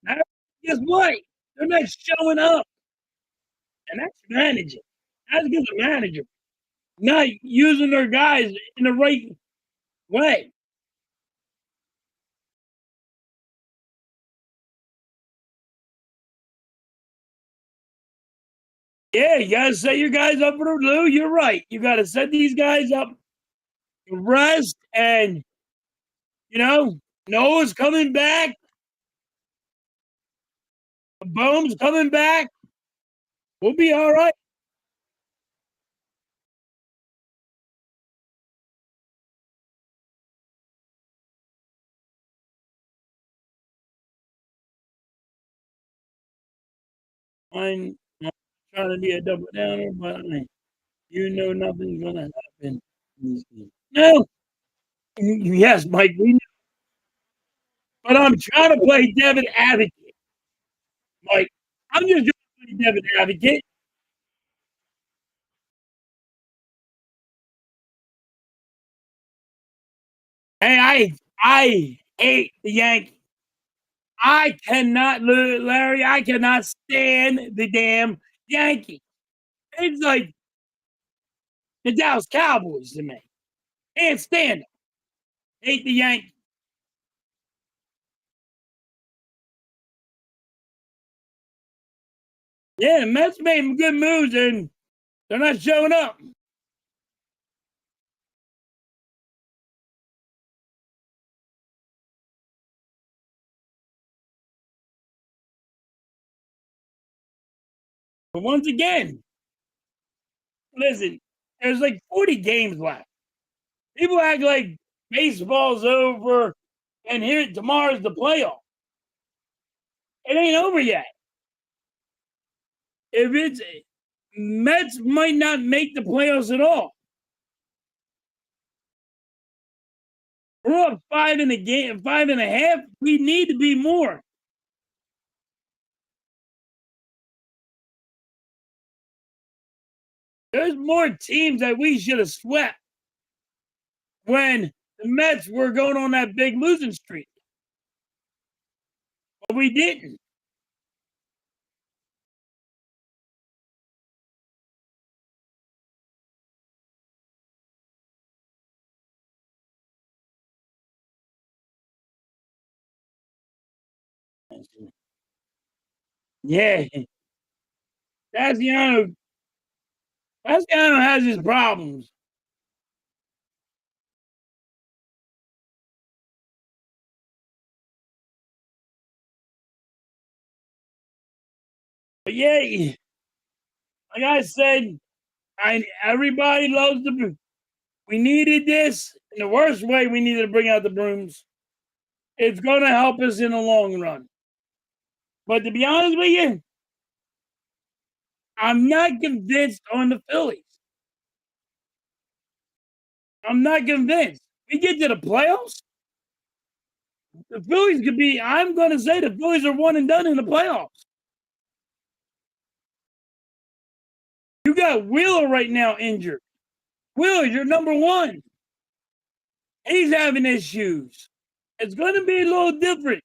Now, guess what? They're not showing up. And that's managing. That's because of manager. Not using their guys in the right way. Yeah, you gotta set your guys up for the Lou. You're right. You gotta set these guys up to rest, and Noah's coming back. Boom's coming back. We'll be all right. I'm not trying to be a double downer, but nothing's gonna happen in this game. No, yes, Mike, we know. But I'm trying to play Devin advocate, Mike. I'm just trying to play Devin advocate. Hey, I hate the Yankees. I cannot, Larry. I cannot stand the damn Yankees. It's like the Dallas Cowboys to me. Can't stand them. Hate the Yankees. Yeah, the Mets made some good moves, and they're not showing up. But once again, listen, there's like 40 games left. People act like baseball's over and here tomorrow's the playoff. It ain't over yet. If it's Mets might not make the playoffs at all. We're up 5 in the game, 5.5. We need to be more. There's more teams that we should have swept when the Mets were going on that big losing streak. But we didn't. Yeah. Tassiano has his problems. But yeah, like I said, everybody loves we needed this. In the worst way, we needed to bring out the brooms. It's going to help us in the long run. But to be honest with you, I'm not convinced on the Phillies. I'm not convinced. We get to the playoffs, the Phillies could be, I'm going to say the Phillies are one and done in the playoffs. You got Wheeler right now injured. Wheeler, you're number one. He's having issues. It's going to be a little different.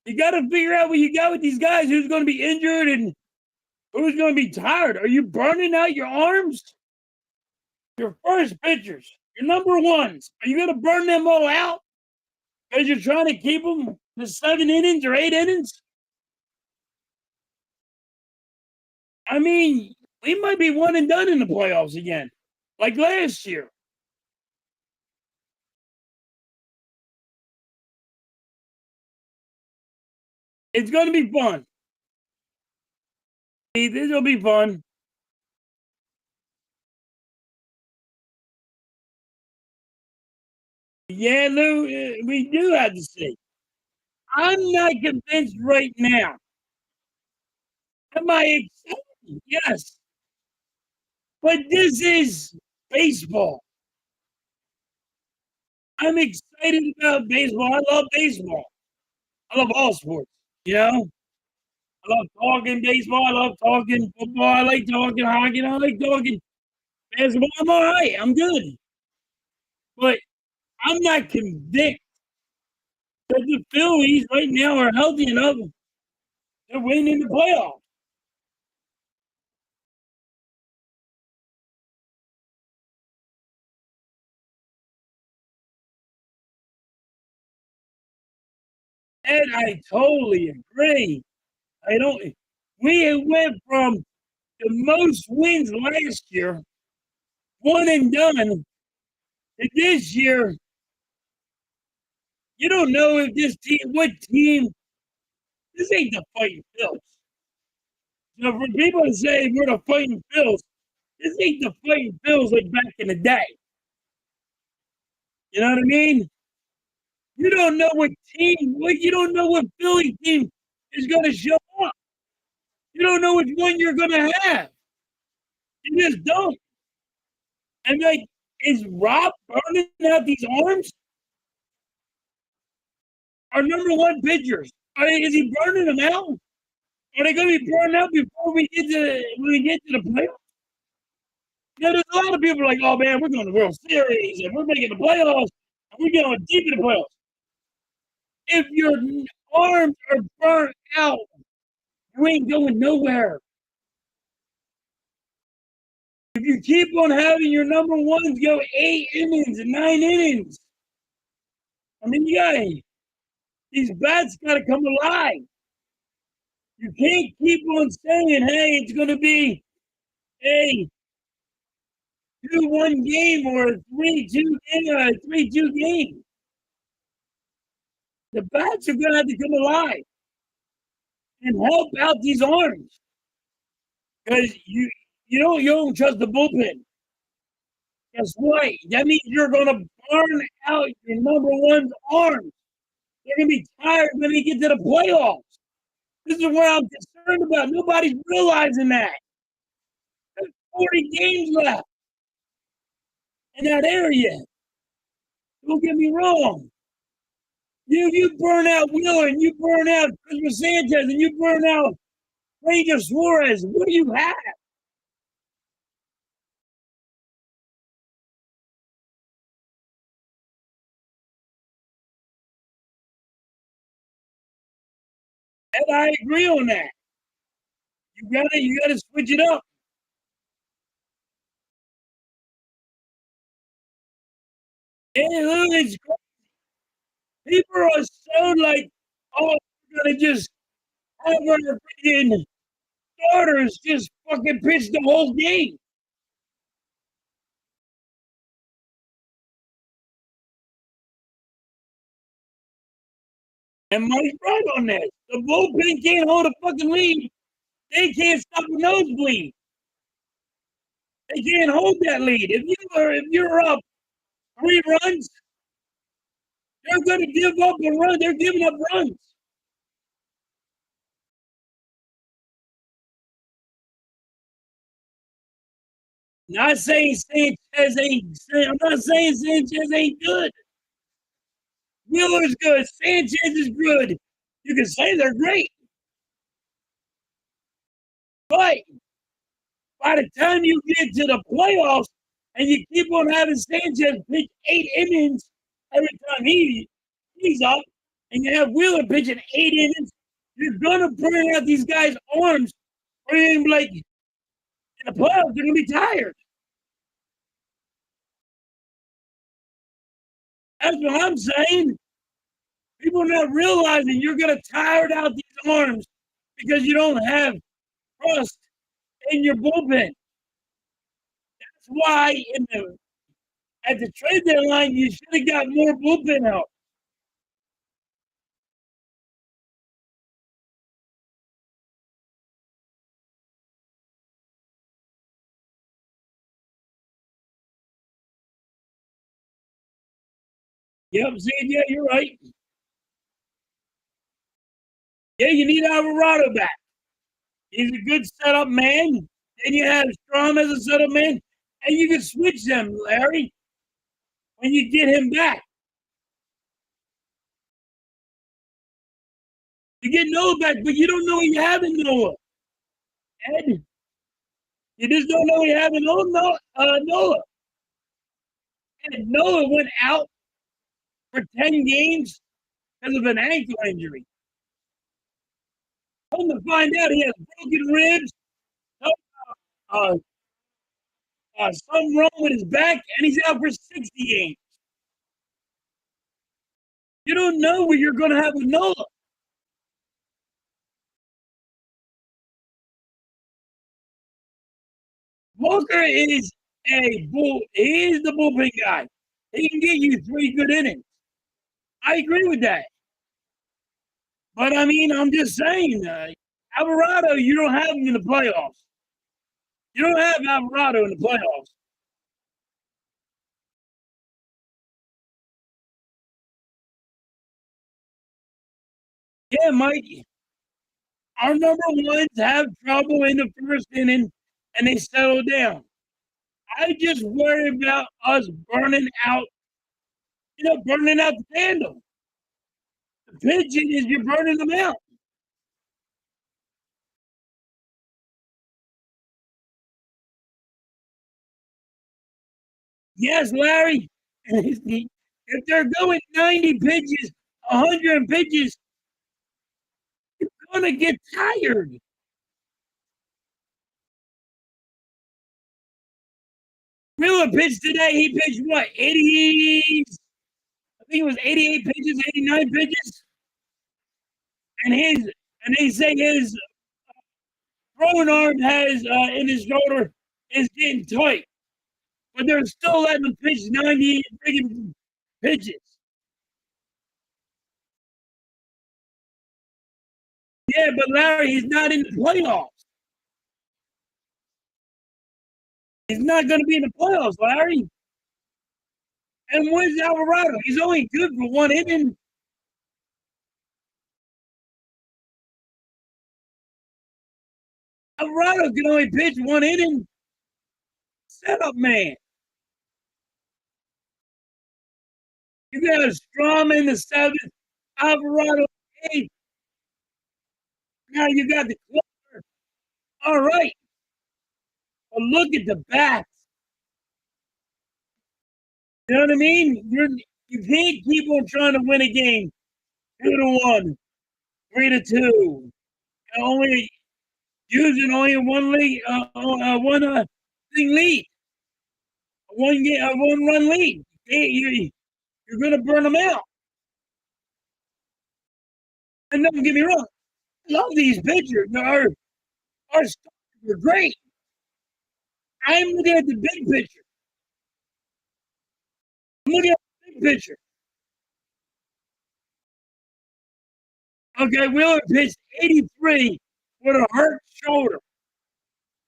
You got to figure out what you got with these guys, who's going to be injured and who's going to be tired. Are you burning out your arms? Your first pitchers, your number ones, are you going to burn them all out because you're trying to keep them to 7 innings or 8 innings? I mean, we might be one and done in the playoffs again, like last year. It's going to be fun. This will be fun. Yeah, Lou, we do have to see. I'm not convinced right now. Am I excited? Yes. But this is baseball. I'm excited about baseball. I love baseball. I love all sports, you know? I love talking baseball. I love talking football. I like talking hockey. I like talking basketball. I'm all right. I'm good. But I'm not convinced that the Phillies right now are healthy enough to win in the playoffs. And I totally agree. I don't. We went from the most wins last year, one and done, to this year. You don't know if this team, what team. This ain't the fighting Phils. So for people to say we're the fighting Phils, this ain't the fighting Phils like back in the day. You know what I mean? You don't know what team. You don't know what Philly team is going to show up. You don't know which one you're going to have. You just don't. And like, is Rob burning out these arms? Our number one pitchers. Is he burning them out? Are they going to be burned out before we get to the playoffs? You know, there's a lot of people like, oh man, we're going to the World Series and we're making the playoffs and we're going deep in the playoffs. If your arms are burnt out, you ain't going nowhere. If you keep on having your number ones go 8 innings and 9 innings, I mean, these bats got to come alive. You can't keep on saying, hey, it's going to be a 2-1 game or a 3-2 game. The bats are going to have to come alive and help out these arms. because you don't trust the bullpen. Guess what? That means you're going to burn out your number one's arms. They're going to be tired when they get to the playoffs. This is what I'm concerned about. Nobody's realizing that. There's 40 games left in that area. Don't get me wrong. You burn out Wheeler and you burn out Christmas Sanchez and you burn out Ranger Suarez. What do you have? And I agree on that. You gotta switch it up. And it's people are so like, oh, we're gonna just have our freaking starters just fucking pitch the whole game. And Mike's right on that. The bullpen can't hold a fucking lead. They can't stop a nosebleed. They can't hold that lead. If you're up 3 runs, they're going to give up a run. They're giving up runs. Not saying Sanchez ain't. I'm not saying Sanchez ain't good. Wheeler's good. Sanchez is good. You can say they're great, but by the time you get to the playoffs and you keep on having Sanchez pitch 8 innings every time he's up, and you have Wheeler pitching 8 innings, you're gonna burn out these guys' arms, or you're gonna be like in the playoffs, they're gonna be tired. That's what I'm saying. People are not realizing you're gonna tire out these arms because you don't have trust in your bullpen. That's why at the trade deadline you should have got more bullpen help. Yep, see, yeah, you're right. Yeah, you need Alvarado back. He's a good setup man. Then you have Strom as a setup man, and you can switch them, Larry, when you get him back. You get Noah back, but you don't know what you have in Noah. Ed, you just don't know what you have in Noah. And Noah went out for 10 games because of an ankle injury. Come to find out, he has broken ribs, uh, something wrong with his back, and he's out for 60 games. You don't know what you're going to have with Noah. Walker is he is the bullpen guy. He can get you 3 good innings. I agree with that. But I mean, I'm just saying, Alvarado, you don't have him in the playoffs. You don't have Alvarado in the playoffs. Yeah, Mike, our number ones have trouble in the first inning and they settle down. I just worry about us burning out the tandem. The pitching is you're burning them out. Yes, Larry. If they're going 90 pitches, 100 pitches, you're going to get tired. Miller pitched today. He pitched what? 80. I think it was 88 pitches, 89 pitches. And they say his throwing arm has in his shoulder is getting tight. But they're still letting him pitch 90 freaking pitches. Yeah, but Larry, he's not in the playoffs. He's not going to be in the playoffs, Larry. And where's Alvarado? He's only good for one inning. Alvarado can only pitch one inning. Setup man. You got Strom in the seventh, Alvarado eighth. Now you got the closer. All right. But look at the bats. You know what I mean? You can't keep on trying to win a game 2-1, 3-2. Only using only one lead, one thing lead, one run lead. You're going to burn them out. And don't get me wrong, I love these pitchers. Our starters are great. I'm looking at the big picture. I'm looking at the big picture. Okay, Wheeler pitched 83 with a hurt shoulder.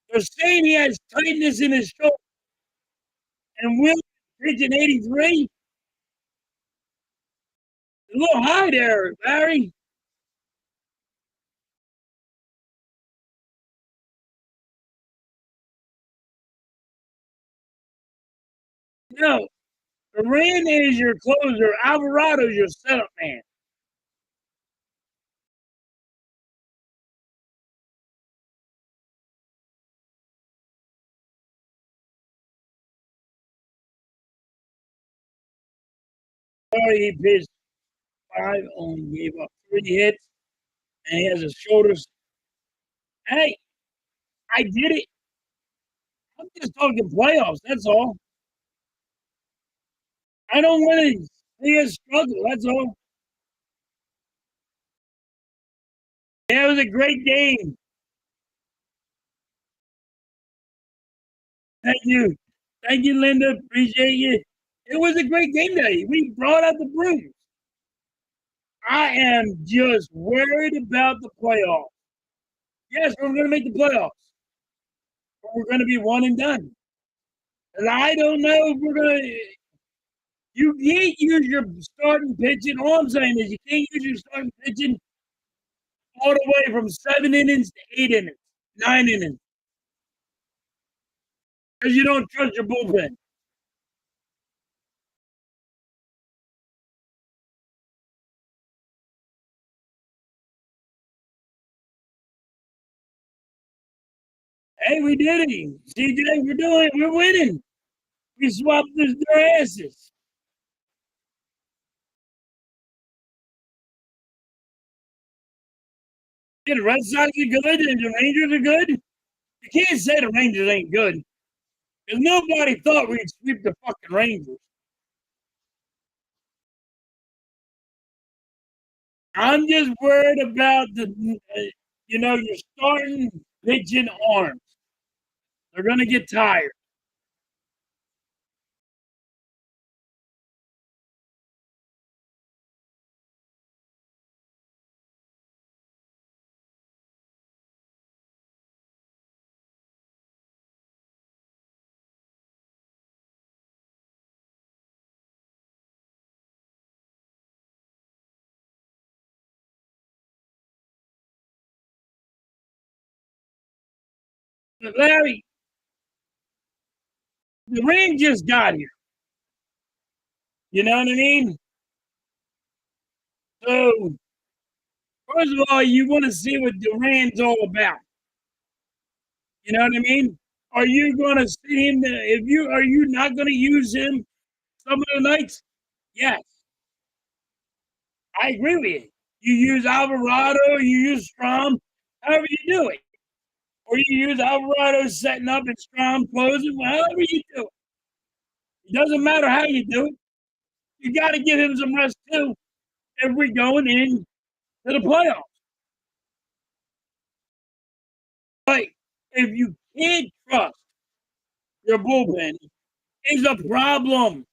They're saying he has tightness in his shoulder. And Wheeler pitching 83? A little high there, Larry. No, Duran is your closer. Alvarado's your setup man. Sorry, he pitched 5, only gave up 3 hits, and he has his shoulders. Hey, I did it. I'm just talking playoffs. That's all. I don't want to see us struggle. That's all. Yeah, it was a great game. Thank you. Thank you, Linda. Appreciate you. It was a great game today. We brought out the brooms. I am just worried about the playoffs. Yes, we're going to make the playoffs, but we're going to be one and done. And I don't know if we're going to. You can't use your starting pitching. All I'm saying is you can't use your starting pitching all the way from 7 innings to 8 innings, 9 innings, because you don't trust your bullpen. Hey, we did it. CJ, we're winning. We swapped their asses. Yeah, the Red Sox are good and the Rangers are good. You can't say the Rangers ain't good. Because nobody thought we'd sweep the fucking Rangers. I'm just worried about your starting pitching arms. They're going to get tired. But Larry, the rain just got here. You know what I mean? So, first of all, you want to see what Duran's all about. You know what I mean? Are you going to see him? Are you not going to use him some of the nights? Yes, I agree with you. You use Alvarado, you use Strom, however you do it. Or you use Alvarado setting up and Strom closing, however you do it. It doesn't matter how you do it. You got to give him some rest too if we're going in to the playoffs. But if you can't trust your bullpen, is a problem.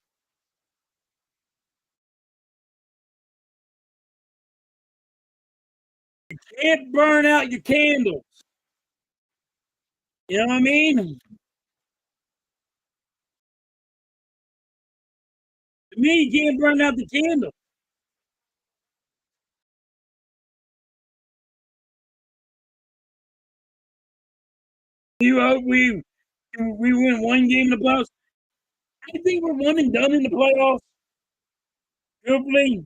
You can't burn out your candles. You know what I mean? To me, you can't burn out the candle. You hope we win one game in the playoffs. I think we're one and done in the playoffs, truthfully.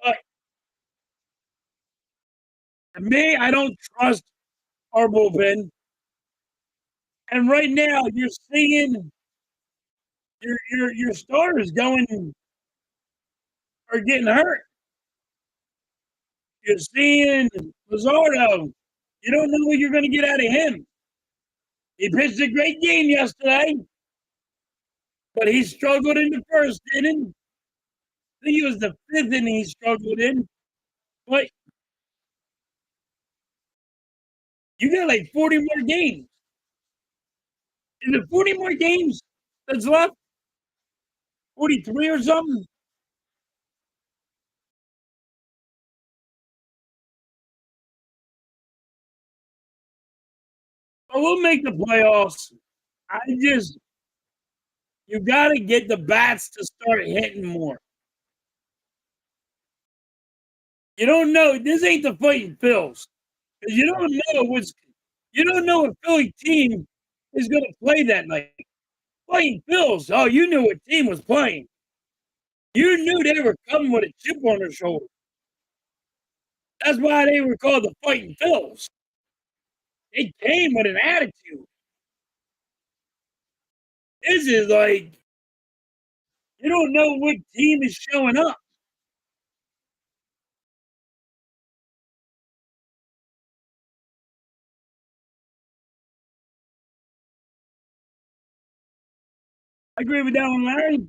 But to me, I don't trust our bullpen. And right now, you're seeing your starters going are getting hurt. You're seeing Luzardo. You don't know what you're going to get out of him. He pitched a great game yesterday, but he struggled in the first inning. I think it was the fifth inning he struggled in. But you got like 40 more games. Is it 40 more games that's left? 43 or something? But we'll make the playoffs. I just, you got to get the bats to start hitting more. You don't know. This ain't the fighting Phils. You don't know what's. You don't know what Philly team is going to play that night. Fighting Phils. Oh, you knew what team was playing. You knew they were coming with a chip on their shoulder. That's why they were called the Fighting Phils. They came with an attitude. This is like you don't know what team is showing up. I agree with that one, Larry.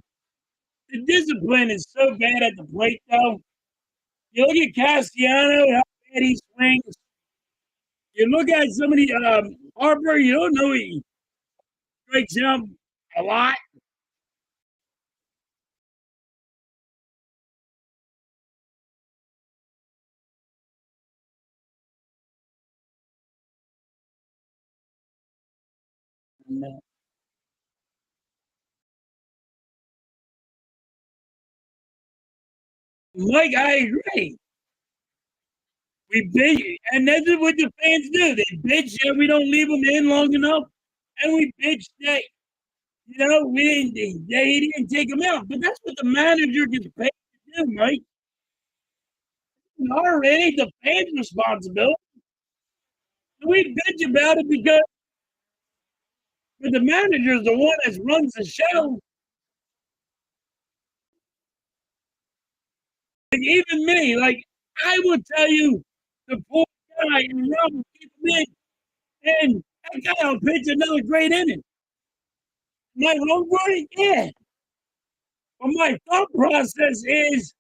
The discipline is so bad at the plate, though. You look at Cassiano, how bad he swings. You look at somebody, Harper, you don't know he strikes out a lot. Mike, I agree. We bitch, and that's what the fans do. They bitch that we don't leave them in long enough, and we bitch that we didn't. They didn't take him out, but that's what the manager gets paid to do, Mike. Not really the fans' responsibility. We bitch about it because but the manager is the one that runs the show. Like even me, like I will tell you, the poor guy and Robert keep him in, and that guy will pitch another great inning. Am I wrong for it? Yeah. But my thought process is,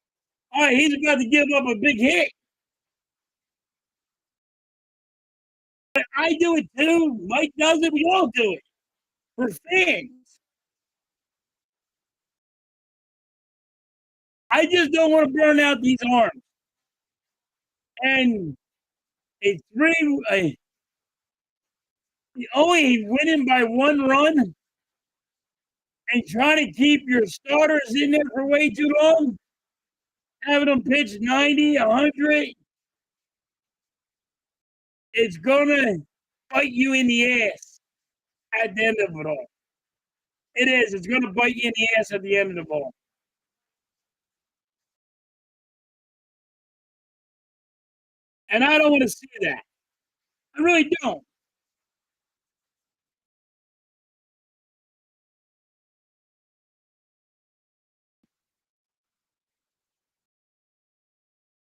all right, he's about to give up a big hit. But I do it too. Mike does it. We all do it for fans. I just don't want to burn out these arms. And a only winning by one run and trying to keep your starters in there for way too long, having them pitch 90, 100, it's going to bite you in the ass at the end of it all. It is. It's going to bite you in the ass at the end of the ball. And I don't want to see that. I really don't.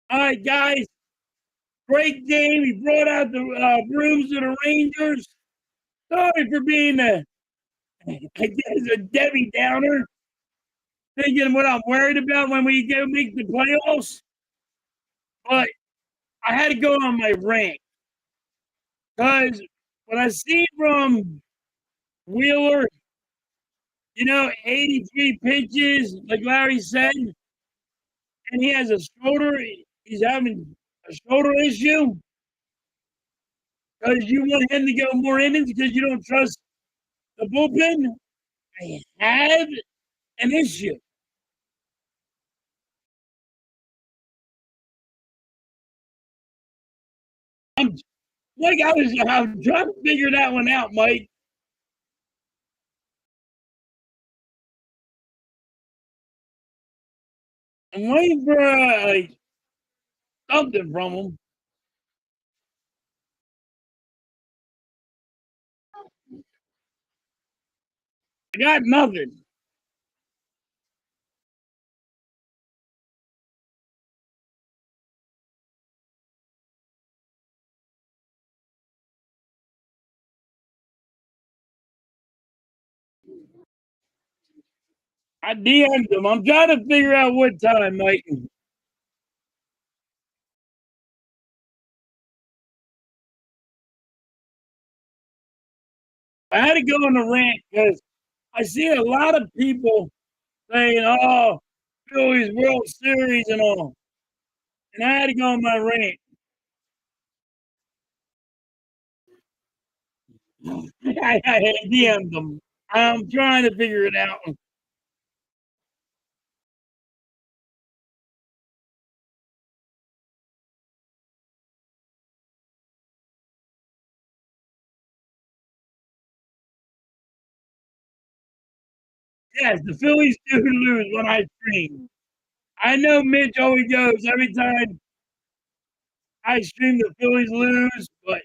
All right, guys. Great game. He brought out the brooms to the Rangers. Sorry for being I guess, a Debbie Downer. Thinking what I'm worried about when we go make the playoffs. But I had to go on my rant. Because when I see from Wheeler, 83 pitches, like Larry said, and he has a shoulder, he's having a shoulder issue because you want him to go more innings because you don't trust the bullpen. I have an issue. I'm like I'm trying to figure that one out, Mike. I'm waiting for like something from him. I got nothing. I DM'd him. I'm trying to figure out what time, Mike. I had to go on a rant because I see a lot of people saying, "Oh, Phillies World Series and all," and I had to go on my rant. I DM'd them. I'm trying to figure it out. Yes, the Phillies do lose when I stream. I know Mitch always goes every time I stream the Phillies lose, but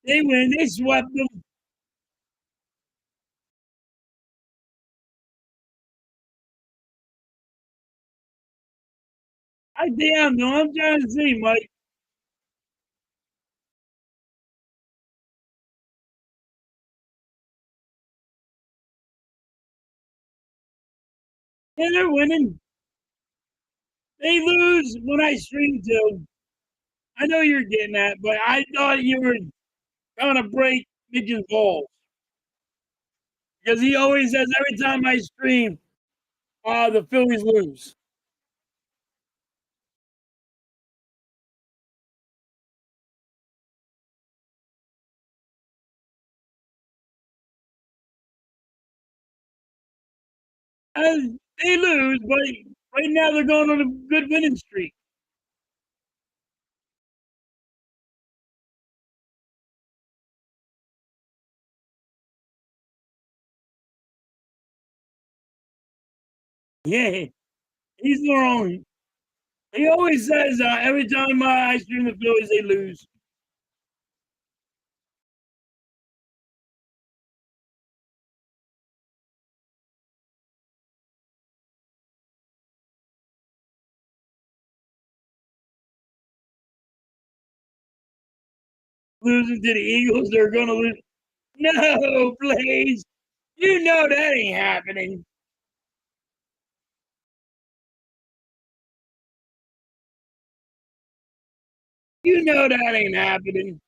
they win. They swept them. I damn no. I'm trying to see, Mike. Yeah, they're winning. They lose when I stream too. I know you're getting that, but I thought you were trying to break Mitch's balls because he always says every time I stream, the Phillies lose. And they lose, but right now they're going on a good winning streak. Yeah, he's the wrong. He always says every time I stream the Phillies, they lose. Losing to the Eagles, they're going to lose. No, please. You know that ain't happening. You know that ain't happening.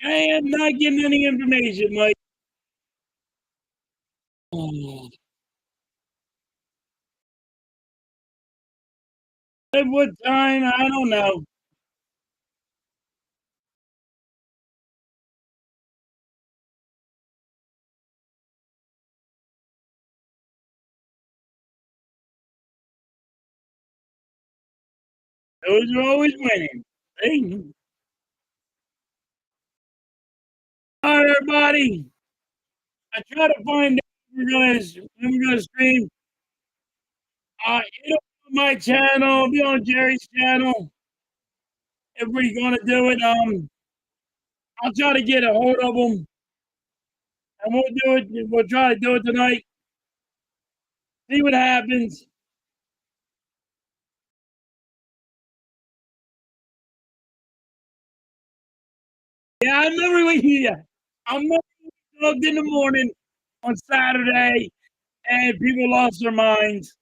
I am not getting any information, Mike. At what time? I don't know. Those are always winning. Hey. All right, everybody. I try to find out when we're gonna stream. It'll be on my channel, be on Jerry's channel. If we're gonna do it, I'll try to get a hold of them, and we'll do it. We'll try to do it tonight. See what happens. Yeah, I remember when I remember when we in the morning on Saturday, and people lost their minds.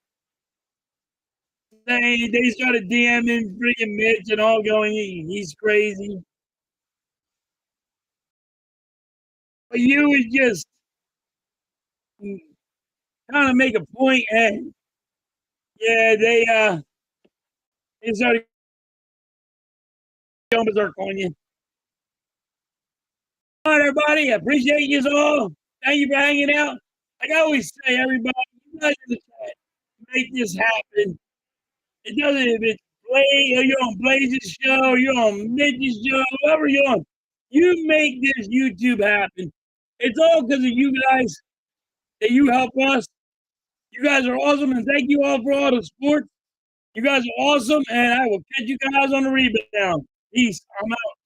They started DMing freaking Mitch and all going, he's crazy. But you was just trying to make a point, and yeah, they started going berserk on you. All right, everybody, I appreciate you all. Thank you for hanging out. Like I always say, everybody, you guys in the chat, make this happen. It doesn't if it's Blaze or you're on Blaze's show, you're on Mitch's show, whoever you're on. You make this YouTube happen. It's all because of you guys that you help us. You guys are awesome, and thank you all for all the support. You guys are awesome, and I will catch you guys on the rebound. Peace. I'm out.